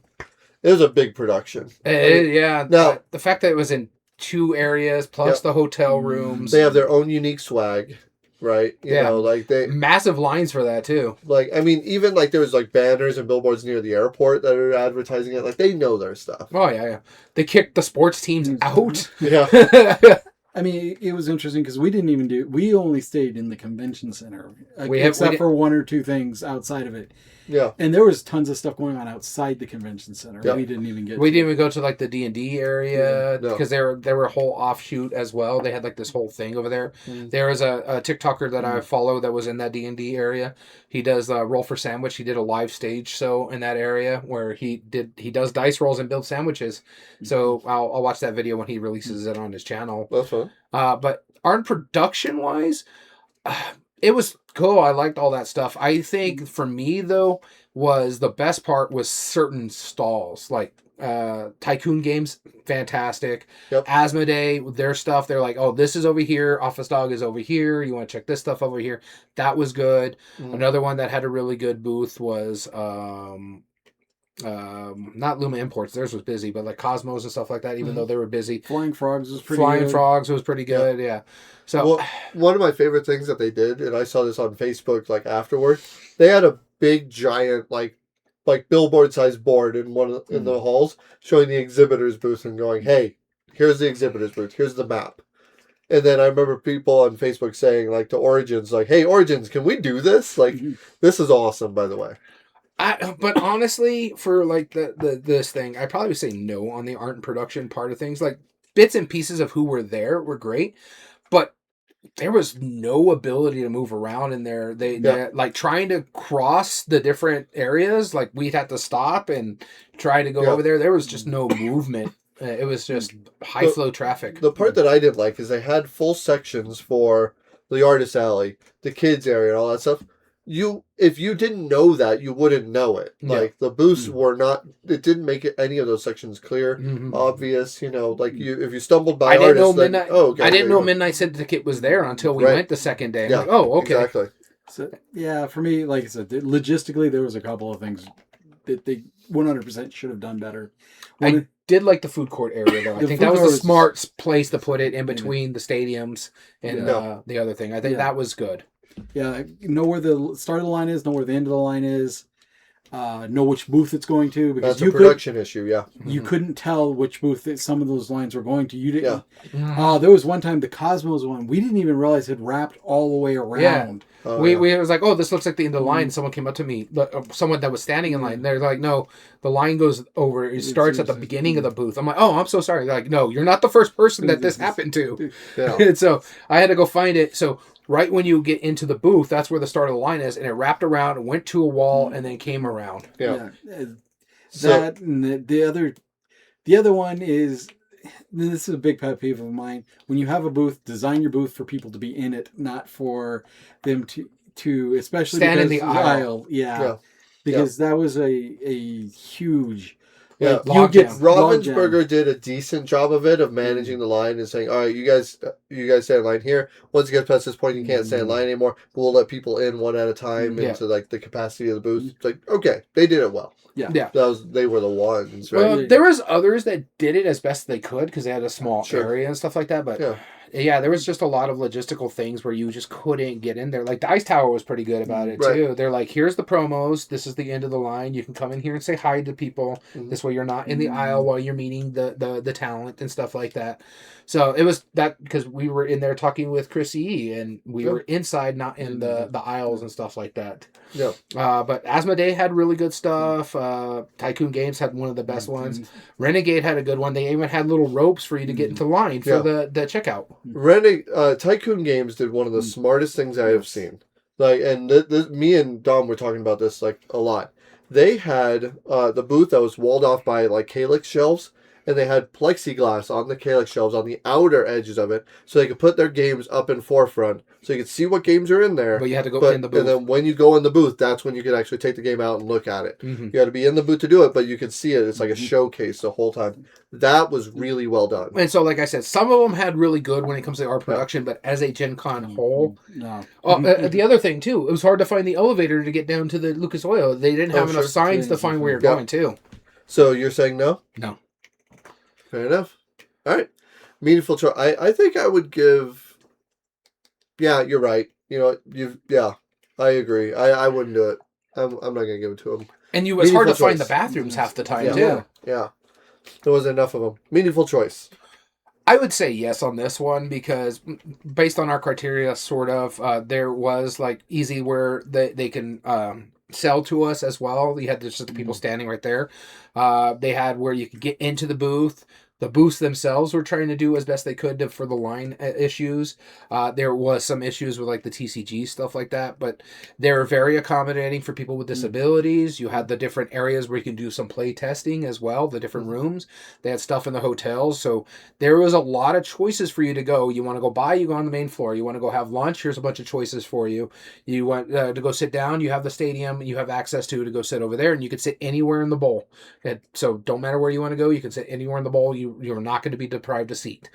It was a big production. Yeah. Now the fact that it was in 2 areas plus Yep. the hotel rooms. They have their own unique swag, right? You Yeah. know, like they Massive lines for that too. like. I mean, even like there was like banners and billboards near the airport that are advertising it. Like they know their stuff. Oh yeah. They kicked the sports teams out. Yeah. I mean, it was interesting because we only stayed in the convention center, We except for 1 or 2 things outside of it. Yeah. And there was tons of stuff going on outside the convention center. Yeah. We didn't even get. We didn't even go to like the D&D area Yeah, no. because they were a whole offshoot as well. They had like this whole thing over there. There was a TikToker that I follow that was in that D&D area. He does Roll for Sandwich. He did a live stage show in that area where he does dice rolls and builds sandwiches. So I'll watch that video when he releases it on his channel. That's fun. But art production wise, it was cool. I liked all that stuff. I think for me though, was the best part was certain stalls like Tycoon Games, fantastic. Yep. Asmodee, their stuff, they're like, oh, this is over here. Office Dog is over here. You want to check this stuff over here. That was good. Another one that had a really good booth was not Luma Imports. Theirs was busy, but like Cosmos and stuff like that. Even though they were busy, Flying Frogs was pretty. Flying good. Frogs was pretty good. Yeah. So Well, one of my favorite things that they did, and I saw this on Facebook like afterward, they had a big giant like billboard sized board in in the halls showing the exhibitors booth and going, hey, here's the exhibitors booth, here's the map. And then I remember people on Facebook saying like to Origins, like, hey Origins, can we do this? Like this is awesome, by the way. But honestly, for like this thing, I probably would say no on the art and production part of things. Like bits and pieces of who were there were great, but there was no ability to move around in there. They like trying to cross the different areas. Like we'd have to stop and try to go over there. There was just no movement. It was just high flow traffic. The part that I didn't like is they had full sections for the artist alley, the kids area, and all that stuff. If you didn't know that, you wouldn't know it. Like the booths were not. It didn't make any of those sections clear, obvious. You know, like if you stumbled by I didn't know artists, Midnight. okay, I didn't know Midnight Syndicate was there until we went the second day. I'm like, oh, okay. Exactly. So yeah, for me, like I said, logistically, there was a couple of things that they 100% should have done better. I did like the food court area though. I think that was the smart place to put it in between the stadiums and the other thing. I think that was good. Yeah, know where the start of the line is, know where the end of the line is, know which booth it's going to. Because that's a production issue, yeah. You couldn't tell which booth some of those lines were going to. You didn't. Yeah. There was one time the Cosmos one, we didn't even realize it wrapped all the way around. Yeah. We was like, oh, this looks like the end of the line. Someone came up to me, someone that was standing in line. They're like, no, the line goes over. It starts at the beginning of the booth. I'm like, oh, I'm so sorry. They're like, no, you're not the first person that this happened to. Yeah. And so I had to go find it. So right when you get into the booth, that's where the start of the line is, and it wrapped around, and went to a wall, and then came around. Yeah. That and the other one is. This is a big pet peeve of mine. When you have a booth, design your booth for people to be in it, not for them to especially stand in the aisle. Yeah. Because that was a huge. Yeah, Ravensburger did a decent job of it, of managing the line and saying, all right, you guys stand in line here. Once you get past this point, you can't stand in line anymore. We'll let people in one at a time into like the capacity of the booth. It's like, okay, they did it well. Yeah. They were the ones, right? Well, there was others that did it as best they could because they had a small area and stuff like that. But yeah, there was just a lot of logistical things where you just couldn't get in there. Like the Ice Tower was pretty good about it too. They're like, here's the promos. This is the end of the line. You can come in here and say hi to people. This way you're not in the aisle while you're meeting the talent and stuff like that. So it was that because we were in there talking with Chris E. and we were inside, not in the aisles and stuff like that. Yeah. But Asmodee had really good stuff. Tycoon Games had one of the best ones. Renegade had a good one. They even had little ropes for you to get into line for the checkout. Tycoon Games did one of the smartest things I have seen. Like, and me and Dom were talking about this like a lot. They had the booth that was walled off by like Calyx shelves, and they had plexiglass on the Calyx shelves on the outer edges of it, so they could put their games up in forefront, so you could see what games are in there. But you had to go in the booth. And then when you go in the booth, that's when you could actually take the game out and look at it. You had to be in the booth to do it, but you could see it. It's like a showcase the whole time. That was really well done. And so, like I said, some of them had really good when it comes to our production, but as a Gen Con whole... No. The other thing, too, it was hard to find the elevator to get down to the Lucas Oil. They didn't have enough signs to find where you're going, too. So you're saying no? No. Fair enough. All right. Meaningful choice. I think I would give. Yeah, you're right. You know, yeah, I agree. I wouldn't do it. I'm not gonna give it to him. And it's hard to Meaningful find the choice. bathrooms half the time Yeah. too. Yeah, there wasn't enough of them. Meaningful choice. I would say yes on this one because based on our criteria, sort of, there was like easy where they can sell to us as well. You had just the people standing right there. They had where you could get into the booth. The booths themselves were trying to do as best they could for the line issues. There was some issues with like the TCG stuff like that, but they were very accommodating for people with disabilities. You had the different areas where you can do some play testing as well, the different rooms. They had stuff in the hotels, so there was a lot of choices for you to go. You want to go buy, you go on the main floor. You want to go have lunch, here's a bunch of choices for you. You want to go sit down, you have the stadium, you have access to go sit over there, and you can sit anywhere in the bowl. So don't matter where you want to go, you can sit anywhere in the bowl. You're not going to be deprived a seat.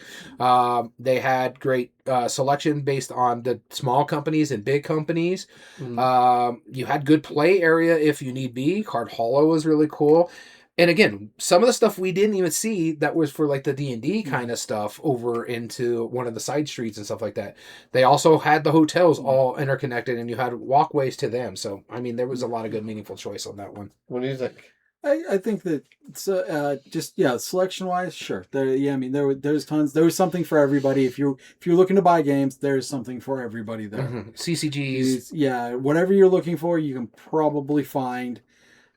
They had great selection based on the small companies and big companies. You had good play area if you need be. Card Hollow was really cool. And again, some of the stuff we didn't even see that was for like the D&D kind of stuff over into one of the side streets and stuff like that. They also had the hotels all interconnected and you had walkways to them. So, I mean, there was a lot of good, meaningful choice on that one. What do you think? I think that selection wise, sure. There's tons. There was something for everybody. If you're looking to buy games, there's something for everybody there. CCGs, whatever you're looking for, you can probably find.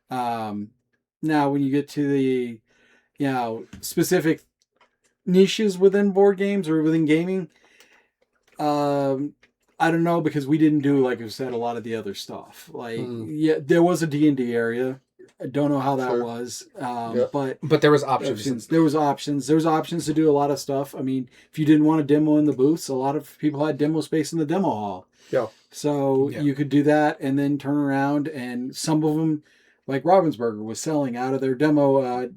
Now, when you get to the, specific niches within board games or within gaming, I don't know because we didn't do, like I said, a lot of the other stuff. Like, there was a D&D area. I don't know how that was, but there was options. There was options. There was options to do a lot of stuff. I mean, if you didn't want a demo in the booths, a lot of people had demo space in the demo hall. Yeah. So you could do that and then turn around, and some of them, like Ravensburger, was selling out of their demo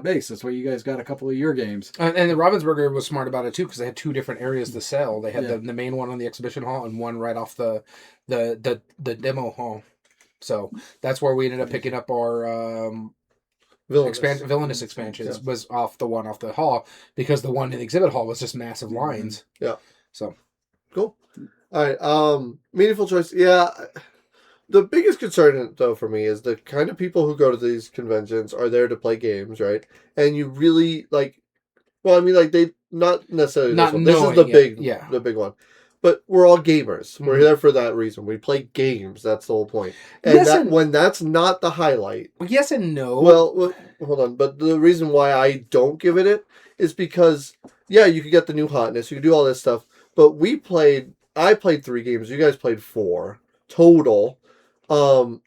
base. That's why you guys got a couple of your games. And the Ravensburger was smart about it too because they had two different areas to sell. They had the main one on the exhibition hall and one right off the demo hall. So that's where we ended up picking up our Villainous expansions was off the hall because the one in the exhibit hall was just massive lines. Yeah. So cool. All right. Meaningful choice. Yeah. The biggest concern though for me is the kind of people who go to these conventions are there to play games, right? And you really like. Well, I mean, like they not necessarily this one. This is the big one. But we're all gamers. We're there for that reason. We play games. That's the whole point. And when that's not the highlight. Well, yes and no. Well, hold on. But the reason why I don't give it is because, you could get the new hotness. You could do all this stuff. But I played 3 games. You guys played 4 total. Right?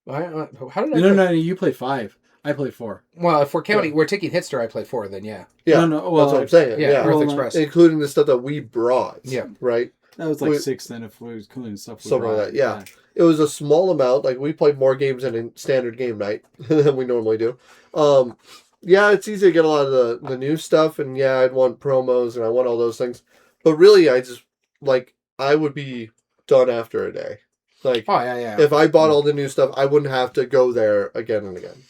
How did I No, you played 5. I played 4. Well, if we're counting, we're taking Hitster, I played 4, then Yeah. No, well, that's what I'm saying. Yeah. Earth Express. Including the stuff that we brought. Yeah. Right? That was like 6 then if we was including stuff we something brought. like that, yeah. It was a small amount. Like, we played more games in a standard game night than we normally do. It's easy to get a lot of the new stuff, and I'd want promos, and I want all those things. But really, I would be done after a day. Like, if I bought all the new stuff, I wouldn't have to go there again and again.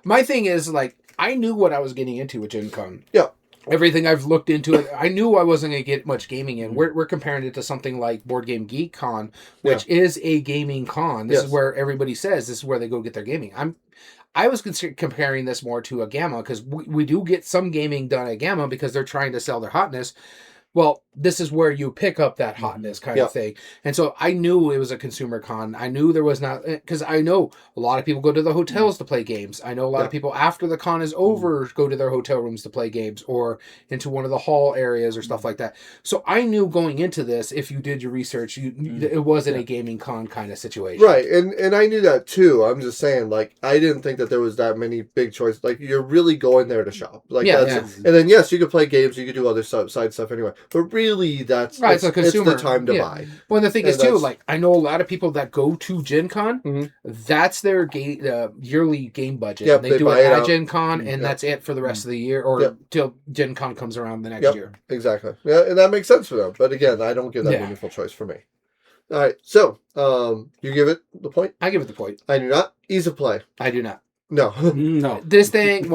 My thing is, like, I knew what I was getting into with Gen Con. Yeah. Everything I've looked into it, I knew I wasn't going to get much gaming in. We're comparing it to something like Board Game Geek Con, which is a gaming con. This is where everybody says this is where they go get their gaming. I was comparing this more to a G.A.M.E.R because we do get some gaming done at G.A.M.E.R because they're trying to sell their hotness. Well, this is where you pick up that hotness kind of thing. And so I knew it was a consumer con. I knew there was not, because I know a lot of people go to the hotels to play games. I know a lot of people after the con is over go to their hotel rooms to play games or into one of the hall areas or stuff like that. So I knew going into this, if you did your research, it wasn't a gaming con kind of situation. Right. And I knew that too. I'm just saying, like, I didn't think that there was that many big choices. Like, you're really going there to shop. Like, and then, yes, you could play games, you could do other side stuff anyway. But really, that's right. It's a consumer. It's the time to buy. Well, the thing is too, like I know a lot of people that go to Gen Con. That's their yearly game budget. Yep, they do it at Gen Con, and that's it for the rest of the year, or till Gen Con comes around the next year. Exactly. Yeah, and that makes sense for them. But again, I don't give that meaningful choice for me. All right. So, you give it the point. I give it the point. I do not. Ease of play. I do not. No. No. This thing,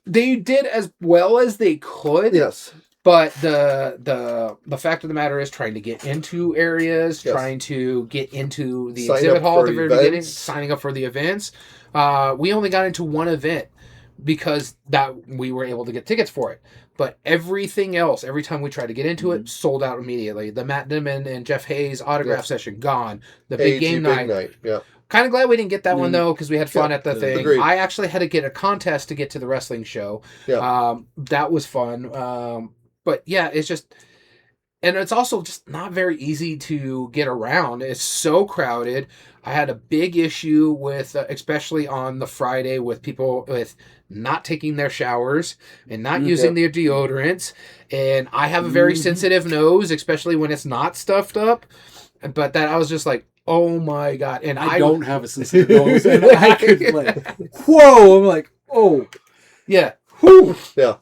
they did as well as they could. Yes. But the fact of the matter is trying to get into areas, Yes. trying to get into the Sign exhibit up hall at for the very beginning, events. signing up for the events. We only got into one event because that we were able to get tickets for it. But everything else, every time we tried to get into it, sold out immediately. The Matt Damon and Jeff Hayes autograph session, gone. The big game night. Yeah. Kind of glad we didn't get that one though, because we had fun at the thing. Agreed. I actually had to get a contest to get to the wrestling show. Yeah. That was fun. But yeah, it's just, and it's also just not very easy to get around. It's so crowded. I had a big issue with, especially on the Friday, with people with not taking their showers and not using their deodorants. And I have a very sensitive nose, especially when it's not stuffed up. But that I was just like, oh my God. And I don't have a sensitive nose. And I could like, whoa. I'm like, oh. Yeah. Whew. Yeah.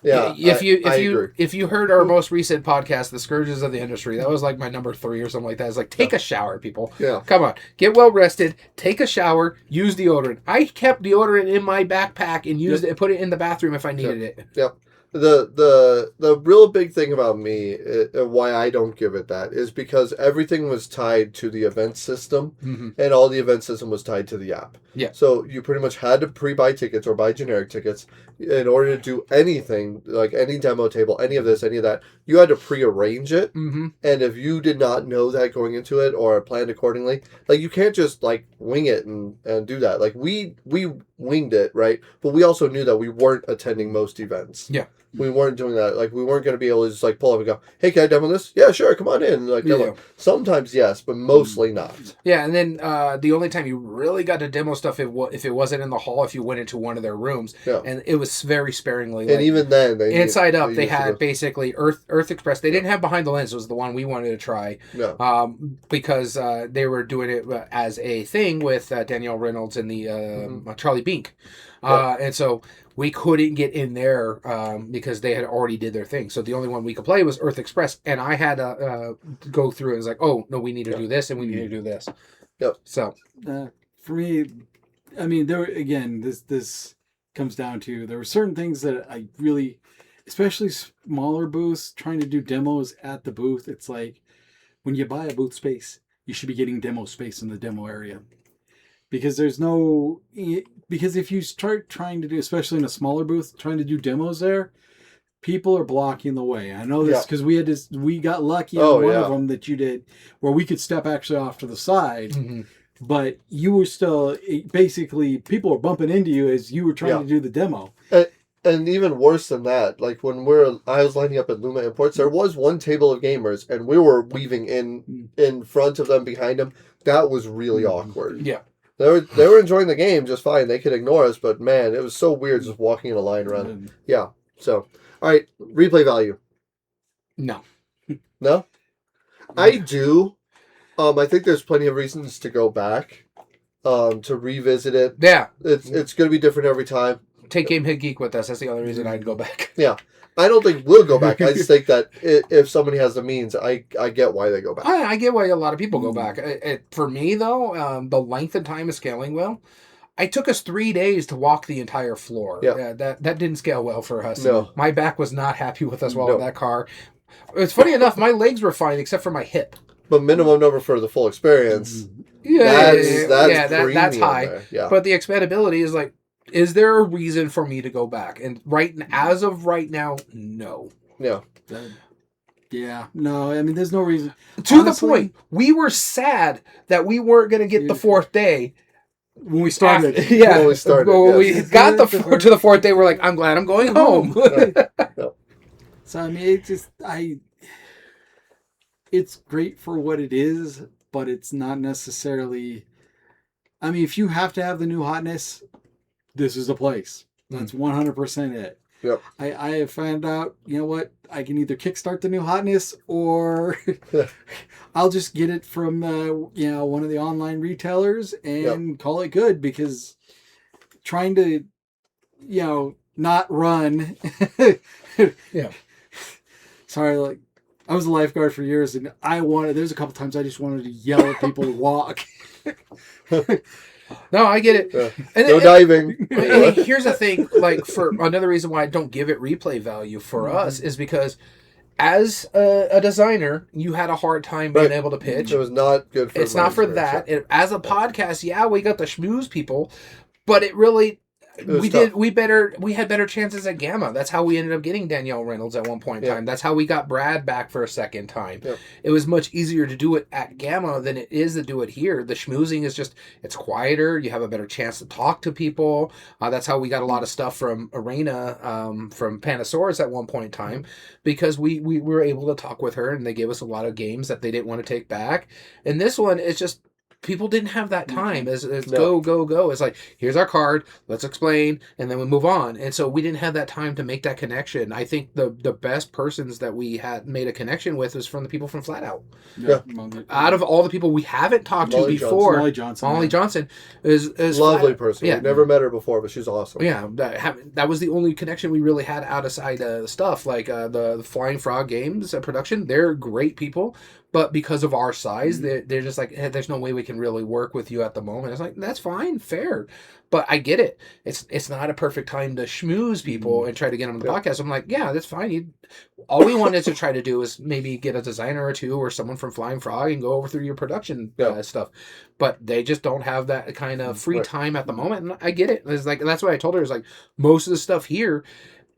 Yeah. If you heard our most recent podcast, The Scourges of the Industry, that was like my number 3 or something like that. It's like, take a shower, people. Yeah. Come on. Get well rested, take a shower, use deodorant. I kept deodorant in my backpack and used it and put it in the bathroom if I needed it. Yep. The real big thing about me, why I don't give it that, is because everything was tied to the event system, and all the event system was tied to the app. Yeah. So you pretty much had to pre-buy tickets or buy generic tickets in order to do anything, like any demo table, any of this, any of that. You had to pre-arrange it, and if you did not know that going into it or planned accordingly, like you can't just like wing it and do that. Like we winged it, right? But we also knew that we weren't attending most events. Yeah. We weren't doing that. Like, we weren't going to be able to just, like, pull up and go, hey, can I demo this? Yeah, sure, come on in. Like, demo. Sometimes, yes, but mostly not. Yeah, and then the only time you really got to demo stuff, if it wasn't in the hall, if you went into one of their rooms. Yeah. And it was very sparingly. And even then, Inside Up, they had basically Earth Express. They didn't have Behind the Lens, was the one we wanted to try. Yeah. Because they were doing it as a thing with Danielle Reynolds and the Charlie Bink. And so we couldn't get in there because they had already did their thing. So the only one we could play was Earth Express. And I had to go through and it was like, oh, no, we need to do this and we need to do this. Yep. So for me, I mean, this comes down to, there were certain things that I really, especially smaller booths, trying to do demos at the booth. It's like, when you buy a booth space, you should be getting demo space in the demo area. Because if you start trying to do, especially in a smaller booth, trying to do demos there, people are blocking the way. I know this because we got lucky on one of them that you did, where we could step actually off to the side, but you were still, basically, people were bumping into you as you were trying to do the demo. And even worse than that, like when I was lining up at Luma Imports, there was one table of gamers, and we were weaving in front of them, behind them. That was really awkward. Yeah. They were enjoying the game just fine. They could ignore us, but man, it was so weird just walking in a line around. Yeah. So, all right, replay value. No. No? I do. I think there's plenty of reasons to go back, to revisit it. Yeah. It's going to be different every time. Take Game Head Geek with us. That's the only reason I'd go back. Yeah. I don't think we'll go back. I just think that if somebody has the means, I get why they go back. I get why a lot of people go back. For me, though, the length and time of scaling well, it took us 3 days to walk the entire floor. Yeah. That didn't scale well for us. No. My back was not happy with us while in that car. It's funny enough, my legs were fine except for my hip. But minimum number for the full experience. That's high. Yeah. But the expandability is like, is there a reason for me to go back? And as of right now, no. Yeah. Yeah. No, I mean, there's no reason. To the point, we were sad that we weren't going to get the 4th day. When we started. When we started. When we got to the 4th day, we're like, I'm glad I'm going home. So, I mean, it's great for what it is, but it's not necessarily, I mean, if you have to have the new hotness, this is the place. That's 100% it. Yep. I have found out, you know what, I can either kickstart the new hotness or I'll just get it from one of the online retailers and call it good, because trying to not run sorry, like, I was a lifeguard for years, and there's a couple times I just wanted to yell at people to walk. No, I get it. Yeah. And No diving. and here's the thing, like for another reason why I don't give it replay value for us is because as a designer, you had a hard time being able to pitch. It was not good for It's not for that. As a podcast, yeah, we got the schmooze people, but it really we had better chances at Gamma. That's how we ended up getting Danielle Reynolds at one point in time. That's how we got Brad back for a second time. Yep. It was much easier to do it at Gamma than it is to do it here. The schmoozing is just, it's quieter. You have a better chance to talk to people. That's how we got a lot of stuff from Arena, from Panasaurus at one point in time, because we were able to talk with her and they gave us a lot of games that they didn't want to take back. And this one, it's just, people didn't have that time. It's go. It's like, here's our card, let's explain, and then we move on. And so we didn't have that time to make that connection. I think the best persons that we had made a connection with was from the people from Flat Out. Yeah. Out of all the people we haven't talked to before, Molly Johnson is lovely person. Yeah. We've never met her before, but she's awesome. Yeah, that was the only connection we really had outside stuff like the Flying Frog Games production. They're great people. But because of our size, they're just like, hey, there's no way we can really work with you at the moment. It's like, that's fine, fair. But I get it. It's not a perfect time to schmooze people and try to get them on the podcast. I'm like, yeah, that's fine. All we wanted to try to do is maybe get a designer or two or someone from Flying Frog and go over through your production stuff. But they just don't have that kind of free time at the moment. And I get it. It's like, that's what I told her. Is like, most of the stuff here,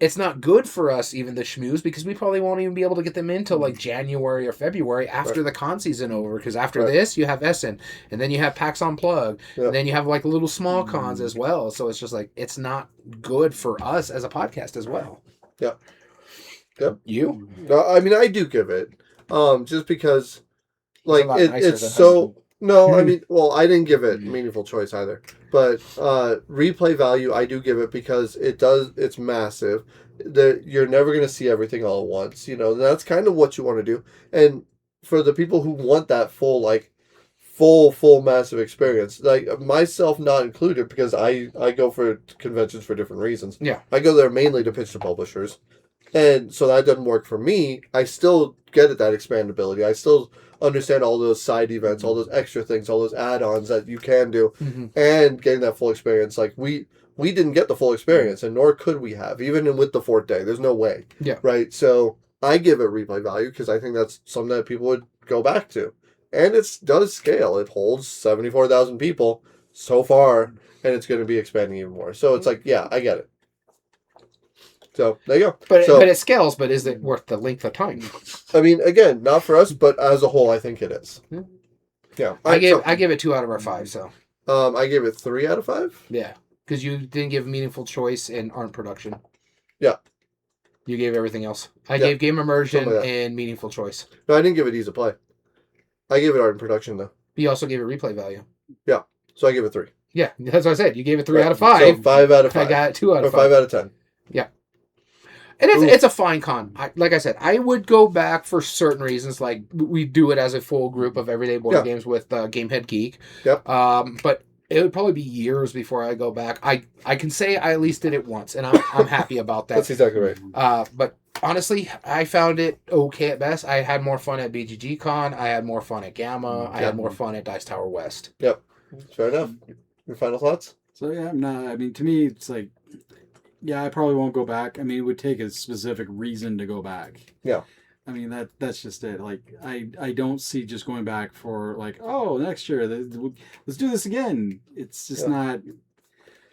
it's not good for us, even the schmooze, because we probably won't even be able to get them in till like January or February after the con season over. Because after this, you have Essen, and then you have PAX Unplugged, and then you have like little small cons as well. So it's just like, it's not good for us as a podcast as well. Yeah. Yep. You? No, I mean, I do give it, just because, like, it's so. No, I mean, well, I didn't give it meaningful choice either. But replay value, I do give it because it's massive. You're never going to see everything all at once. You know, that's kind of what you want to do. And for the people who want that full massive experience, like myself not included, because I go for conventions for different reasons. Yeah. I go there mainly to pitch to publishers. And so that doesn't work for me. I still get at that expandability. I still understand all those side events, all those extra things, all those add-ons that you can do, and getting that full experience. Like we didn't get the full experience, and nor could we have, even with the fourth day. There's no way. Yeah. Right. So I give it replay value because I think that's something that people would go back to, and it does scale. It holds 74,000 people so far, and it's going to be expanding even more. So it's like, yeah, I get it. So there you go. But it scales. But is it worth the length of time? I mean, again, not for us, but as a whole, I think it is. Yeah. I give it 2 out of our 5. So. I gave it 3 out of 5. Yeah, because you didn't give meaningful choice and aren't production. Yeah. You gave everything else. I gave game immersion like and meaningful choice. No, I didn't give it ease of play. I gave it art and production though. You also gave it replay value. Yeah. So I gave it 3. Yeah, that's what I said. You gave it 3 out of 5. So 5 out of 5. I got 2 out of 5. 5 out of 10. Yeah. And it's a fine con. Like I said, I would go back for certain reasons. Like we do it as a full group of everyday board games with Gamehead Geek. Yep. But it would probably be years before I go back. I can say I at least did it once, and I'm happy about that. That's exactly right. But honestly, I found it okay at best. I had more fun at BGG Con. I had more fun at Gamma. I had more fun at Dice Tower West. Yep. Fair enough. Your final thoughts? So yeah, no, I mean, to me, it's like, yeah, I probably won't go back. I mean, it would take a specific reason to go back. Yeah. I mean, that's just it. Like, I don't see just going back for, like, oh, next year, let's do this again. It's just not,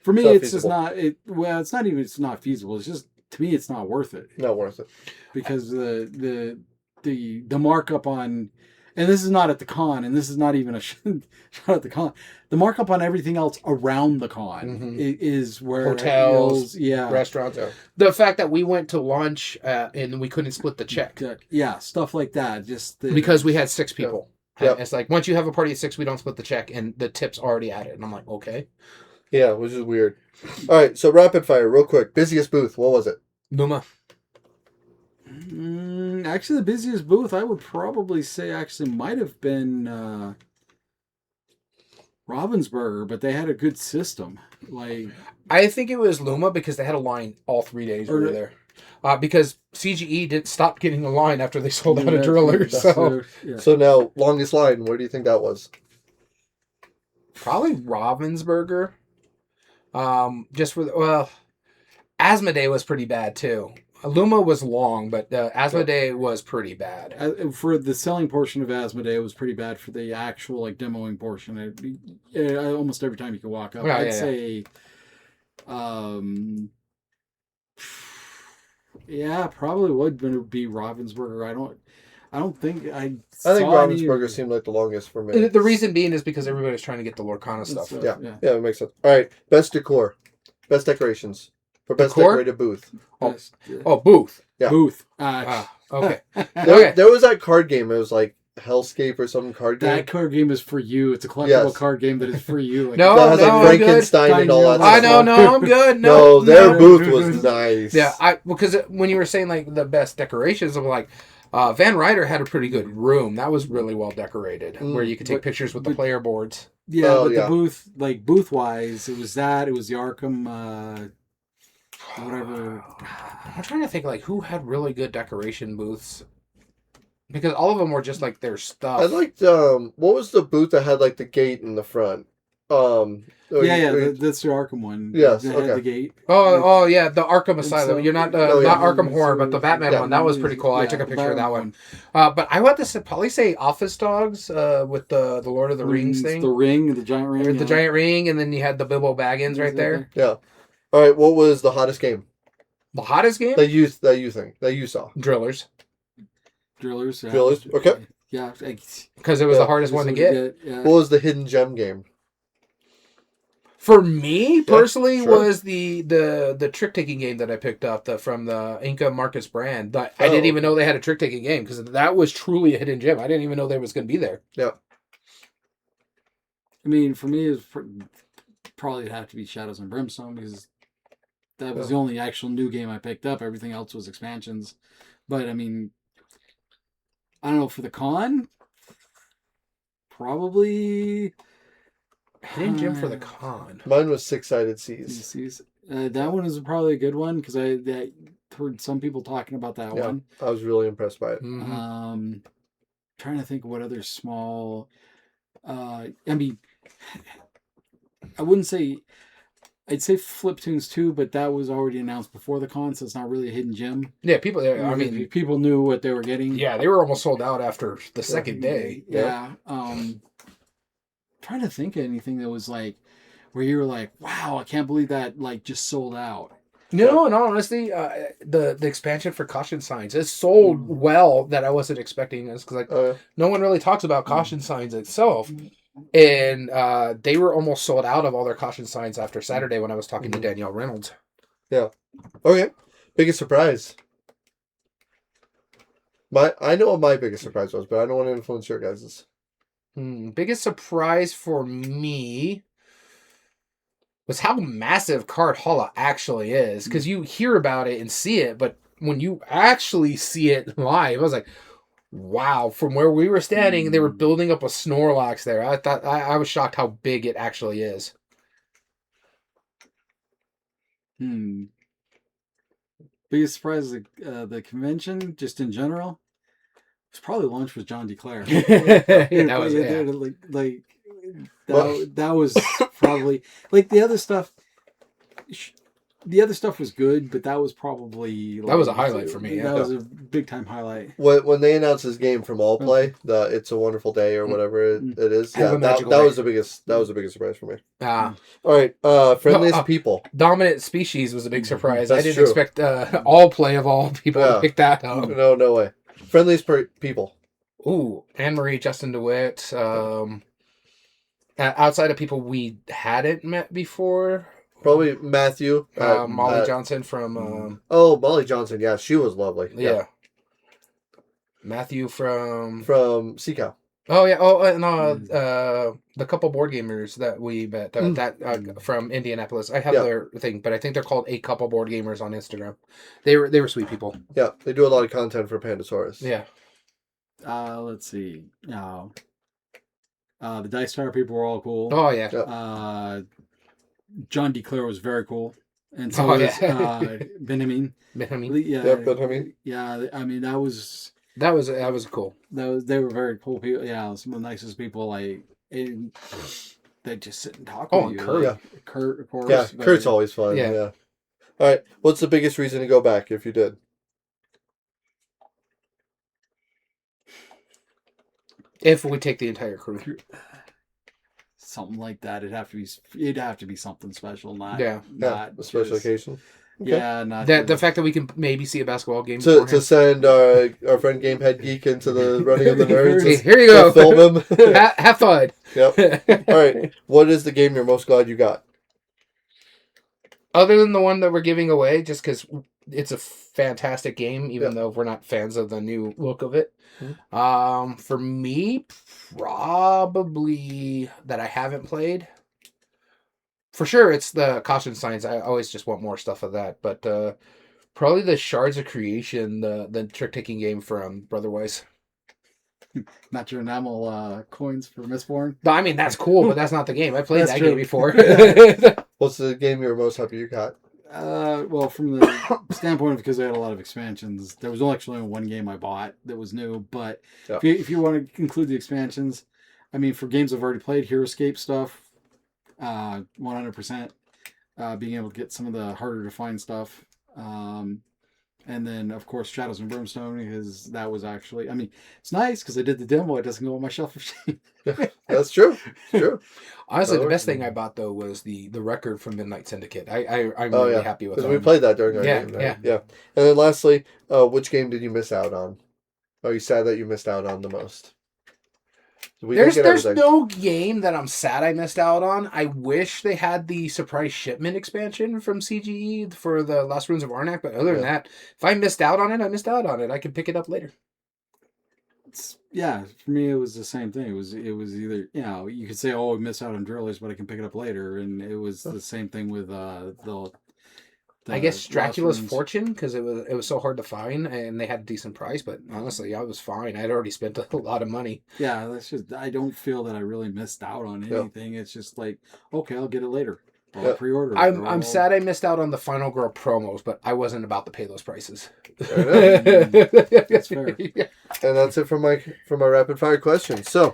for me, it's just not, it's not even, it's not feasible. It's just, to me, it's not worth it. Not worth it. Because the markup on, and this is not at the con, and this is not even a shot at the con. The markup on everything else around the con is where hotels, restaurants. The fact that we went to lunch and we couldn't split the check. Yeah, stuff like that. Just because we had 6 people. Yep. It's like, once you have a party of 6, we don't split the check, and the tip's already added. And I'm like, okay. Yeah, which is weird. All right, so rapid fire, real quick. Busiest booth, what was it? Numa. Actually, the busiest booth, I would probably say, might have been Ravensburger, but they had a good system. Like, I think it was Luma because they had a line all 3 days we were there. Because CGE didn't stop getting a line after they sold out a driller. So now, longest line, where do you think that was? Probably Ravensburger. Just for Asmodee was pretty bad too. Luma was long, but Asmodee was pretty bad. For the selling portion of Asmodee, it was pretty bad. For the actual like demoing portion, almost every time you could walk up, I'd say, yeah, probably would be Ravensburger. I don't think I think saw Ravensburger seemed like the longest for me. The reason being is because everybody's trying to get the Lorcana stuff. Yeah, it makes sense. All right, best decor, best decorations for best decorated booth. Booth. Yeah. Booth. Okay. There was that card game. It was like Hellscape or some card game. That card game is for you. It's a collectible card game that is for you. Like, no, that has like Frankenstein and all that stuff. I know, no, I'm good. No, their booth was nice. Yeah, because when you were saying like the best decorations, I'm like, Van Ryder had a pretty good room. That was really well decorated, where you could take pictures with the player boards. Yeah, the booth, like booth-wise, it was the Arkham, whatever. I'm trying to think, like, who had really good decoration booths? Because all of them were just, like, their stuff. I liked, what was the booth that had, like, the gate in the front? That's the Arkham one. Yes, that okay. had the gate. Oh, yeah, the Arkham Asylum. You're not not Arkham so, Horror, but the Batman one. That was pretty cool. I took a picture of that one. But I want to probably say Office Dogs with the Lord of the Rings thing. The ring, the giant ring. The giant ring, and then you had the Bilbo Baggins right there. Yeah. All right, what was the hottest game? The hottest game? That you saw. Drillers. Drillers. Yeah. Drillers. Okay. Yeah. Because it was the hardest one to get. Yeah. What was the hidden gem game? For me personally, sure. was the trick taking game that I picked up from the Inca Marcus brand. But I didn't even know they had a trick taking game because that was truly a hidden gem. I didn't even know they was going to be there. Yeah. I mean, for me, it probably have to be Shadows and Brimstone because that was the only actual new game I picked up. Everything else was expansions. But I mean, I don't know, for the con, probably Hidden gem for the con. Mine was Six-Sided Seas. That one is probably a good one because I heard some people talking about that one. I was really impressed by it. Mm-hmm. Trying to think what other small. I mean, I wouldn't say. I'd say Fliptoons too, but that was already announced before the con, so it's not really a hidden gem. Yeah, people. I mean, people knew what they were getting. Yeah, they were almost sold out after the second day. Yeah. Trying to think of anything that was like where you were like, "Wow, I can't believe that!" Like just sold out. No, in all honesty, the expansion for caution signs is sold well that I wasn't expecting this because no one really talks about caution signs itself. And they were almost sold out of all their caution signs after Saturday when I was talking to Danielle Reynolds. Yeah. Okay. Biggest surprise. I know what my biggest surprise was, but I don't want to influence your guys's. Biggest surprise for me was how massive Card Holla actually is. Because you hear about it and see it, but when you actually see it live, I was like, wow, from where we were standing, they were building up a Snorlax there. I thought I was shocked how big it actually is. Biggest surprise of the convention, just in general, was probably launch with John DeClaire. That was probably like the other stuff. The other stuff was good, but that was probably that was a highlight for me. That was a big time highlight. When they announced this game from All Play, the "It's a Wonderful Day" or whatever it is, that was the biggest. That was the biggest surprise for me. All right, friendliest people. Dominant Species was a big surprise. I didn't expect All Play of all people to pick that up. No way. Friendliest people. Ooh, Anne-Marie, Justin DeWitt. Outside of people we hadn't met before. Probably Matthew. Molly Johnson from... Molly Johnson. Yeah, she was lovely. Yeah. Matthew from Seacow. Oh, yeah. Oh, and the couple board gamers that we met from Indianapolis. I have their thing, but I think they're called A Couple Board Gamers on Instagram. They were sweet people. Yeah, they do a lot of content for Pandasaurus. Yeah. Let's see. The Dice Tower people were all cool. Oh, yeah. John DeClaire was very cool, and so was Benjamin. Benjamin. Yeah, Benjamin. Yeah, I mean that was cool. They were very cool people. Yeah, some of the nicest people. they just sit and talk Oh, with and you. Kurt. Yeah. Kurt, of course. Yeah, but- Kurt's always fun. Yeah. Yeah. All right. What's the biggest reason to go back if you did? If we take the entire crew. something like that. It'd have to be something special, not Yeah. not A special just- occasion. Okay. Yeah, not The just- fact that we can maybe see a basketball game To beforehand. send our friend Gamehead Geek into the running of the nerds. Hey, and here you go. Film him. Have fun. Yep. All right. What is the game you're most glad you got? Other than the one that we're giving away, just because it's a fantastic game, even Yeah. though we're not fans of the new look of it. Mhm. For me, probably that I haven't played. For sure, it's the Caution Signs. I always just want more stuff of that. But probably the Shards of Creation, the trick-taking game from Brotherwise. not your enamel coins for Mistborn. No, I mean, that's cool, but that's not the game. I played That's that true. game before. What's the game you're most happy you got? Well, from the standpoint of because I had a lot of expansions, there was actually only one game I bought that was new. But Yeah. if you want to include the expansions, I mean, for games I've already played, Hero Escape stuff, 100%. Being able to get some of the harder to find stuff. And then, of course, Shadows and Brimstone, because that was actually, I mean, it's nice because I did the demo. It doesn't go on my shelf of shame. That's true. It's true. Honestly, the That best works. thing I bought, though, was the record from Midnight Syndicate. I'm Oh, really yeah. happy with Because that. we played that during our Yeah, game night. Yeah. And then lastly, which game did you miss out on? Are you sad that you missed out on the most? We didn't There's get everything. no game that I'm sad I missed out on. I wish they had the surprise shipment expansion from CGE for the Lost Ruins of Arnak, but other than that, if I missed out on it, I missed out on it. I can pick it up later. Yeah, for me, it was the same thing. It was either, you could say, oh, I missed out on Drillers, but I can pick it up later. And it was the same thing with the I guess Lost Dracula's Ruins. Fortune, because it was so hard to find and they had a decent price, but honestly, I was fine. I'd already spent a lot of money. Yeah, that's just, I don't feel that I really missed out on Yeah. anything. It's just like, okay, I'll get it later. I'll Yeah. pre-order it. I'm or I'll- sad I missed out on the Final Girl promos, but I wasn't about to pay those prices. Fair enough. That's fair. Yeah. And that's it for my rapid fire questions. So,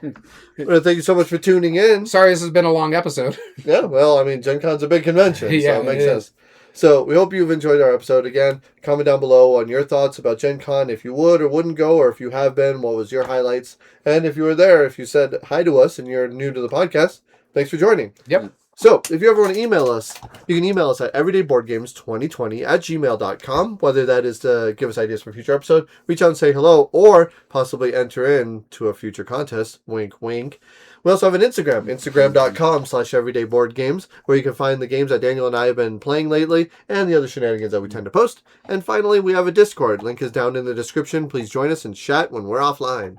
thank you so much for tuning in. Sorry, this has been a long episode. Yeah, well, I mean, Gen Con's a big convention, Yeah, so it makes it sense. So we hope you've enjoyed our episode. Again, comment down below on your thoughts about Gen Con, if you would or wouldn't go, or if you have been, what was your highlights? And if you were there, if you said hi to us and you're new to the podcast, thanks for joining. Yep. So, if you ever want to email us, you can email us at everydayboardgames2020@gmail.com, whether that is to give us ideas for a future episode, reach out and say hello, or possibly enter into a future contest. Wink, wink. We also have an Instagram, instagram.com/everydayboardgames, where you can find the games that Daniel and I have been playing lately, and the other shenanigans that we tend to post. And finally, we have a Discord. Link is down in the description. Please join us and chat when we're offline.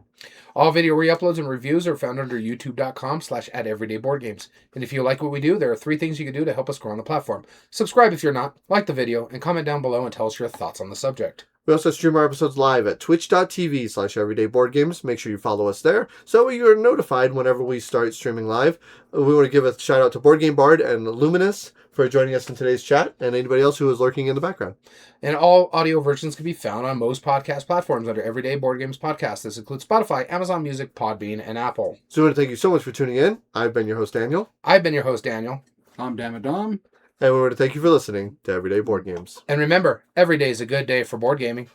All video re-uploads and reviews are found under youtube.com/@everydayboardgames. And if you like what we do, there are 3 things you can do to help us grow on the platform. Subscribe if you're not, like the video, and comment down below and tell us your thoughts on the subject. We also stream our episodes live at twitch.tv/everydayboardgames. Make sure you follow us there so you're notified whenever we start streaming live. We want to give a shout out to Board Game Bard and Luminous for joining us in today's chat, and anybody else who is lurking in the background. And all audio versions can be found on most podcast platforms under Everyday Board Games Podcast. This includes Spotify, Amazon Music, Podbean, and Apple. So we want to thank you so much for tuning in. I've been your host, Daniel, I've been your host, Daniel. I'm Dammit Dom. and we want to thank you for listening to Everyday Board Games. And remember, every day is a good day for board gaming.